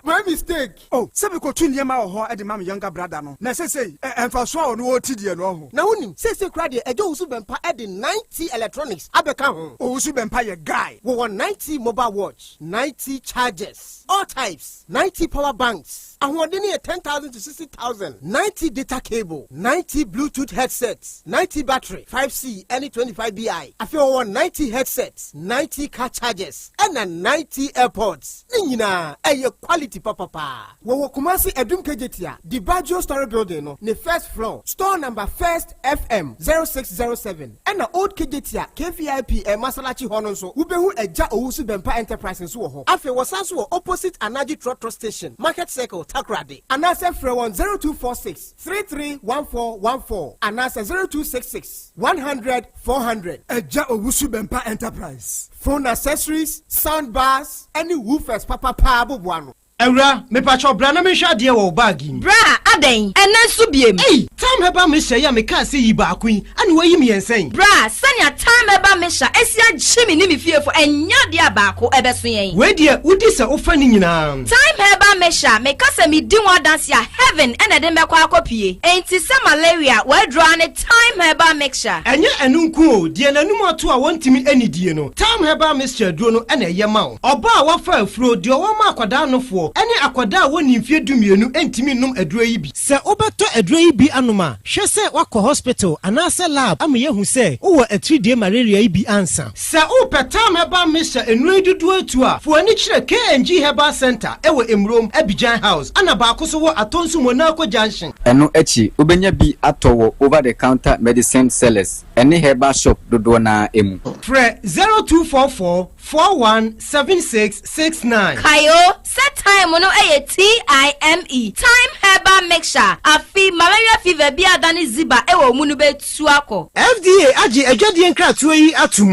My mistake. Oh, Sabiko Tunyama or at the mamma younger brother. No, necessary. And for so no TD no. Now, say, credit. Ejo Usubempa added 90 electronics. Abeka home. Usubempa your guy. We want 90 mobile watch, 90 chargers, all types, 90 power banks. And we're doing 10,000 to 60,000. 90 data cable, 90 Bluetooth headsets, 90 battery, 5C, any 25BI. I feel 190 headsets, 90 car chargers, and a 90 AirPods. Nina, a quality papa. We will Kumasi Edum Kejetia, the Bajo Story Building, no, the first floor, store number first FM 0607. And the old Kejetia, KVIP, and Masalachi Hononso, Ubehu Eja Owusu Bempa Enterprise in Suho. After was also opposite Anaji Trotro Station, Market Circle, Takrade. And answer from 0246 331414. And answer 0266 100 400. Eja Owusu Bempa Enterprise. Phone accessories, sound bars, any woofers, papa bubuano. Ewra, me pacho bra na me hwa de wo bagi. Bra, aden, enen so biem. Hey, time heba me hya ya me ka se yi ba kun, ani wayi me ensen. Bra, sanya time heba me hya, esia gyemi ni me fiefo, enya de abaako ebeso yen. We de udi se ofa ni nyina. Time heba me hya, me ka se me di wa dance ya heaven ene de me kwa akopie. Enti se malaria, we draw ne time heba mixture. Enye enu nku o, de nanum ato a wontimi anidie no. Time heba mixture duro no ene ye ma o. Oba a wafa afuro de o ma akwada no fo. foɔ ɛne akwadaa a wɔni mfie dumienu ɛntimi nom aduro yi bi sɛ wobɛtɔ aduro yi bi anoma hwɛ sɛ wakɔ hospital anaasɛ lab ama yɛhu sɛ wowɔ atiridie malaria yi bi ansa sɛ wopɛ tam herbal mixture nnuro yi dodoɔ atu a fo ani kyerɛ KNG Herbal Center ɛwɔ Emrom Abidjan House ana baako so wɔ Atonso Monaco Junction ɛno akyi wobɛnya bi atɔ wɔ over the counter medicine sellers ɛne herbal shop dodoɔ na emu frɛ 0244 417669 Kayo set time no TIME time herbal mixture afi malaria fever bi adani ziba ewo mu no betu akọ FDA agye adwadie nkratoɔ yi atum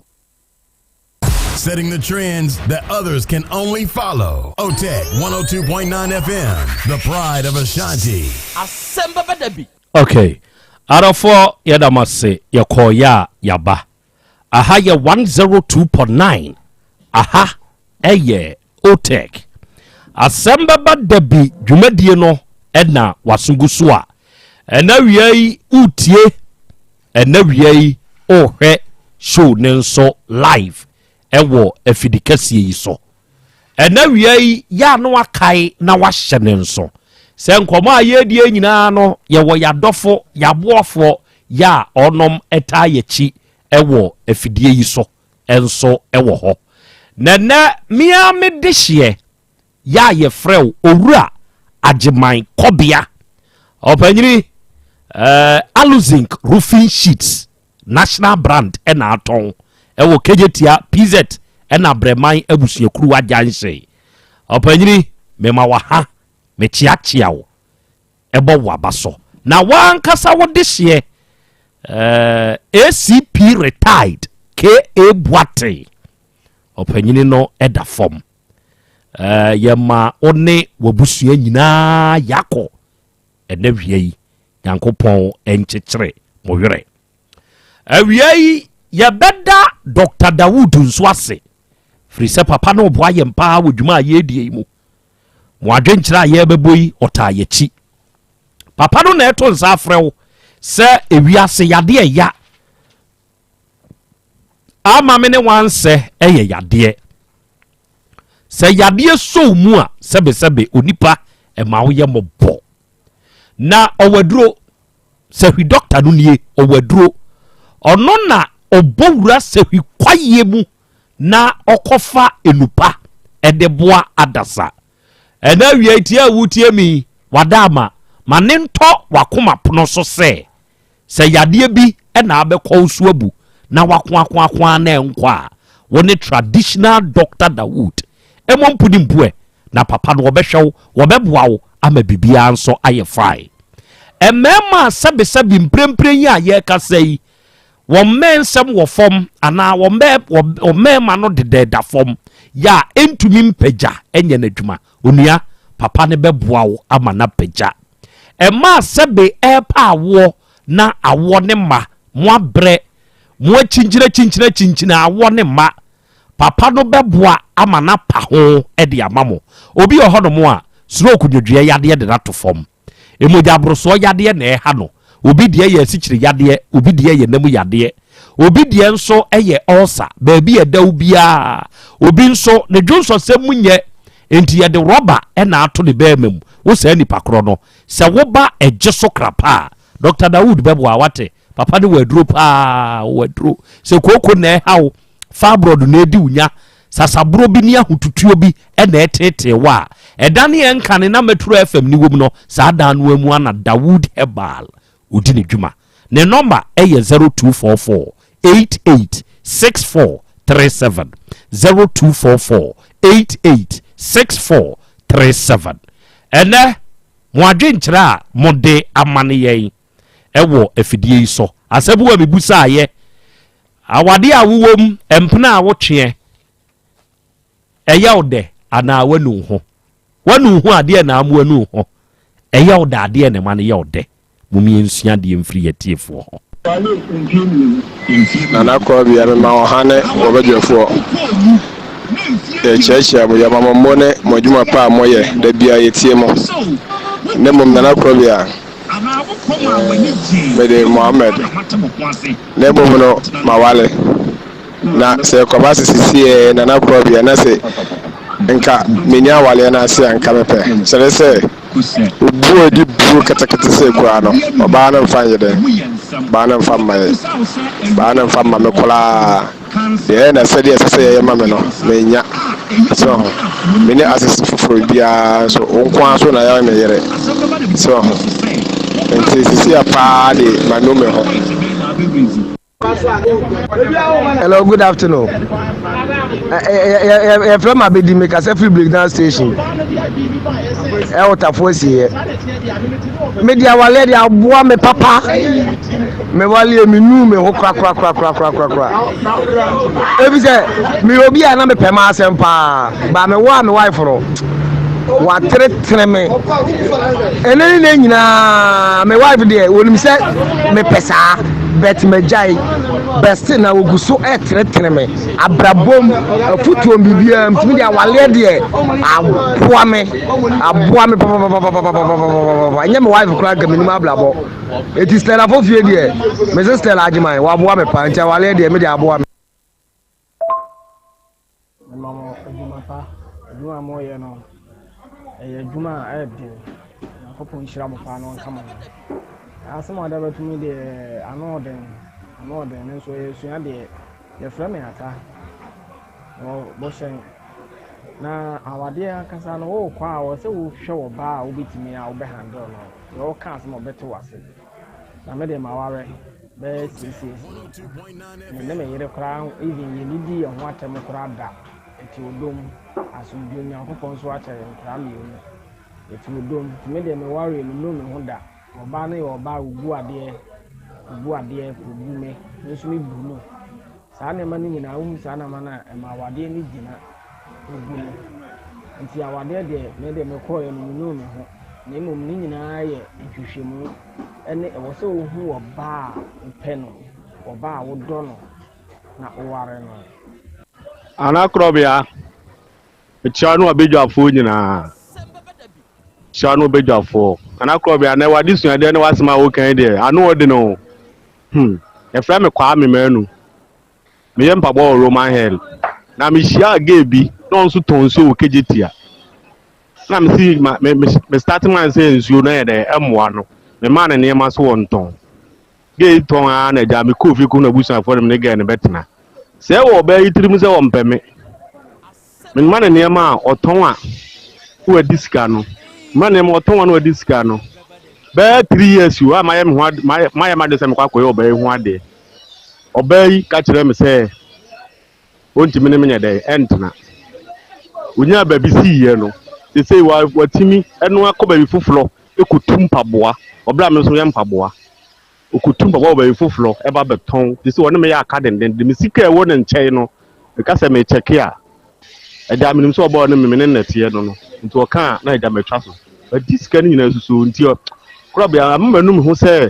Setting the trends that others can only follow. OTEC 102.9 FM, the pride of Ashanti. Asem Beba Dabi. Okay. Arafo yadamase yakoya yaba. Aha ya 102.9. Aha eye OTEC. Asem Beba Dabi dwumadie no edna wasungusua. Ena wiei utie. Ena wiei ohwe show nenso live. Ewo efidikasi yi so ena wiei ya no akai na wahye ne nso se nkomo ayedie nyina no ye wo yadofo yaboofo ya onom eta yechi ewo efidie yi so enso ewo ho nene mia me dehye ya ye frew owura ageman Krobea opanyiri Aluzinc roofing sheets national brand ena aton ewo kejetia PZ ena breman abusuakuru wajanse opanyiri mema wa ha mechiachia wo ebo wabaso na wankasa wo dehye ACP retired KA Boate opanyiri no eda form yema one wabusua nyina yako ene wiei yankopon enchechire moyere wiei yabeda Dr. Dawood Nswase frise papa no boa yempa wodwuma yedie mu mo adwenkyira ye beboyi otayechi papa no na eto nsa afrew se ewiase yade ya ama me ne wanse eye yade se yade so mu a sebe onipa e ma wo ye mobo na owaduro se hwi doctor no nie owaduro ono na obowura sehi kwaye mu na okofa enupa edeboa adasa ena wi atia wutie mi wadama manento wakoma pono so se yade bi ena abekọ usuabu na wakwa na enkwa woni traditional Dr. Dawood emompudi mpue na papa no obehwew wobeboa wo ama bibia nso aye fine emema sebe mprempren ya ye kasai women sem wo fom ana women ma no de da fom ya entumi mpagya enye nadwuma onua papa ne beboa wo ama na pagya ema sebe epa awo na awo ne ma mo abre mo chinchina awo ne ma papa no beboa ama na pa ho de amamo obi ohono mo a stroke dwedwe yade de na to fom emoja broso yade na ha no obi de ye asikyire yade obi de ye namu yade obi de nso eye ulcer baabi edaw bia obi nso ne dwonso semunye enti ye de rubber na ato ne baamam wo sa nipa kro no se wo ba ejeso krapa Dr. Dawood bebo awate papa ne waduro pa waduro se koko na hawo fabroad na edi unya sasabro bi ni ahotutuo bi na etete wa edane enkane na metro FM ni wom no sa dan no amu ana Dawood Herbal udi ne dwuma ne number eye 0244 886437 0244 886437 ene mo adwenkyira mode amane yen ewo efidie yi so asebu wa mebusa aye awade awowom empena awotwe eyawde ana wanu ho ade na amu wanu ho eyawde ade na mane yawde mumi ensua de mfiri yetiefo ho Nana Krobea me ma ohane obejefo cheche mo yamama mone mo djuma pa moye da bia yetie mo ne mom Nana Krobea Mede Mohammed ne mom no mawale na se ko ba sisi Nana Krobea na se nka menya wale na ase anka mepe kyerɛ sɛ obuo di buo katakata sɛ kura no ɔbaa no mfa nyɛ dɛ baa no mfa mma me koraa deɛ na sɛdeɛ ɛsɛ sɛ yɛyɛ ma me no menya so me ne asese foforɔ biara so nko so na yɛyɛ me yere so nti sisi apa de manome ho. Hello, good afternoon. From Abedi make a free breakdown station. Out of force here. Media wale dia boa me papa. Me wale me nu me ho kra. Ebi say me obi ana me pema asem pa. Ba me wa me wife ro. Wa tre me. Eneni na nyina me wife there wonim say me pesa. Bet me jai best na oguso etre me abrabom futuo bibia mtimi dia wale de aboa me papa anya me wife kura ga minimum ablabo it is Stella for fie de me sister ajiman wa aboa me pa ntia wale de me dia aboa me mama ejuma ejuma moye no ejuma edi akopon hira mo pa no kama asem ada betumi de ano den nso yesua de ye frame ata o boshen na awade akasa no wo kwa wo se wo hwe wo ba wo betimi a wo be handle no yo ka asem obeto wase na me de maware be sisi ne me yire kra even ye nidi ho atem kra da eti odom asumdwe nya akopon so akere kra mi eti odom me de me ware no me ho da ọba na ọba ugbu adie ugbu me nso me bu no saa na mani nyina hu saa na mana ma awade ni gina ugbu no nti awade de me de me kọ no no me ho na emom ni nyina ye etwehwemu ene ewo se ohu ọba pe no ọba wodo no na oware no ana Krobea echianu abedwafo nyina Shano Bejafo. And I Krobea na wadis na de na wasema wo kan de anu ode no e fra me kwa me manu me yem pabo Roman hell na me shia gebi no nso tonso wo kejetia na me si me start man say nsuo na ye de emwa no me man na ne ma so wonton ge ton a na ja me kofi ko na busa for me ge ne betena se wo ba yitrim se wo mpeme me man na ne ma oton a wo diska no man na oton a no diska no be 3 years you am my mother say me kwa koyo oba hu ade oba yi ka kire me say ontimi ne menye dey entna unya ba bi si ye no they say watimi eno akoba bi fufuro ekutum paboa obra me so ye mpaboa okutum paboa ba bi fufuro e ba beton they say wona me ya akaden de me sika e wo ne nchei no e ka say me check ya e da minim so oba wona me ne nete no nti o kan na e da me twa so but this kan nyina susu nti Krobea amanu me ho say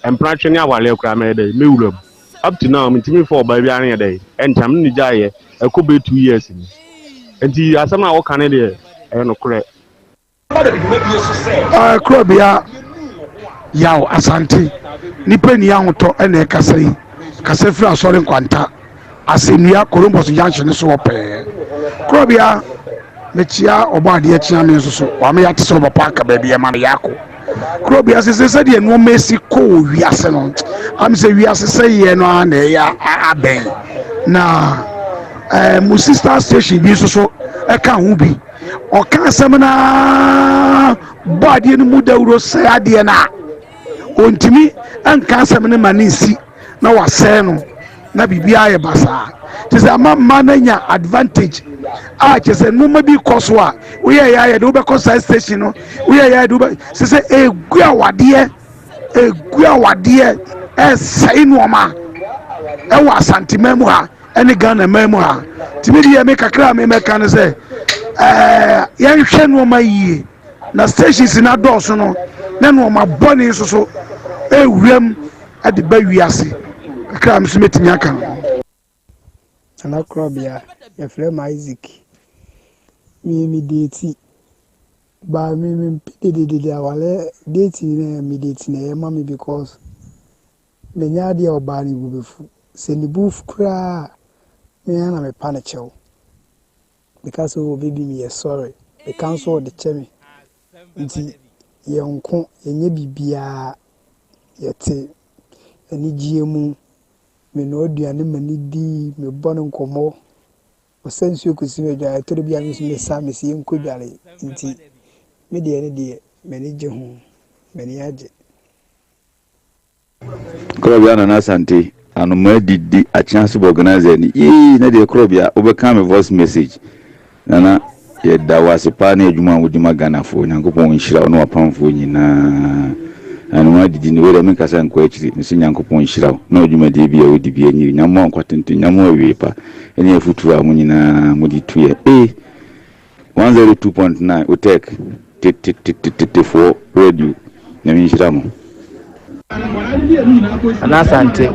empratwe ne awale akura me dey mewuram up to now mintimi for ba bia ne dey entam ni jaye ekobe 2 years ni enti asama wo kan dey e no kure Krobea Yaw Asante nipa ni ahoto ene kasai kasafiri asore nkwanta asenua Columbus Junction so ope Krobea mechia obade achia me nso wa me yate so papa aka ba bia ma yako Krobea se de no mesi ko wiase no am se wiase se ye no ana ya aben na mu sister station bi so e ka hu bi o ka asem na body no mu dawro se ade na ontimi an ka asem ne manisi na wase no na bibia ye basa tise amama na nya advantage chese no mabi koso a we ya do be koso station no we ya do be se egu awade sai no ma e wa Asante memu ha ene Ghana memu ha timi die me kakra me meka no se ya hwe no ma yie na stations na doso no na no ma boni so ewuram ade ba wiase kakra me so metimi aka ana Krobea ya frame Isaac mi date ba mi pide awale date mi date na mama because me nya dia obani bubefu se ni buf kra me na me panechew because o baby me sorry the council the chemi nti ye nko enye bibia yete ani giemu me no aduane mani di me bono nkomo osensu okusi me dwa to bia me sa me si enko dware nti me de ne de mani je ho mani age Krobea na Asante anuma didi a chance to organize any na de Krobea overcome a voice message nana ye da wasipa na adwuma wodi magana fo nyankopon nhyira no apamfo nyina anuma didi ne we me kasa nko akiri nsi nyankopon nhyira na adwuma de bia wodi bia nyiri nyamo akwatente nyamo awepa ene afutu a munyina mudi tuye 102.9 utek for radio na nhyira mo Asante.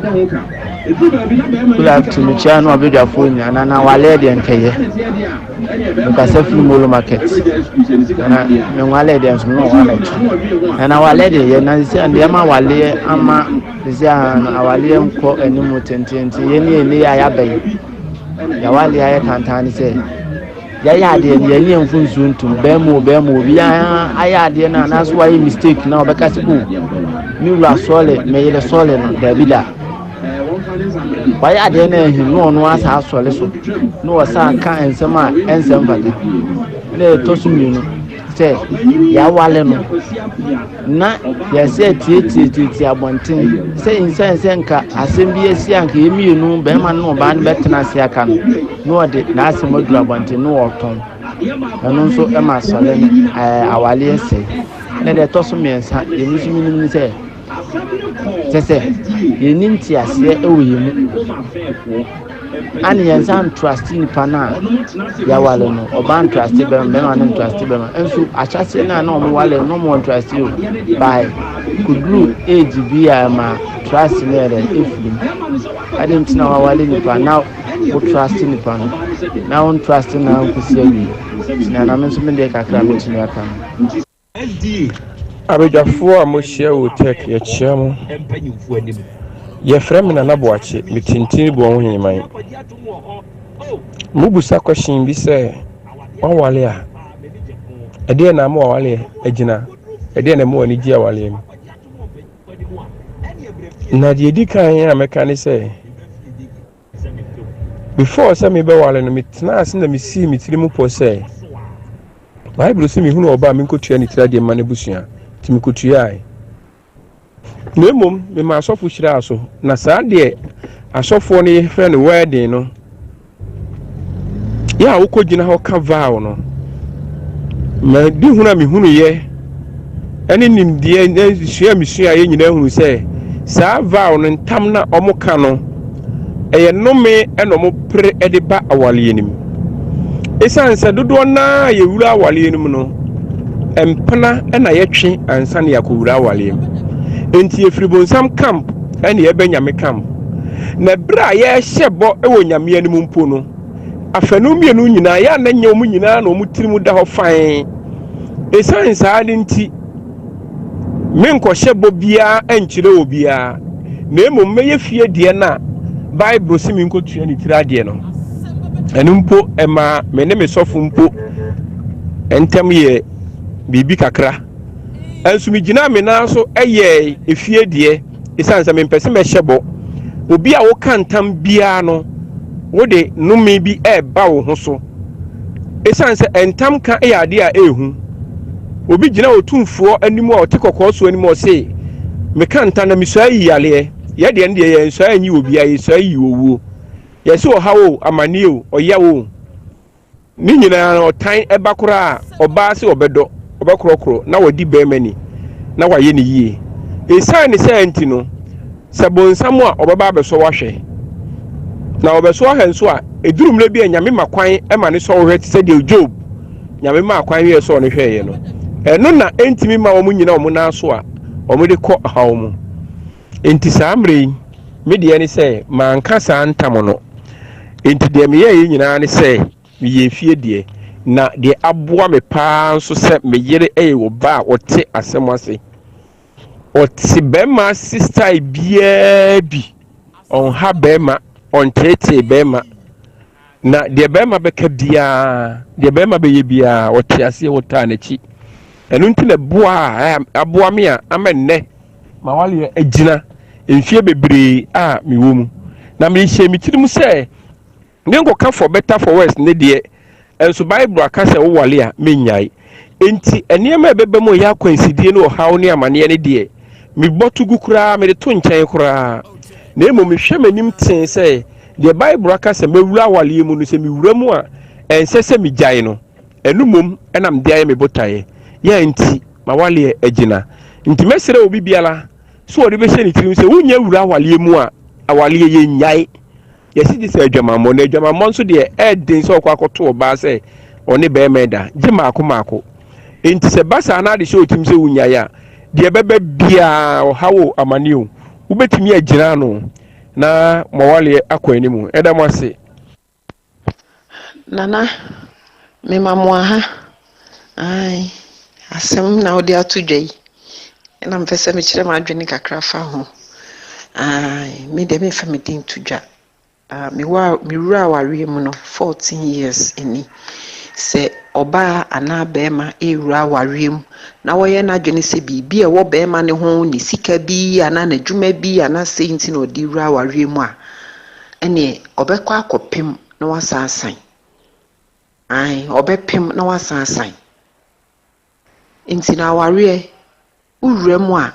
Good afternoon, Chano Abidjafoni, and an hour lady and Kaya. Because of Molo Market. And our lady and no one. And our lady, and the Ama Wale, Ama, our Liam Co and Mutant, any Ayabe. Yawali, I can't say. Yaya, dear, Yalian Funsun to Bemu, I had the and that's why mistake now because you are solid, made a solid, Davida. Why are they no one was house or listen? No, son can't some and somebody. They told me, say, Yawaleno. Not, yes, said Tia Bontin, saying Senka, Asem Beba Dabi, you know, Beman, no band better than Siakan. No, I did Asem Beba Dabi, no autumn. And also Emma Solen, our Lia say. And they told me, you miss me, say, you need to say, oh, you. And yes, I'm trusting Pana, Yawaleno, or ban trusted them, and trusted them. And so I just say, no more trust you by could blue age be a trust in it. If I didn't know our Nipa now, who trust in Nipa now, I'm trusting now to see you. And I'm assuming they can come into your account. Abidjafo a mo share wo tek ye chiam ye frame na naboache mitintini bo ho himan mubusa question bi se wawale a ede na mo wale agina ede na mo ani gi awale na de di kan ya meka ne se before say me be wale no mitna ase na me si mitirimu po se Bible say me hunu oba me nkotua ni tirade ma na busua timikutuai nemom me ma asofo hira aso na saa de asofo ne friend wedding no ya ukogina ho ka vow no ma di huna me hunu ye ene nimdie nesua mesua ye nyina hunu se saa vow no ntam na omoka no eye nome eno pre ede ba awale nim esanse dodo na ye wura awale nim no empana ena yetwe ansa na yakowura awale enti efribonsam camp ena ye benyame camp na bra ye hyebo ewo nyame anim mpo no afanu mienu nyina ya na nyom nyina na omutirimu da ho fan esanse ade nti menko hyebo bia enkyire obia na emom meye fie de na Bible si minko tua ni tirade no enu mpo ema mene mesofo mpo entem ye bibi kakra ensu mi gina me na so eye efie de esanse me mpese me hyebo obi a wo kantam bia no wo de numi bi ba wo ho so esanse entam ka ade a ehu obi gina otumfuo animu a otekokko so animu o se me kantam na misua yiyale ye de nde ye nsua anyi obi a ye sua yi owo ye se o hawo amani o oyawo ni nyina otan ebakora oba se obedo obakrokro na wadi bemani na waye ni yie esan ni se anti no sabonsam a obaba abeso wahwe na obeso ahanso a edurum le bi nyame makwan ema ne so hwe tse de Job nyame makwan wie so ne hweye no eno na entimi ma wo nyina wo na so a wo de kɔ hawo mu enti samre me de ni se manka sa ntam no enti de me ye nyina ni se me ye fie de na de aboa me pa so se me yere wo ba wote asemase oti bema sister bia bi on ha bema on tete bema na de bema beka bia de bema be ye bia wote ase wota na chi enu nti na boa aboa me a amenne ma wale agina enfie bebre a mewo mu na me hye me tirim se nengo ka for better for worse ne de enso bible aka se wo wale a menyai enti enema ebebe mo ya kwansidie ne ohaw ne amane ne de me botugu kura me de to nkyɛn kura na emo me hwɛ manim ten se the bible aka se mewura wale mu no se mewura mu a ense se me gyae no enumom enam de aye me botaye ya enti ma wale agina nti mesere obi biala so odi be hye ne tirim se wunya wura wale mu a awale ye nyai yesi di se adwamammo na adwamammo nso de den se okwa akoto oba se oni be meda gi maako enti se basa na de hye otim se wunya ya de bebe bia hawo amaneo ubetimi agina no na mawale akwani mu edam ase nana me mamwa ha ai asem na odi atudwai na mfese me kire ma adwene kakra fa ho ai me de me fa me din tudwa me wura ware mu no 14 years eni se oba ana bema ewura ware mu na woye na adwene se bibi e wo bema ne ho ni sika bi ana na dwuma bi ana senti na odi wura ware mu a ene obekwa akopem na wasansan ai obepem na wasansan enti na ware ure mu a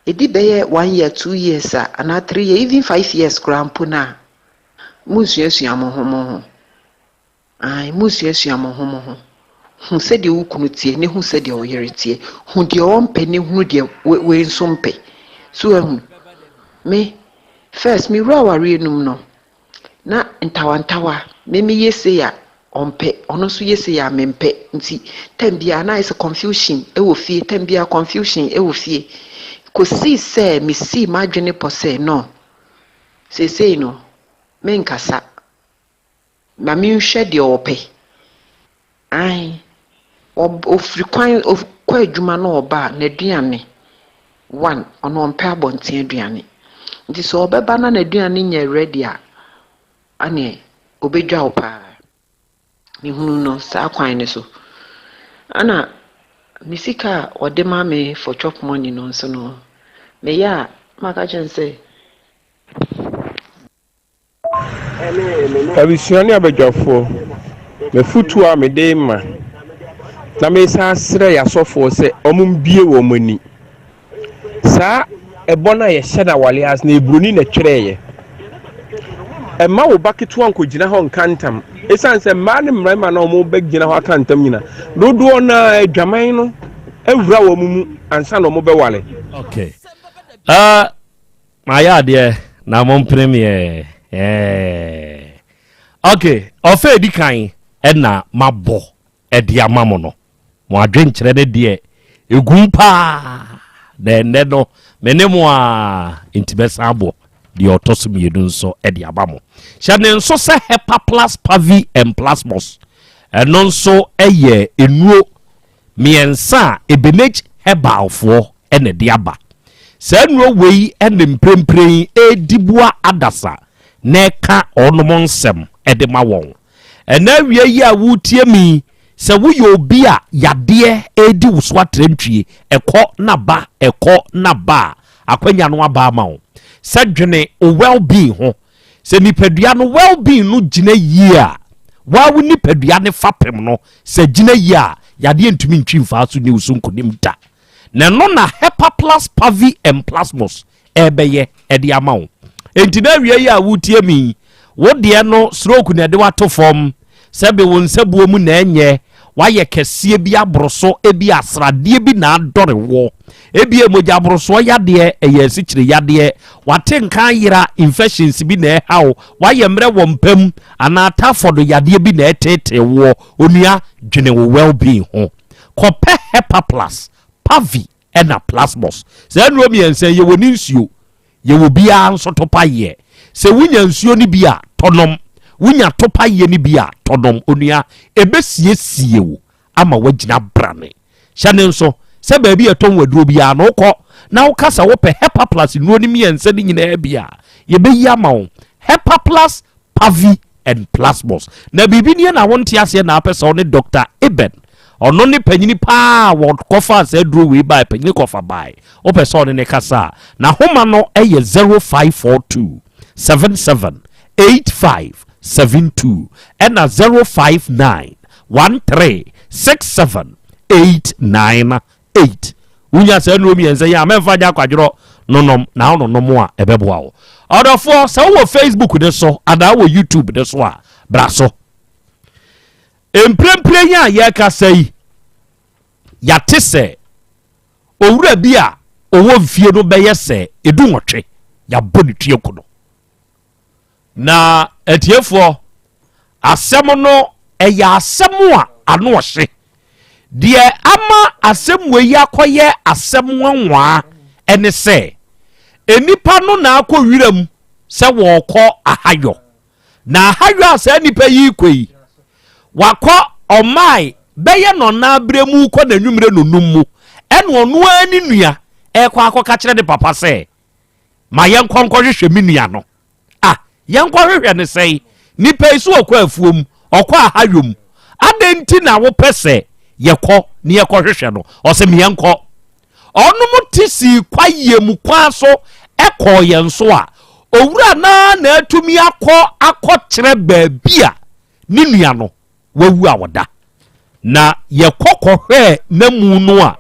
edi beye 1 year 2 years ana 3 years even 5 years krampo na musuasu amohomo ai musuasu amohomo hu se de wukunu tie ne hu se de oyere tie hu de ompe ne hu de we nsompe so hu me first me ware num no na ntawantawa me yese ya ompe ono so yese ya mempe nti tambia na is confusion e wo fie tambia confusion e wo fie ko si se me si madwene pose no se no me nkasa ma mi nhwe de ope ai ofrikwan of kwa adwuma no oba na aduane one ono ompe abonten aduane nti so obeba na aduane nya ready a ane obedwa opa mi hunu no sa kwan ne so ana misika ode ma me for chop money no so no me ya maka chense abisuani abadwafo me futu a me de ma na me sa sere ya sofo se omum bie wo mani sa ebona ye hyeda wale as na ebroni na twereye emma wo baketu anko gina ho nkantam esanse ma ne mrama na omo bag gina ho akantam nyina dodo na adwaman no awura wo mu ansa na omo be wale okay my idea na mon premier okay ofe di kan na mabo edi amamo no mo adwenkyere ne de egumpa de no menemo a intibesa abo di otosom yedu nso edi abamo hyane nso se hepa plus pavi and plasmos eno nso eye enuo miensa ebenage hebalfo ene de aba sa enuo wei ene mprempren edibua adasa neka onom nsem ede ma won ena wie yi a wutie mi se wo yo bi a yade edi wuswa trentwie ekọ na ba akwanya no aba ma wo se dwene o well being ho se nipadua no well being no gina yi a wa wo nipadua ne fapem no se gina yi a yade ntumi ntwi mfa so ne usunko nim da na no na hepa plus pavi and plasmos ebeye edi ama wo enti na wie yi a wutie mi wo de no stroke na de wato form sebe won sabuo mu na enye waye kese bi abroso ebi asrade bi na adore wo ebi emoja abroso yade eye sikire yade wate nkan yira infections bi na hawo waye mre wo mpam ana tafodo yade bi na etete wo onua dwene wo well being ho kope hepa plus pavi ena plasmos se nuo mi ense ye woni nsuo ye wo bia nso topa ye se wunya nsuo ni bia tonom wunya topa ye ni bia todom onua ebesiesie wo ama wagina brane hyane nso se ba bia ton waduro bia no kọ na wo kasa wo pe hepa plus nuo ni miense ni nyina bia ye be yi ama wo hepa plus pavi and plasmos na bibini na wonte ase na apesa one Dr. Eben ono ne panyini pa wo kofa se dru we by panyini kofa by opesa one ne kasa na homa no eye 0542 778572 and 059 136788 unya se no mi ense ya memfa ja kwadro nonom na ono mo a ebeboa wo odofo se wo Facebook de so ada wo YouTube de so a braso emprempren ya ye ka sei ya tese owura bi a owo mfie no beye se edu nwotwe ya boni tue kuno na etiefo asem no eya asem a ano ohye de ama asem we ya koye asem wanwa ene se enipa no na akọ wiram se wo kọ ahayo na ahayo asa nipa yi kwei wakọ omai beye no na bremu kọ na nwumre no nummu ene onu ani nua ekọ akọ ka kire de papa se ma yenkọ nkọ hwehwe minua no yenkọ hwehwe ne sei nipa isu okọ afuom okọ ahayom adenti na wo pese yekọ ne yekọ hwehwe no ose me yenkọ onu mutisi kwaye mu kwaso ekọ yenso a owura na atumi akọ kire baabia ne nua no wawu awoda na yekọ hwe na mu no a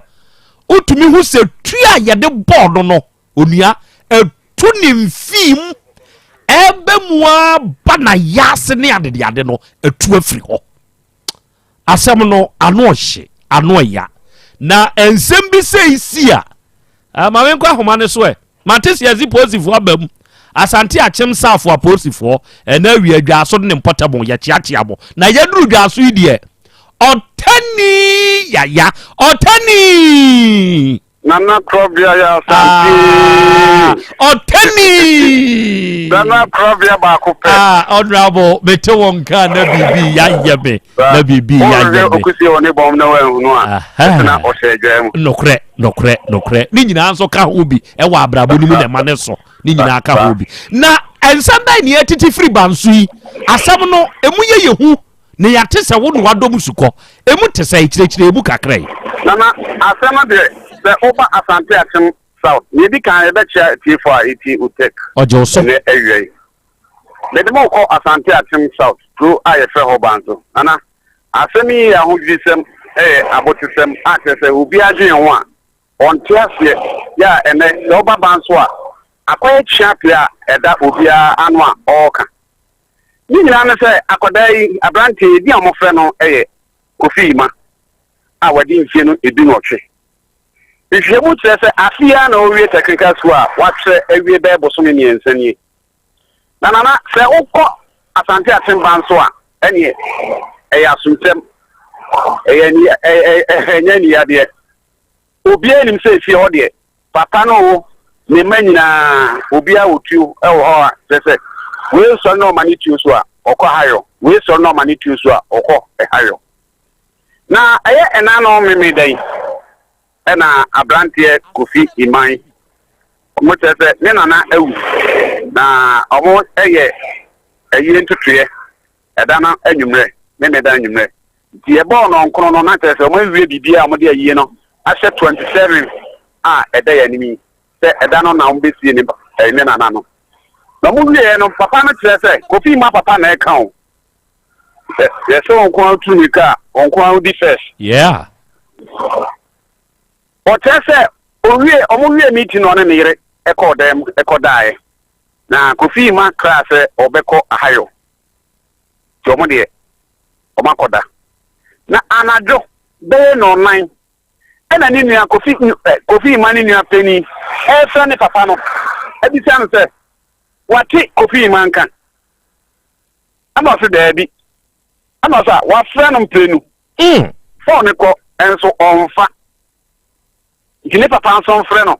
utumi hu se tua yede board no onua etu ni mfim ebe mua bana yase ne ade no etu afiri ho asem no ano hye ano ya na ensem bi sei sia ma wen kwa homa ne so matesi azi positive abam asante achem safo aposifo na wi adwaso ne mpotabo ya chiachiabo na yaduru dwaso idie otani ya otani Nana Krobea Yaw Asante. Otani. Nana Krobea bakupe. Honorable Betewonka na bibi ya yebe. Na bibi ya yebe. Okusi oni bom na we hunu a. Na osejem. Nokre. Ni nyina nso ka ho bi. E wa abrabo ni mu na ma ne so. Ni nyina ka ho bi. Na ensanda ni etiti free bansu yi. Asam no emu ye yehu. Ne yate se wo no wadom suko. Emu tese ikirekire emu kakrai. Nana asema de the Oba Asante Asem South. Maybe can I bet you for it utek. Ojo so. The the more call Asante Asem South through IFL Hobanzo. Nana Asemi ya hujisem abotisem atese ubi adwen ho on tiase ya ene the Oba Banso akoye chiapia eda obia anu a oka. Ni nyina ne se akodai abrante di amofre no Kofi ma a wadi mfie no edu notwe. If you would say, Afia no real technical swap, what's every day bosomini and seni. Nana, say, Oko Asante Asem Bansoa, any a assumption, any idea. Ubia himself, your dear, Papano, the menina, Ubia would you, they say, we saw no money to swap, Oko Hayo, we saw no money to swap, Oko Hayo. Now, I know me day. Na abrantie Kofi Iman omo tese ne nana ewu na omo eye ntutue eda na anwumre me da anwumre ti e ball no nkono no na tese omo wie bibia omo de ayi no ahye 27 eda ya nimi se eda no na omo besie ne ne nana no na mo wie no papa na tese Kofi ma papa na e kan o ye so nko atunika nko audi first yeah. Otese omuwie meeting on ne yire ekodai na Kofi ma class obeko ahayo jomo de omakoda na anajo be no nine ena ni nua Kofi ma ni nua peni efe ne papa no ebisa no se wati Kofi ma nka ama se da bi ama sa wa freno mpenu phone ko enso onfa Jine papa son freno.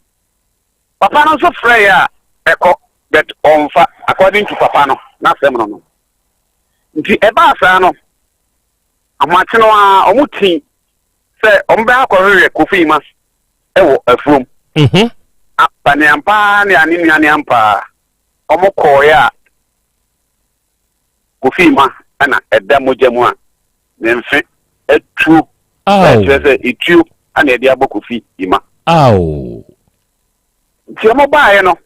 Papa no so frɛ ya eko but onfa according to papa no na sem no. Nti eba asa no amate no a omuti sɛ ombe akɔhwehwɛ Kofi ma ɛwɔ afuom. Apane ampa ne anenu ane ampa. Omokɔ ya Kofi ma ana eda mojamu a nemfe etu etu ana edi abo Kofi ima ti mo baaye no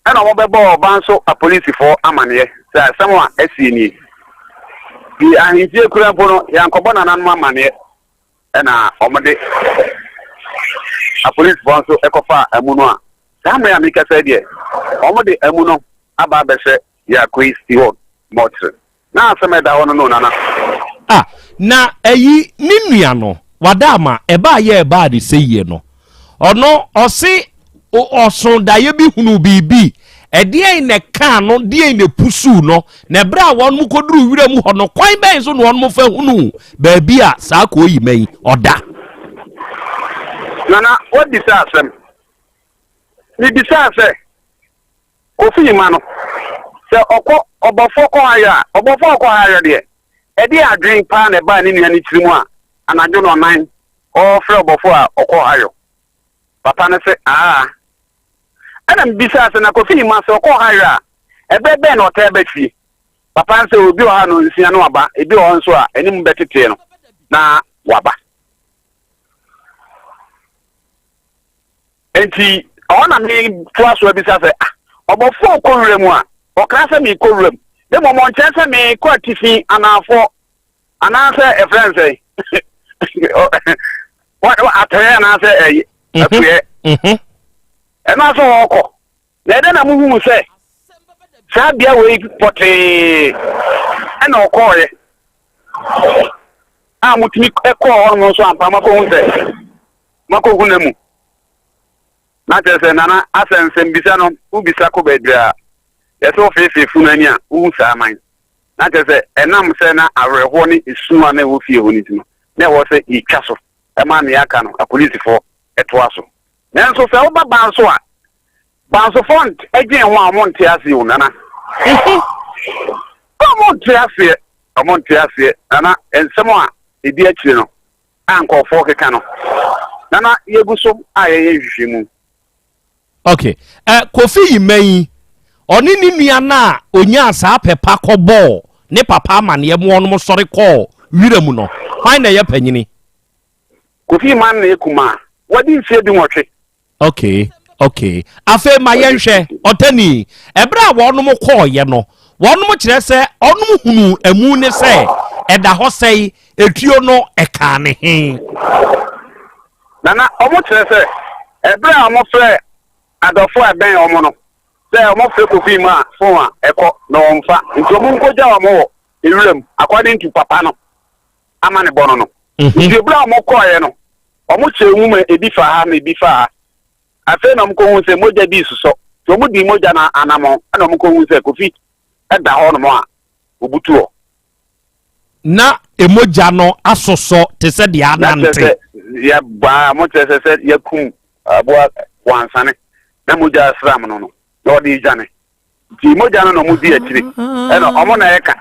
ana mo bebo oba nso a police for amane say someone asieni bi ahintie kura mpo no yankobo na nanu amane ana omode a police for nso ekofa amuno a samre amika say de omode amuno aba bese ya kwesti ho motre na asemeda hono no nana na eyi ninua no wadama eba ye eba de seye no ono osi oson daye bi hunu bibi edie ne kan no die ne pusu no na bra won mu koduru wira mu hono kwan ben so no won mu fa hunu ba bia sa ko yi man oda nana what this asem ni disase Kofi ma no se obofo ko haya de edi adwen pa na ba ni nua ni tirimu a anajo no 9 o fre obofo a okọ hayo papa na se ana mbisa se na Kofi ma se okọ hayo a ebebe na otebe fi papa se obi o ha no nsia no aba ebi o nso a enim betete no na waba enti ona mi twaso ebisa se obofo ko remu a okra mi ko rem de mo mon chese mi ko atifi anafo anase e friend say what atare anase apuye na so oko na de na muhu se sa bia we pote na oko ye mutimi eko ono so ampa mako hu se mako hu nemu na tese nana asense mbisa no ubisa ko bedra yeso fefe funani a hu sa man na tese enam se na areho ni isuma na wo fie honi tino na wo se itwa so e ma me aka no a police for etwa so na nso se wo baba nso a banso font agyen ho amonte ase wo nana amonte ase nana ensemo a edi akire no ankofo keka no nana yeguso ayeye hwehwemu. Okay. Kofi yimeyi oni ni nua na onya sa pepa ko ball ne papa amane mu onum sori ko wiremu no hwan na ye panyini Kofi man na ekuma wadi nsie bi nwotwe. Okay afa ma ye hwe otani ebra wonum ko ye no wonum kire se onum hunu amu ne se eda ho sei etuo no eka ne hin nana omo kire se ebra omo fre adofo aben omo no se omo fre Kofi ma fon a eko no omfa nti omo nkoja omo ewurem according to papa no amane bono no nti ebra omo koye no omo chemu ma ebi fa ha na ebi fa ha afa na mko hu se moja bi suso to omo di moja na anamo na omo ko hu se Kofi eda ho no mo a obutuo na emoja no asoso te se de anante ya ba mo te se ya kum abo wansane na moja sram no no odi jane ti moja no mo di akire e no omo na eka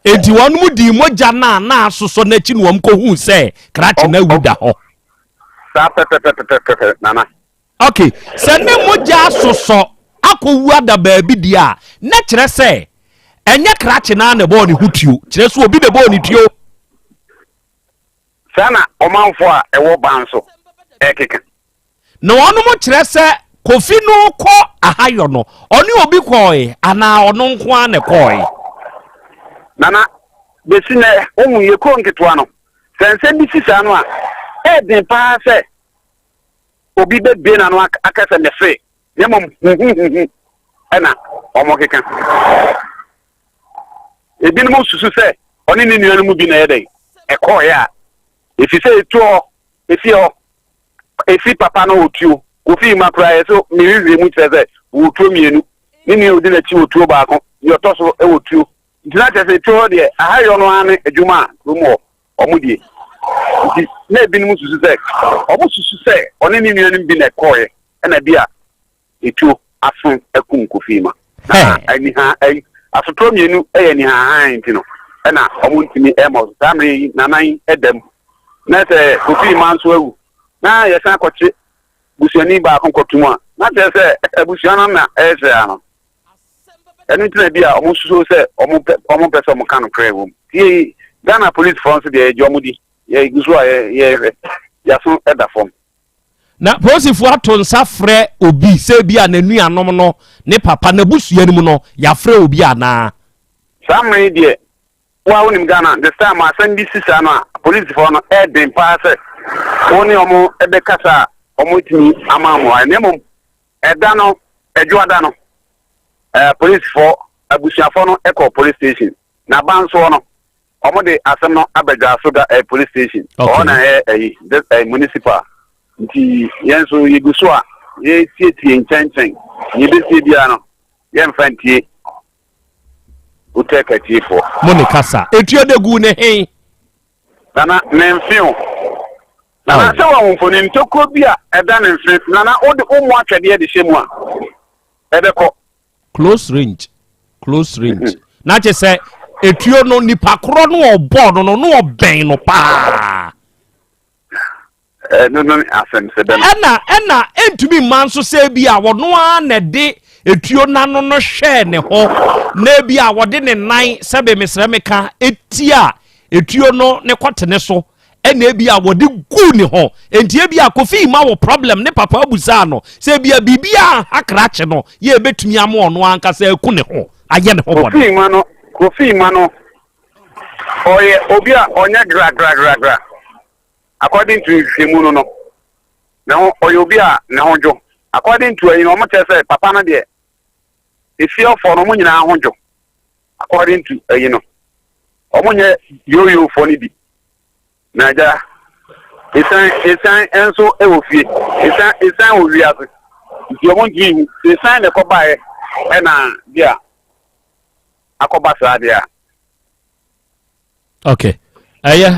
enti wonu di moja na asoso na chi no ko hu se krachi na wuda ho sa pepe nana okay se ne moja asoso akowu ada baabi dia na kire se enye krachi na na bo ni hutuo kire se obi de bo ni tuo sana omanfo a ewo banso ekeka no wonu mo kire se Kofi no ko ahayo no oni obi koe ana ono nko ane koe nana besine omu ye ko nketwa no sense bi sisa no a den pa se obi be na no akase me fe nyemom ana omo keka ebi no susu se oni ni nua no mu bi na yeden e koe ya efi se etuo efi papa no otuo Kofi ma praye so mi wiwi mu tse wotuo mienu ni odi na chi wotuo baako ni otoso e wotuo ntina tse tuo de ahayo no ane adwuma rumo omudie na ebi mu susu se obo susu se oni ni nua no bi na koye na bia etuo afun ekun Kofi ma ani ha asotro mienu eye ni ha ntino na omuntimi emos samri nanan edem na se Kofi ma nso awu na yesan akọchi busiani ba kontuma na tese ebusiana na ese ano anything be a so say omo person mo kan kra wo tie Ghana police force de jomudi ye guso ya so eda form na posifu ato nsa frɛ obi sɛ bi a nanu anom no ne papa na busua no mu no ya frɛ obi ana samre de wa wonim Ghana the time asan bi sisa no police force no den pa sɛ woni omo ebe kasa omo timi amamo anemom eda no ejuada no police force abusua force no echo police station na banso no omo de asem no abedwa so ga police station ona this municipal nti yenso yeguso a ye tie nchenchen ye be sie bia no ye mfantie uteka tifo mone kasa etuo de gu ne hen nana nemfio nana se wa mfoni ntoko bia eda nemfio nana ode umu atwede de hyemu a edeko close range na che se etuo no nipa kro no obo no oben no pa no Asem se dem ena entumi man so se bi a wono a na de etuo nano no hwe ne ho na bi a wode ne nan sebe mesremeka etia etuo no ne kotene so ena bi a wode gu ne ho entie bi a kofi ma wo problem ne papa abusa no se bi a bibia akrache no ye betumi amo ono anka se ku ne ho aye ne ho wode kofi ma no oye obi a onya gra according to Fimuno no now oyobia na honjo according to you know much say papa na de if you for no nyina honjo according to you know omunye yo for ni bi na ja esan enso ewofie esan owiase you want you esan le ko bae na dia akoba sa dia okay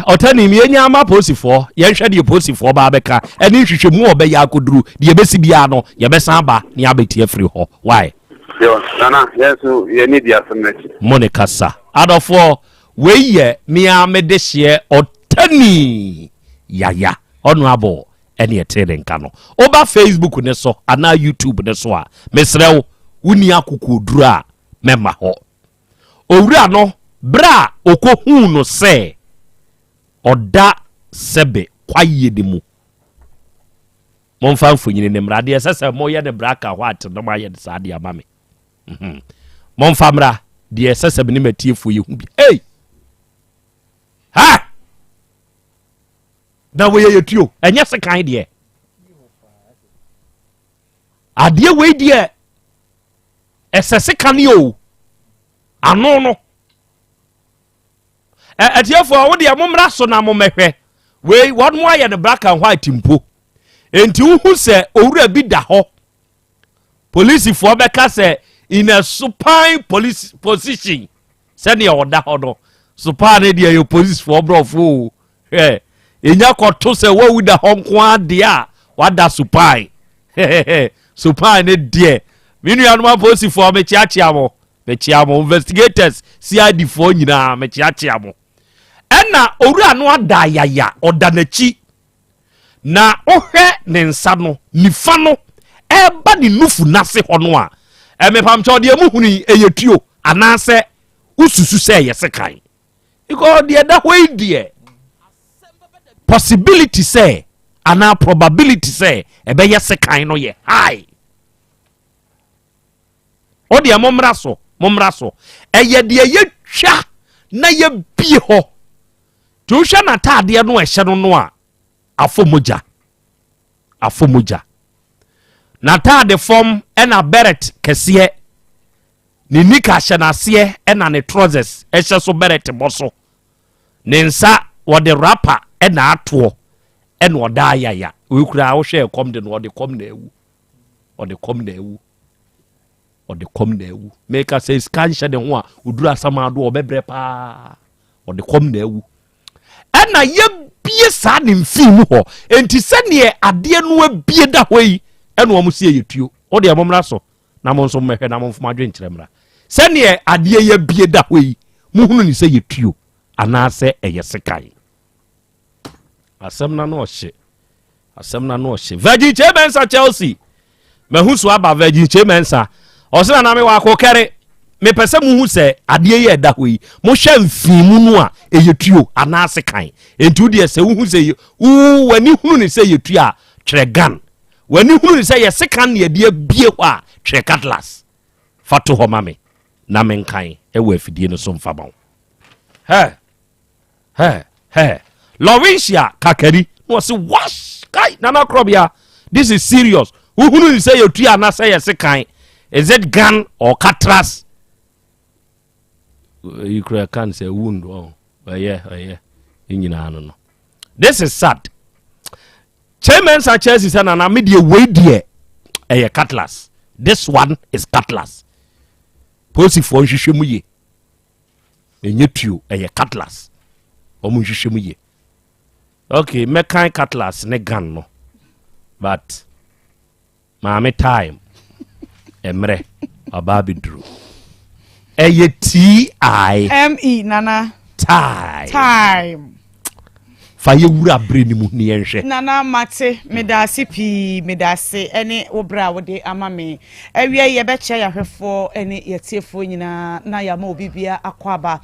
otani mi enya ama posifo ye hwe de posifo ba beka eni hwehwemu obeya akoduru de besi bia no ye besan ba ne abeti afri ho why yo nana yesu ye need ya semnechi monica sa adofo we ye mi amede hye otani yaya honorable eni etere nka no oba Facebook ne so ana YouTube ne so a mesrew wuni akokoduru a mema ho owura no bra okohu no se oda sebe kwaye de mu monfa mfonyine ne mrade sese mo ye ne braka what no ma ye de sade amame monfa mra de sese be ne matiefu ye hu bi ha na we ye tuo enye se kan de ade we de esese kan yo ano no atiefo wo de amomra so na momehwe we won mo aye ne black and white mpo enti hu se owura bi da ho police fo beka se in a supine police position se ne oda ho no supine de your police fo brofo enya koto se wo wi da ho nko ade a wada supine supine de minu ya no police fo me chiachia mo investigators CID fo nyina me chiachia mo ena owura no ada yaya odanachi na ohwe ne nsa no nifa no eba ni nufu nase ho no a emepamcho de emuhuni eyetuo anase ususu se yesekan because the other way there possibility say ana probability say ebe yesekan no ye high o de momra so eye de ye twa na ye bi ho tu hwa na taade no ehye no a afomoja na taade form ena beret kese ni nika hye na se ena ne trousers ehye so beret boso ne nsa wode rapper ena ato ena oda yaya we kura wo hwe kom de no wode kom na ewu make us say scan hye de ho a uduru asama do obebre pa wode kom na ewu ena ye bie sa ne mfimu ho enti se ne ade no abie da hoi ena omo se yetuo o de amomra so na mo nso mehwe na mo mfuma dwen kyeremra se ne ade ye bie da hoi mu hunu ni se yetuo ana se eyesekai asem na no hye Virgin Chemensa Chelsea mehu so aba Virgin Chemensa osena na me wa kokere me pese mu hu se ade ye da ho yi mo hwe mfimu no a eyetuo anase kan entu de se hu se wani hunu ni se yetu a twere gan wani hunu ni se ye sekan ne de bie ho a twere cutlass fato ho mame na menkan e wa afidie no so mfa bawo Lorensia kakari no se wash kai nana Krobea this is serious hunu ni se yetu a na se ye sekan is it gun or cutlass you can say wound yeah no this is sad chairman Sanchez is na media way there a cutlass this one is cutlass posi for hwehwemu ye enyetuo a cutlass omu hwehwemu ye okay mekan cutlass ne gun no but maame time emre ababidru TIME nana time faye wura bre ni mu ni enhwe nana mate medase pi medase ene obra wode amame awie ye be che ya hwefo ene yetiefo nyina na ya ma obibia akwaba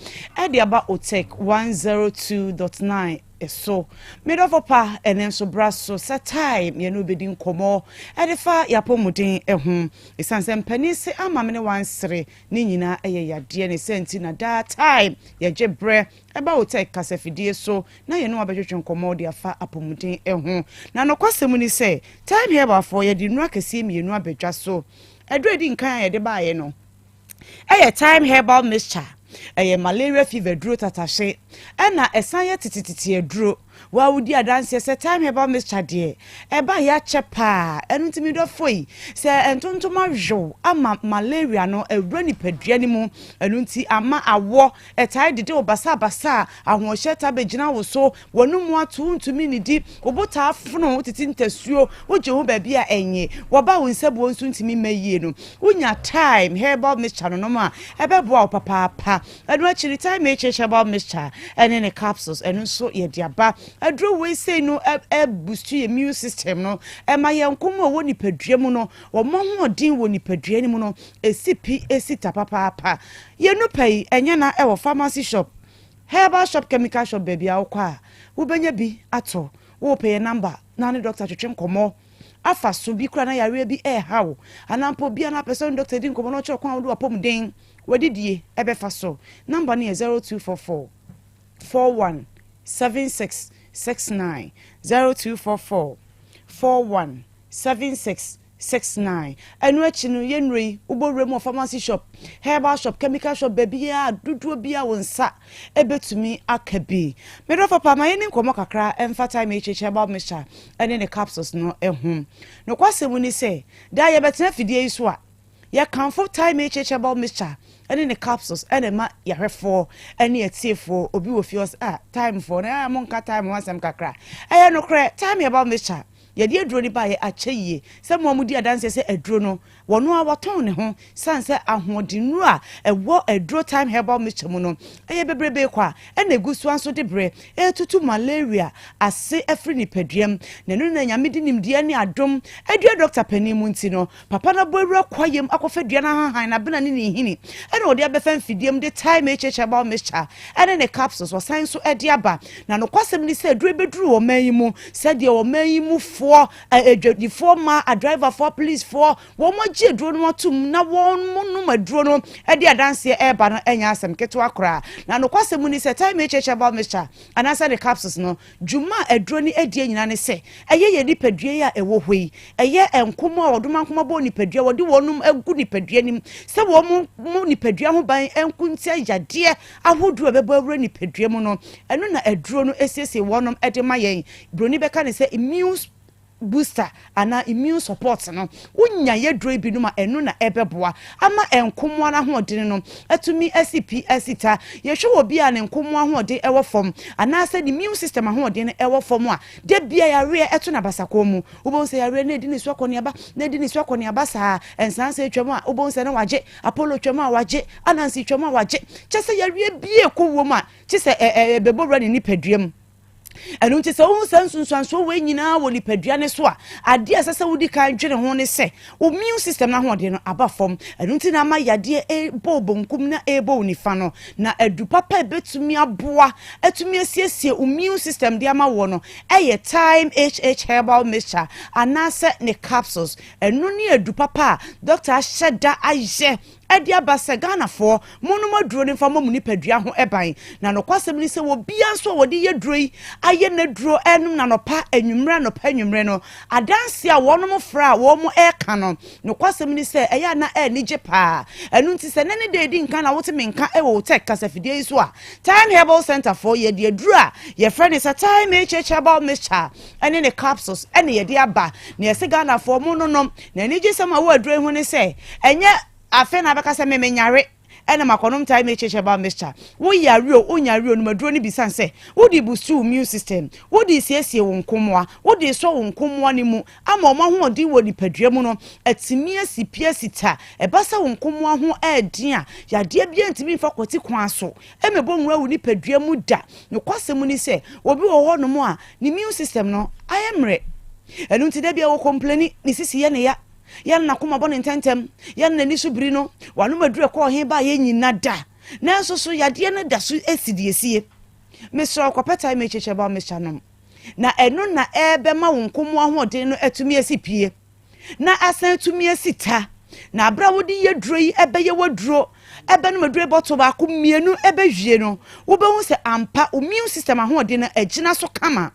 e de aba otek 102.9 so midofopa ene so braso sa time ye no bedi nkomo edefa yapomuden ehu esanse mpanisi amame ne wansere ni nyina eye yade ne senti na da time ye jebre eba otek kasafidie so na ye no abetwetwe nkomo de afa apomuden ehu na no kwasem ni se time here ba for ye di nu akese mienu abedwa so edredi nkan ye de ba ye no eye time herbal mixture malaria fever duro tatashe na esanye titititi eduro wa wudi adanse se time herbal mixture de eba ya chepa enutimi do foi se entontoma jo ama malaria no ewura ni padua ni mu enunti ama awo etai dede obasa ahohye tabegina wo so wonum atu ntumi ni di obota afono titi ntasuo oje ho ba bia enye woba wo nsebo nsu ntimi mayie no unya time herbal mixture no ma ebebo papa enu achiri time herbal mixture ene ne capsules enu so ye diaba adro we say no boost your immune system no ma yankomo wo nipadua mu no wo mo hodin wo nipadua ni mu no esipi esita papa ye no pay enye na e wo pharmacy shop herbal shop chemical shop baby akwa wo benya bi ato wo pay number na ne doctor twetwe nkomo afa so bi kura na yare bi hawo anampo bi na person doctor din nkomo no che kwa wo apomden wadidie ebe fa so number ni 0244 417669 0244 417669 enu achi no yenrei uboremu pharmacy shop herbal shop chemical shop baby ya duduo bia wonsa ebetumi akabi medofa pa ma yeni nkomo kakra emfa time herbal mixture ene ne capsules no ehum no kwasemu ni se da ye betena fidie iso a ya comfort time herbal mixture ene ne capsules ene ma ya hwefo ene etiefo obi wo fios time for na monka time wansem kakra no kre time herbal mixture yedi aduro ni ba ye acheye se mo mudi adanse se aduro no wono a waton ne ho sanse ahodinu a ewo aduro time herbal mixture mu no bebrebe kwa ene gusu anso de bre tutu malaria ase afri ni paduam na no na nyamedi nimde ne adom adua doctor panimu nti no papa na boewura kwayem akofadua na han na bena ne hini ene ode abefa mfidiem de time herbal mixture ene ne capsules wasan so ede aba na no kwasem ni se aduro beduru o mayimu se de o mayimu the former a driver for police for one more drone more to na one no drone e dia dance e ba no enya asem keto akora na no kwase mu ni se time herbal mixture and answer the capsules no juma e drone e dia nyina ne se eye ye nipadua ya e wo hoi eye enkomo a odoma nkoma bo nipadua wode wonum agu nipadua nim se wo mu nipadua ho ban enkunti ayade ahodu bebo awura nipadua mu no eno na eduro no esiesie wonum e de mayen broni beka ne se immune booster ana immune support no unya ye dro bi no ma enu na ebeboa ama enkomo na hoodin no atumi SCP asita ye hwe obi a ne enkomo hoodin ewo fom ana se the immune system hoodin ewo fom a de bia ya re eto na basako mu ubonse ya re na edi ni so akoni aba na edi ni so akoni aba sa ensanse twam a ubonse na waje apollo twam a waje anansi twam a waje chese ya re bie ko wo ma chese bebo re ni nipaduam ɛno nti sɛ wo nsunsuanso we nyinaa wɔ nipadua ne so a ade asese wodi kan dwene ho ne sɛ wo immune system na ho de no aba fam ɛno nti na ma yade ebo bonkum na ebo nifa no na adu papa betumi aboa atumi asiesie immune system de ama wo no ɛyɛ time HH herbal mixture anase ne capsules ɛno ne adu papa doctor ahyɛda ayɛ ɛde abasa Ghana for monum aduro ne fa momu nipadua ho ɛban na no kwasɛm ni sɛ wo bia nso wɔde yɛ duro yi ayɛ na duro ɛnum na no pa anwumre no adanse a wɔnom fra a wɔn mo ɛka no kwasɛm ni sɛ ɛyɛ na ɛnigye pa ɛnu nti sɛ nene de di nka na wote menka ɛwɔ tech kasafidie yi so a Time Herbal Center for yɛ de duro a yɛ frɛ ne sɛ Time HH Herbal Mixture ɛne ne capsules ɛne yɛ de aba na yɛ se Ghana for mo no nom na anigye sɛm a wo aduro ho ne sɛ ɛnyɛ afen abeka se me nyare ena makonom Time HH Herbal Mixture wo yare o onyare o no maduro ni bisan se wo di boost immune system wo di siesie wo nkomoa wo di so wo nkomoa ni mu ama oma ho odi wo nipadua mu no atimi asipia sita ebasa wo nkomoa ho adin a yade bia ntimi fa kwoti kwan so emebo nwura wo nipadua mu da no kwasem ni se obi wo ho no mu a ni immune system no ayemre enu nti da bia wo complain ni sisi ye ne ya yan na kuma bɔ ne ntentem yan na ni subiri no wanu madure kɔ he ba ye nyina da na nso so yade ne da so esidiesie mesro kɔpɛ Time HH Herbal Mixture no na ɛno na ɛbɛ ma wo nkomo ahoɔden no atumi asipie na asan atumi asita na abra wodi ye duro yi ɛbɛ ye waduro ɛbɛ no madure bɔtɔ ba ko mienu ɛbɛ hwie no wo bɛ hu sɛ ampa immune system ahoɔden no agina so kama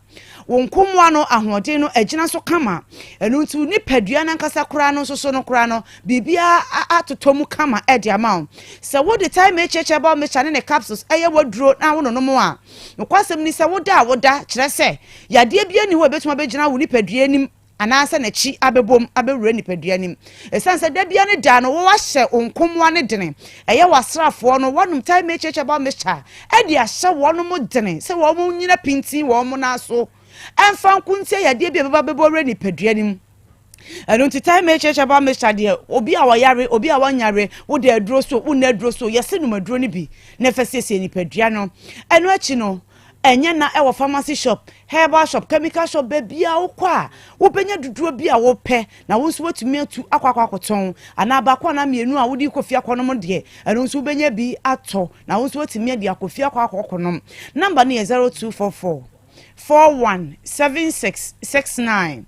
wonkomwa no ahoɔden no agina so kama ɛno nti ni padua na nkasa kora no so no kora no bibia atotomu kama ɛde ama sɛ wo de Time HH Herbal Mixture ne capsules ɛyɛ waduro na wo no mo a no kwasɛm ni sɛ woda kyerɛ sɛ yade bia ni ho betuma begina wo ni padua nim anasa na chi abebom abewura nipadua nim esan sɛ da bia ne da no wo wahyɛ onkomwa ne dene ɛyɛ wasrafo no wɔnom Time HH Herbal Mixture ɛde ahyɛ wɔnom dene sɛ wɔn mo nyina pintin wɔn mo na so ɛmfa nkuntie yade bia beba bebowura nipadua nim ɛno nti Time HH Herbal Mixture de obi a wɔyare obi a wɔnyare wo de aduro so wo na aduro so yɛse no maduro ne bi na fɛsiesie nipadua no ɛno akyi no enye na ewo pharmacy shop herbal shop chemical shop bebia wo kwa wo benya duduo bi a wo pɛ na wo nso watumi atu akwakoton ana ba kwa na mienu a wo di kofia konom de eno nso benya bi atɔ na wo nso watumi de akofia akwakonom number ne 0244 417669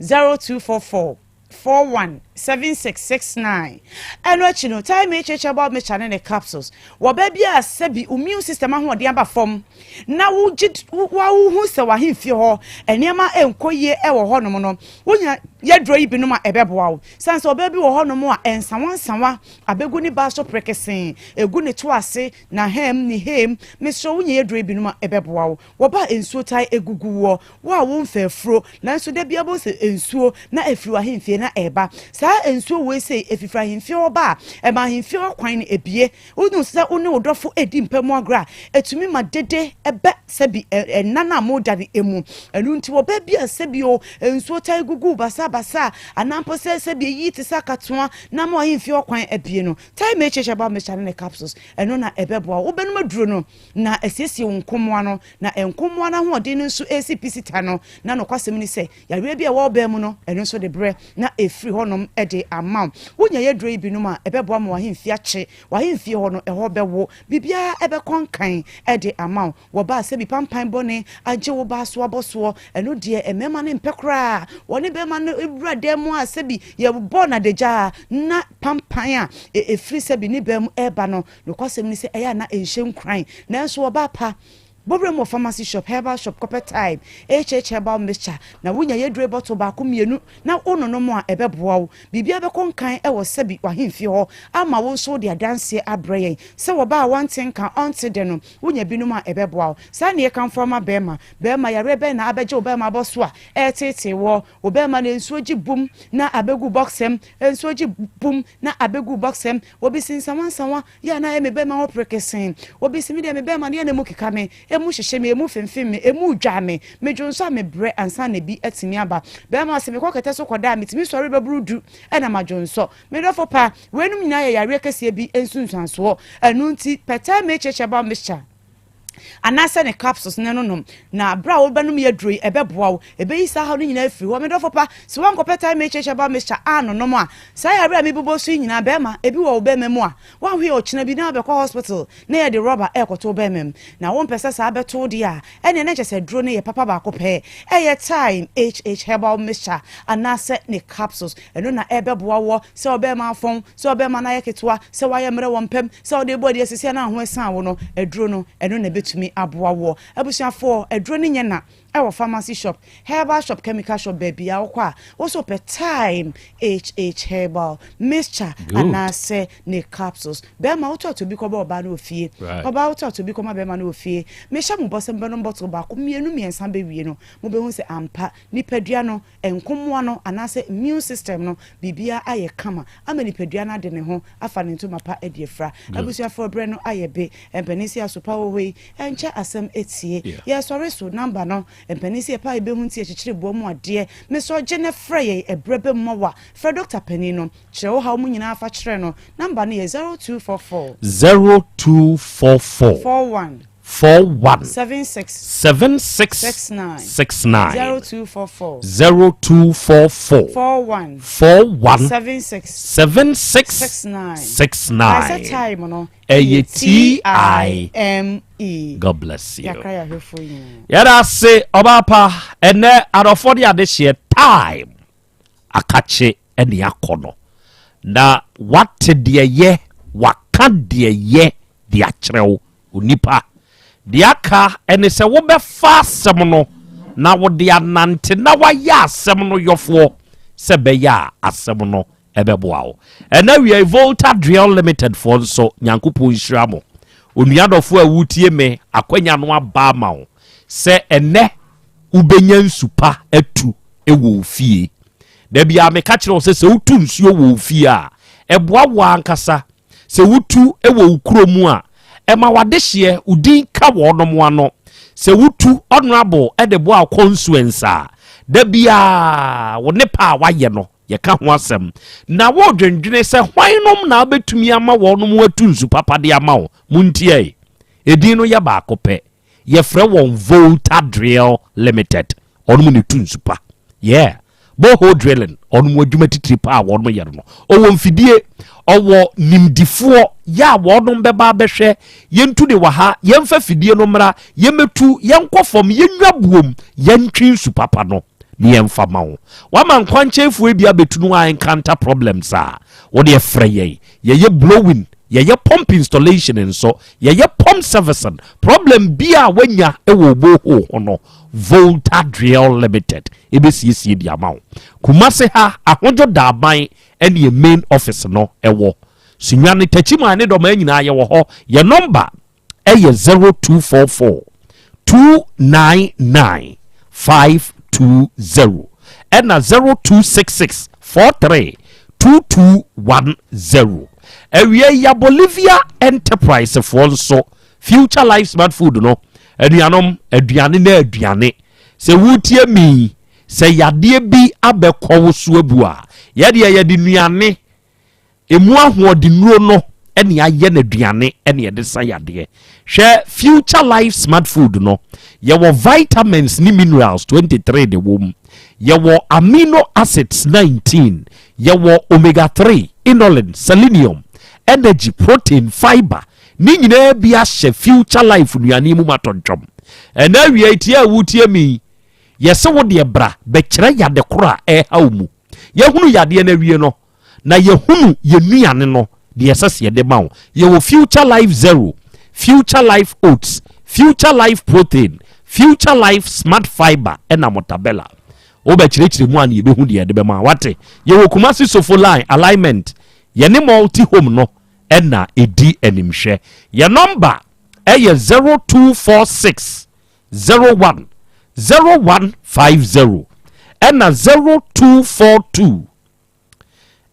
0244 417669 eno achino Time HH Herbal Mixture ne capsules wo ba bia sabi immune system ahoɔden aba fam na wo hu se wa hemfie ho enema enkoye ɛwɔ hɔ nom no wonya yɛdro yi binom a ɛbɛboa wo sanse oba bi wɔ hɔ nom a ensawansawa abegu ni ba so prekesen egu ne to ase na hem mesro wonya yɛdro yi binom a ɛbɛboa wo wo ba ensuo tai egugu wo a wo mfafuro nanso da bia bo se ensuo na efiri wa hemfie na eba sa ensuo we say efifra hemfie oba e ma hemfie kwan ne ebie wonu se woni wodofo edi mpamu agra etumi ma dede ebe sebi enana moda de emu enu nti wo ba bia sebi o ensuo tai gugu basa anampo se sebi yi te sakatoa na ma hemfie kwan ebie no Time HH Herbal Mixture ne capsules enu na ebeboa wo benum aduro no na esiesie wonkomoa no na enkomoa na ho de no nso esipsita no na no kwasem ni se yare bia wo ba mu no enu nso de bre na efiri honom ede amount wonya yedro yi binum a ebeboa ma wahemfie ache wahemfie ho no eho bewo bibia ebe konkan ede amount wo ba se bi pampan bone age wo ba so aboso eno de emema ne mpekra woni be ma no ebura demu a se bi ye bo na deja na pampan a efiri se bi ni be mu eba no kwasem ni se eya na enhye nkran nanso wo ba pa Bobremo pharmacy shop herbal shop copper Time HH Herbal Mixture na wonya yedre bottle ba ko mienu na ono no mo a ebeboa wo bibia be konkan e wo sebi wahemfie ho ama wo so de adanse abreye se wo ba wanten kan onte de no wonya binum a ebeboa wo sa ne kan forma bema yare be na abeje wo bema boso a etete wo bema na ensuo gi bum na abegu boxem ensuo gi bum na abegu boxem wo bi sinsawansawa ya na e me bema ho prekesen wo bi simi de me bema na mu kika me emu hyehyɛ me emu femfem me emu dwa me medwonso me bre ansa na bi atimi aba be ma se me kokete so koda metimi sori babrudu na madwonso me dofo pa wenum nyina ya yare kase bi ensunsanso enu nti Time HH Herbal Mixture anase ne capsules ne no na bra wo benum ye duro ebeboa wo ebeisa ha no nyina afiri wo me dofo pa se wan kopeta me cheche ba me sha ano no mo a sa ya bra me bobo so nyina be ma ebi wo be me mo a wan hwe o china bi na be ko hospital na ye de rubber e koto be mem na won pese sa beto de a ene ne chese duro ne ye papa ba ko pe ye time HH herbal mixture anase ne capsules eno na ebeboa wo se obe ma fon se obe ma na ye ketwa se wa ye mre wo mpem se o de body asisi na ho esan wo no eduro no eno na betumi aboa wo abusuafo eduro ne nyena our pharmacy shop, herbal shop, chemical shop, baby. Also, per time HH herbal mixture and I say ne capsules. Bema auto to become about no fee. About to become a bema no fee. Me shall boss and burn bottle back. Me and some baby no. Mobile say ampa ni pediano and comwano and I say immune system no. Bibia aye kama. I'm a pediana de home. I found into my pa ediafra. I was your for breno aye be and Benicia super way and chat Asem Etsy. Yes, sorry, so number no. And penisi e pa ebe hunti e chichire bo mu ade me so gene frey e brebe mowa fra Dr. Penino chire wo ha mu nyina afa chire no number no 0244 41 76 69 0244 41 76 69 I said time no TIME. God bless you. Yada say obapa ene arofodi adehye time akache ene yakono na what de ye waka de ye de akrew onipa de aka ene se wo be fa asem no na wo de anante na wa ya asem no yofo se be ya asem no ebeboa wo ene we Volta Drill Limited for so nyankopon hiramo onuadofo awutie me akwanya no aba ma wo se ene ubenya nsupa atu ewo fie da bia me ka kire wo se utu nsuo wo fie a eboa wo ankasa se utu ewo ukromu a ema wadehye udin ka wo no mo ano se utu honorable edebo constituency a da bia wo ne pa waye no ye ka ho asem na wo dwendwene se hwanom na betumi ama wo no mo atu nsu papa de ama wo muntie edin no ya ba kope ye frɛ won Volta Drill Limited onum ne tu nsu pa boho drilling onum adwuma titiri pa wonum ye no owo mfidie owo nimdifoɔ ya wonum beba behwɛ yentu de waha yemfa fidie no mra yemetu yenkɔfom yenwabuom yentwi nsu papa no ni yemfa mawo wama nkwanchefu ebia betunu a encounter problems a wo de frɛ ye blowing ye pump installation and so ye pump servicing problem bia wanya ewo boho hono Volta Drill Limited ebesiesie di amawo kumase ha ahojo da aban ene ye main office no ewo sunwane tachima ne do ma nyina ye wo ho ye number eye 0244 299 520 and 0266 43 2210 ewie ya Bolivia Enterprise for so Future Life Smart Food no aduane na aduane se wutie mi se yade bi abekwo so abu a yade nuane emu ahoɔde nuro no ene aye na aduane ene yede sa yade hwɛ Future Life Smart Food no yewo vitamins ni minerals 23 de wom yewo amino acids 19 yewo omega 3 inulin selenium energy protein fiber ni nyina bi ahye Future Life nuane mu matɔntwom ena wie tie wutie mi yese wo de bra be kire yade kora hawmu yehunu yade na wie no na yehunu yenuane no de yesese de mawo yewo Future Life Zero, Future Life Oats, Future Life Protein, Future Life Smart Fiber ena motabella wo be kire mu an yebehu de de be ma wate yewo Kumasi Sofo line alignment ye ne multi home no ena edi animhwe ye number eye 0246 01 0150 ena 0242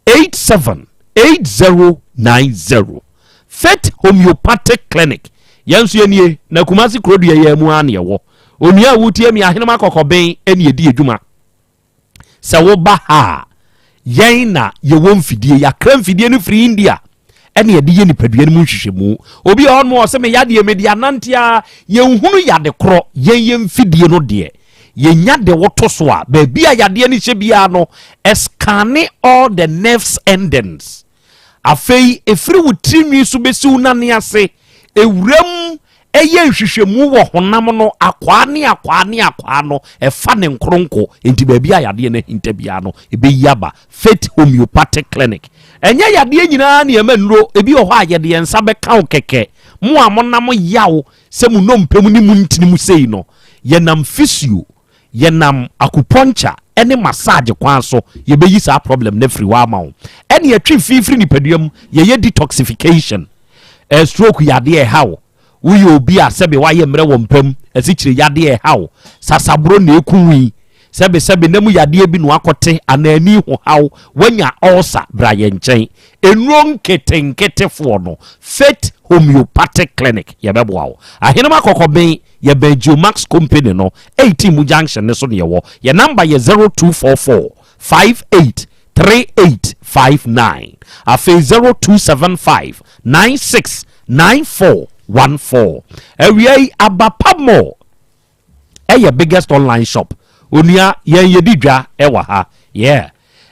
87 8090 Fet Homeopathic Clinic yansu enie na Kumasi Krodu ye mu an ye wo onua wutie mi ahenema kokoben ene edi edwuma se wo ba ha yen na ye wo mfidie ya kra mfidie no free India ɛne yɛde yɛ nipadua no mu nhwehwɛmu obi a ɔno ɔsɛ me yadeɛ mede anantea yɛnhunu yade korɔ yɛn mfidie no deɛ yɛnya de woto so a baabi a yadeɛ no hyɛ biara no ɛskane all the nerves endings afei ɛfiri wo tirinwi so bɛsi wo nane ase ewuram ɛyɛ nhwehwɛmu wɔ honam no akwaa no ɛfa ne nkronko enti baabi a yadeɛ no hinta biara no ɛbɛyi aba Faith Homeopathic Clinic ɛnyɛ yadeɛ nyinaa ne ɛma nnuro ebi wɔ hɔ a yɛde yɛn nsa bɛka wo kɛkɛ mo a monam yaw sɛ mu nnompɛmu ne mu ntini mu sei no yɛnam physio yɛnam acupuncture ɛne massage kwan so yɛbɛyi saa problem na firi hɔ ama wo ɛne yɛtwe mfimfiri nipaduam yɛyɛ detoxification stroke yadeɛ ɛha wo woyɛ obi a sɛbe wayɛ mmerɛ wɔ mpam asikyire yadeɛ ɛha wo sasaboro na ɛkuwi sɛbe na mu yadeɛ bi no akɔte anani ho haw wanya ulcer bra yɛ nkyɛn enuro nketenketefoɔ no Faith Homeopathic Clinic yɛbɛboa wo ahenema kɔkɔben yɛbɛn Geomax Company no 18 mu junction ne so ne yɛwɔ yɛ number yɛ 0244 58 3859 afei 0275 96 9414 awiai abapamo ɛyɛ biggest online shop onua yɛn yɛdi dwa ɛwɔ ha yeah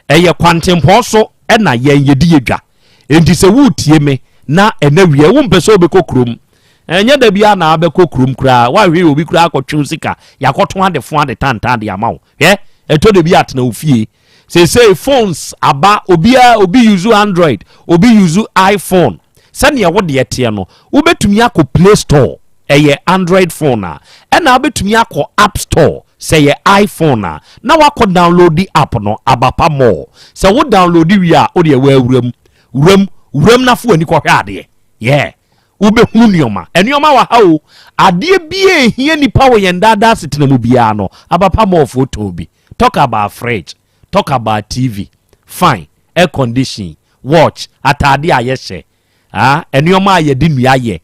ɛyɛ kwantempɔ so ɛna yɛn yɛdi dwa enti sɛ wotie me na ɛna wie wo mpɛ sɛ obɛkɔ kurom ɛnyɛ da bia na abɛkɔ kurom kura wa hwe obi kura akɔtwe sika yakɔto ade tantan de ama wo hwɛ ɛtɔ da bia atena ofie say phones aba obi use Android obi use iPhone sɛnea wo de ɛteɛ no wobɛtumi akɔ Play Store ɛyɛ Android phone a ɛna wobɛtumi akɔ App Store sɛ yɛ iPhone a na wakɔ download the app no abapa more sɛ wo download wi a wo de ɛwɔ wuram na fo ani kɔhwɛ adeɛ yeah wobɛhu nneɔma ɛnneɔma wa ha o adeɛ bie hia nipa wo yɛn dada setena mu biara no abapa more photo bi talk about fridge talk about TV fine air condition watch atade a yɛhyɛ nneɔma a yɛde nnua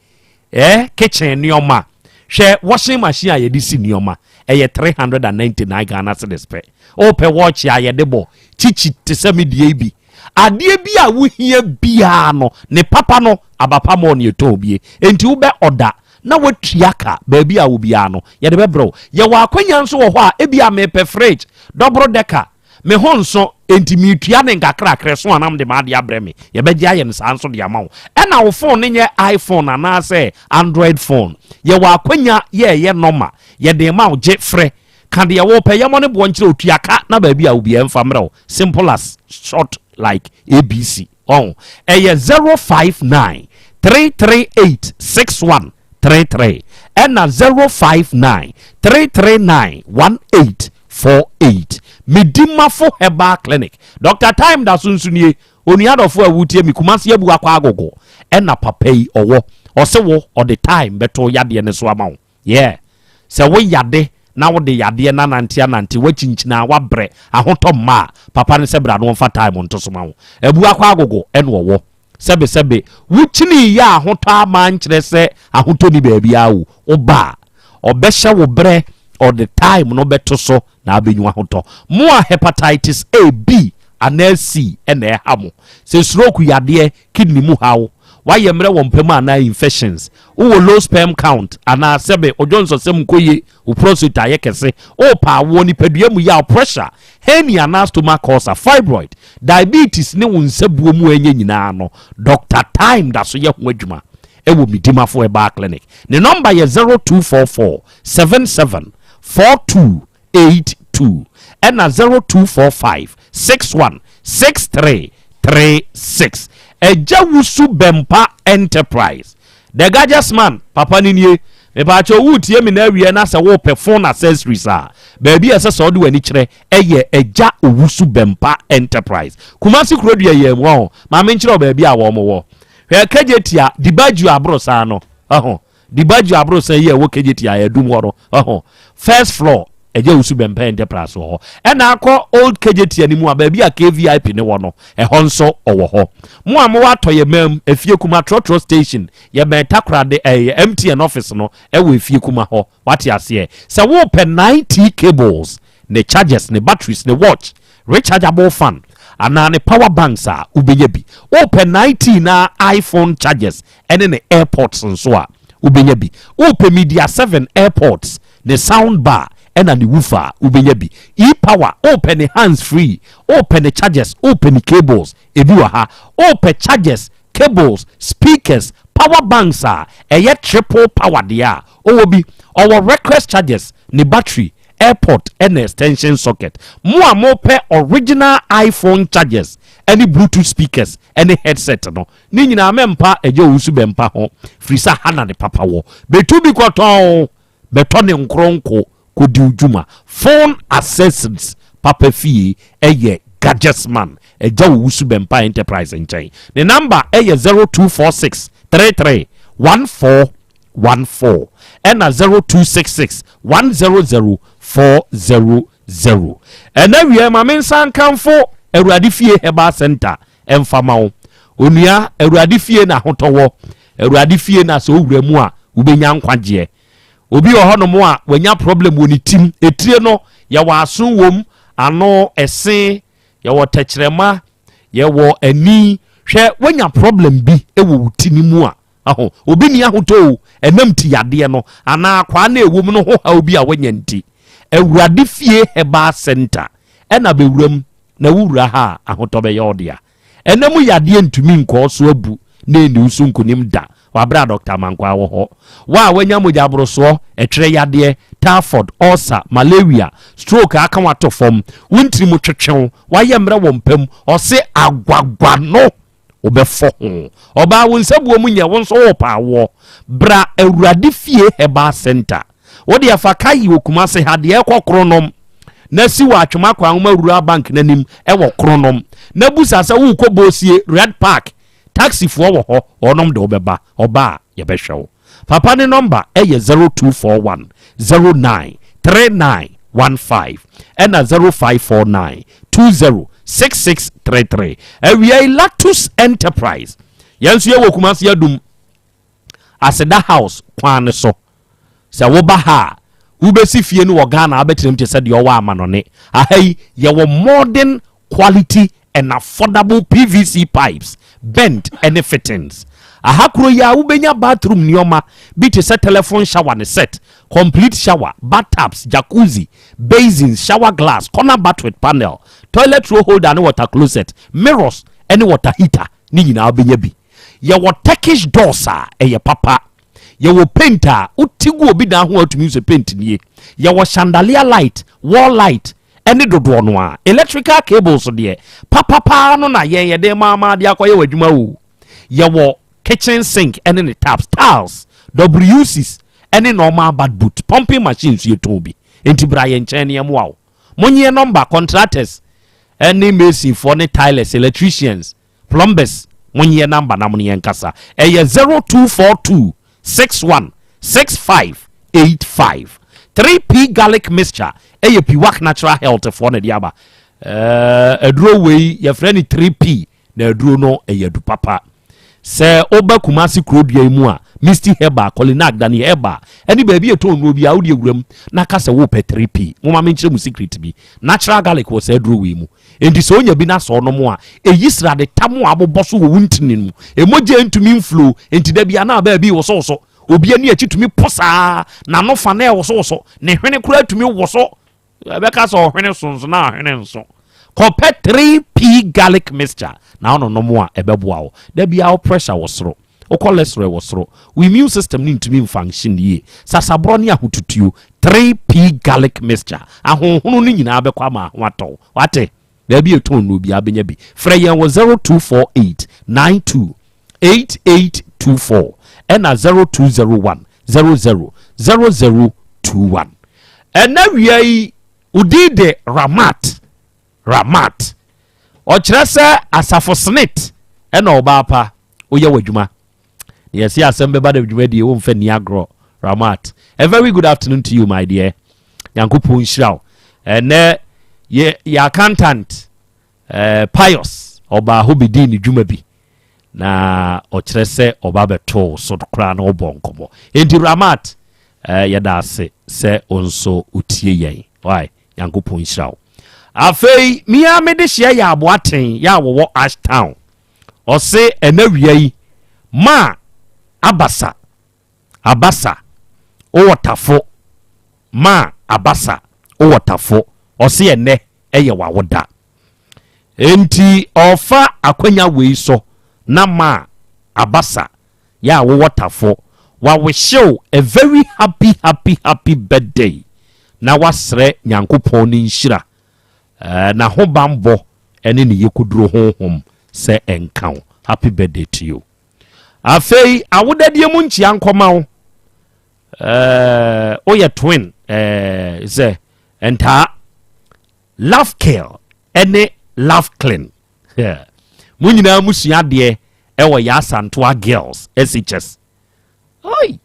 yɛ kitchen nneɔma hwɛ washing machine a yɛde si nneɔma ɛyɛ 399 Ghana cedis pɛ opɛ watch a yɛde bɔ chichi te sɛ medie bi adeɛ bi a wohia biara no ne papa no abapa mo ne yɛtɔn bie enti wobɛ order na watua ka baabi a wo biara no yɛde bɛbrɛ yɛwɔ akwanya nso wɔ hɔ a ebi a mepɛ fridge double decker me ho nso enti metua ne nkakrakra so anam de maade abrɛ me yɛbɛgye ayɛ no saa nso de ama wo ɛna wo phone ne nyɛ iPhone anaasɛ Android phone yɛwɔ akwanya yɛyɛ normal yɛde ma wo gye frɛ ka de yɛwɔ pɛ yɛmɔ ne boɔ nkyerɛ otua ka na baabi a wo biara mfa mmerɛ wo simple as short like ABC ɛyɛ 059 338 6133 ɛna 059 339 1848 Medimafo Herbal Clinic Dr. Time da sunsunie oniadofo awutie mi kumase abu akwa agogo ɛna papa yi ɔwɔ ɔse wo ɔde time beto yade ne so ama wo yeah sɛ wo yade na wo de yade na nante wachinchina wabrɛ ahotɔ ma papa ne sɛ bra no mfa time nto so ma wo abu akwa agogo ɛna ɔwɔ sɛbe wuchini ya ahotɔ ama nkyerɛ sɛ ahotɔ ni baabi awu oba ɔbɛhyɛ wo brɛ or the time no beto so na abenyu ahotɔ mo a hepatitis A B and C ɛna ɛha se stroke yadeɛ kidney mu hawo wayɛ mmerɛ wɔ mpɛm ana infections wo low sperm count ana sɛbe ojonso sɛm koye wo prostate ayɛ kɛse o pa wo nipadua mu ya pressure hernia na stomach ulcer fibroid diabetes ne wo nsabuo mu enye nyinaa no Dr. Time da so yɛ ho adwuma ɛwɔ Medimafo Herbal Clinic ne number yɛ 0244 77 4282 and 0245 61 6336 Ejawusu Bempa Enterprise the Gajas man papa ninye me pa cho wutie me na awie na se wo pe phone accessories a baby ese so de wani kire eye Eja Owusu Bempa Enterprise Kumasi kurodua ye mo ma me nkire baby a wo mo wo hwe kajetia dibaju abrosa no dibaju abrosa ye wo kajetia ya dum woro first floor Eja Owusu Bempa Enterprise ho ena akọ old kajetia ni mu a baby a KVIP ne wo no nso owo ho mo a mo wato ye mam efie kuma trotro station ye ben takrade MTN office no ewo efie kuma ho wate ase se wo pe 90 cables ne chargers ne batteries ne watch rechargeable fan ana ne power banks a ubenya bi open 19 na iPhone chargers ene ne airports nso a ubenya bi open media 7 airports ne sound bar ena ne woofer ubenya bi e-power open ne hands free open the chargers open the cables ebi wa ha open chargers cables speakers power banks a eye triple power dia owo bi our request chargers ne battery airport and extension socket mo pe original iPhone chargers any bluetooth speakers any headset no ni nyina mempa eje wusu bempa ho frisa hana ne papa wo betu bi koton beto ne nkronko kodi ujuma phone accessories papa fee eye gadgets man eje wusu bempa enterprise nchen the number eye 0246 33 1414 and 0266 100 400 and now we are mamen san kanfo Awurade fie Heba Center emfama wo onua Awurade fie na hotowo Awurade fie na so wura mu a ubenya nkwaje obi ohonom a wanya problem woni tim etire no ya waso wom ano ese ya wotekrema ya wo ani hwe wanya problem bi ewo wutini mu a aho obi ni ahoto enam ti yade no ana kwa na ewom no ho ha obi a wanya nti Awurade fie Heba Center ena bewuram na wura ha ahotobe yodia enemu yade ntumi nko so abu na eni usu nkonim da wabra Dr. Mankwa wo ho wa wanya mojabro so etwere yade typhoid ulcer malaria stroke aka wato fom wuntiri mu twetwew waye mre wo mpam ose agwagwa no obefo ho oba wonsabuo mu nya wonso wo paawo bra Awurade fie Heba Center wodi afakai wokumase hade ekokronom na si wa atwema kwa nwoma rural bank nanim ewo kronom na busa sa wo kobosie red park taxi fo wo ho onom de obeba oba ye behwew papa ne number eye 0241 09 3915 and 0549 206633 we Lactus Enterprise yansu ye wokumase yadum aseda house kwan so se wo ba ha ubesi fie no Ghana abetirem te said your wa manone ahai ye wo modern quality and affordable PVC pipes bent and fittings ahakro ya ubenya bathroom nioma bi te set telephone shower ne set complete shower bathtubs jacuzzi basins shower glass corner bath with panel toilet roll holder and water closet mirrors and water heater ni nyina obenya bi ye wo Turkish doors ye papa ye wo painter utigu obi dan ho atumi so paint nie ye wo chandelier light wall light ene dodo no a electrical cables de papa no na ye de mama de akoye wadwuma wo ye wo kitchen sink ene ne taps tiles WCs ene normal bad boot pumping machines ye tobi enti bra ye nchen ne mo monye number contractors ene mason for ne tilers electricians plumbers monye number na monye nkasa eye 0242 616585 3P garlic mixture piwak natural health for ne diaba aduro we ye friend 3P na aduro no du papa se oba kumasi Krobea mu a Misty Heba Kolinag Dani Heba any baby eton no bia odi ewuram na ka se wo pe 3P mo ma menkyere mu secret bi natural garlic was aduro we mu enti so onya bi na so no mo a eyisra de tamo aboboso wo wuntinin mu emoje ntumi inflow enti da bia na ba bi wo so so obi ani akitumi posa na no fa na wo so ne hwene kura tumi wo so beka so hwene sonso na hwene nso compare 3P garlic mixture na ono no mo a ebeboa wo da bia wo pressure wo soro o cholesterol wo soro we immune system ni ntumi function ye sasabro ne ahotutuo 3P garlic mixture ahonhunu ni nyina abekwa ma wato wate da bia eton no bia benya bi freyen wo 0248 92 8824 and 0201 000021 and now we udide ramat o kyerese asafo snit and obapa oye wadwuma yes Asem Beba Dabi die wo mfa ni agro ramat a very good afternoon to you my dear yankopon shiraw and ya accountant pious oba hobidi ni dwuma bi na okyerese oba beto so kra na obonkobo enti ramat yeda se onso utie yen why yankopon shiraw afei mia me de hye ya aboaten ya wo Ashtown ose enawia yi ma abasa o wotafo ma abasa o wotafo ose ene eye wawoda enti ofa akwanya wei so na ma abasa ya wo wotafo wa wish you a very happy birthday na wasre nyankopon ni nhyira na ho bambo ene ne yekuduro honhom se enkan happy birthday to you afei awodadie mu nchia nkoma wo oya twin ze enta love care ene love clean mu nyina musua de ewo ya Asante girls SHS oi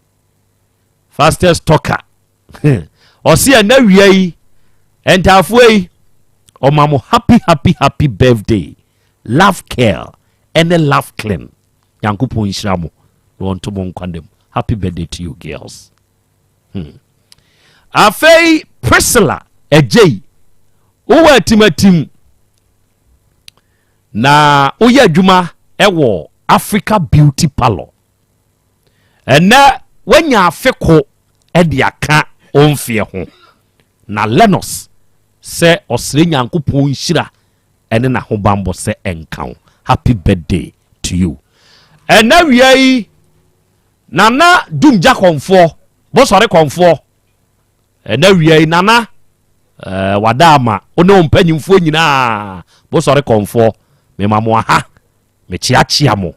fastest talker osi anawia yi enta afuei o mamo happy birthday love care ene love clean yankopon hyiramo no nto mo nkwandem happy birthday to you girls afei Priscilla ejei uwa timatim na uye adwuma ewo Africa Beauty Parlor ena wanya afeko edi aka onfie ho na Lenos se osre nyankopon hyira ene na ho bambo se enkan happy birthday to you ena wiai nana dumja konfo bo sore konfo ena wiai nana wadama one ompanyimfo nyina bo sore konfo me mamo aha me chiachia mo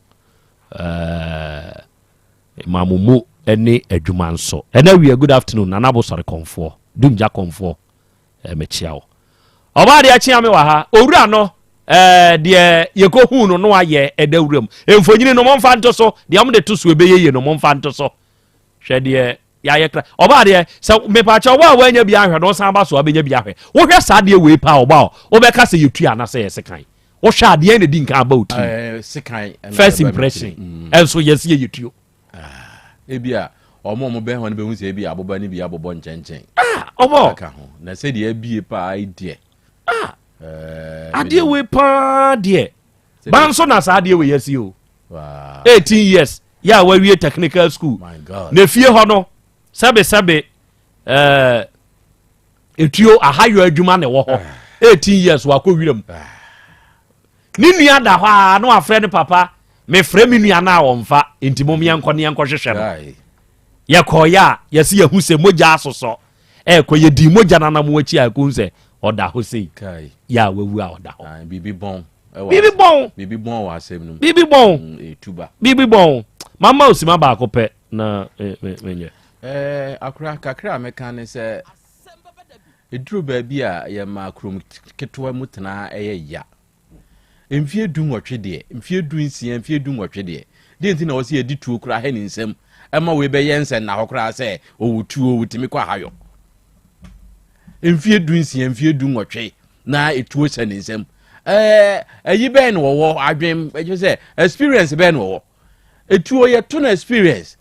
mamumu ene adwuma nso ena wi good afternoon nana bo sore konfo dumja konfo me chiawo oba de achia me wa ha owura no de yekohu no no aye edawuram emfonyini no momfa nto so de am de to so ebeyeye no momfa nto so hwe de yaye kra oba de se me pa cha oba wanya bi ahwe no san ba so abenya bi ahwe wo hwe sa de we pa oba obeka se yetua na se yesekan wo hwa de ne di nkan about sekan first impression enso yesi yetuo ebia omo be ho ne be hu se ebia aboba ni bi abobo nchenchen obo ka ho na se de abie pa idea adie we pa de banso na sa adie we yesi o 18 years ya wa wie technical school my god na fie ho no sabe etuo ahayo adwuma ne wo ho 18 years wa ko wiram ni nua da ho na afre ne papa me frɛ mi nua na wonfa ntimo me yankɔ ne yankɔ hwehwɛ no ya koya yesi yahu se moja asoso ko ye di moja na mo achi akun se oda ho sei ya wawu a oda ho bibi bon wa asem no bibi bon etuba bibi bon mama osima ba ko pe na menye akura kakra meka ne se eduru ba bi a ye ma krom ketwa mutena ya emfie du nwotwe de emfie du nsia emfie du nwotwe de nti na wo se edi tuo kura ha ni nsem ema we be yensen na hokura se owutuo wutimi kwa hayo emfie du nsia emfie du nwotwe na etuo se ni nsem ayi ben wo adwem eje se experience ben wo etuo ye to na experience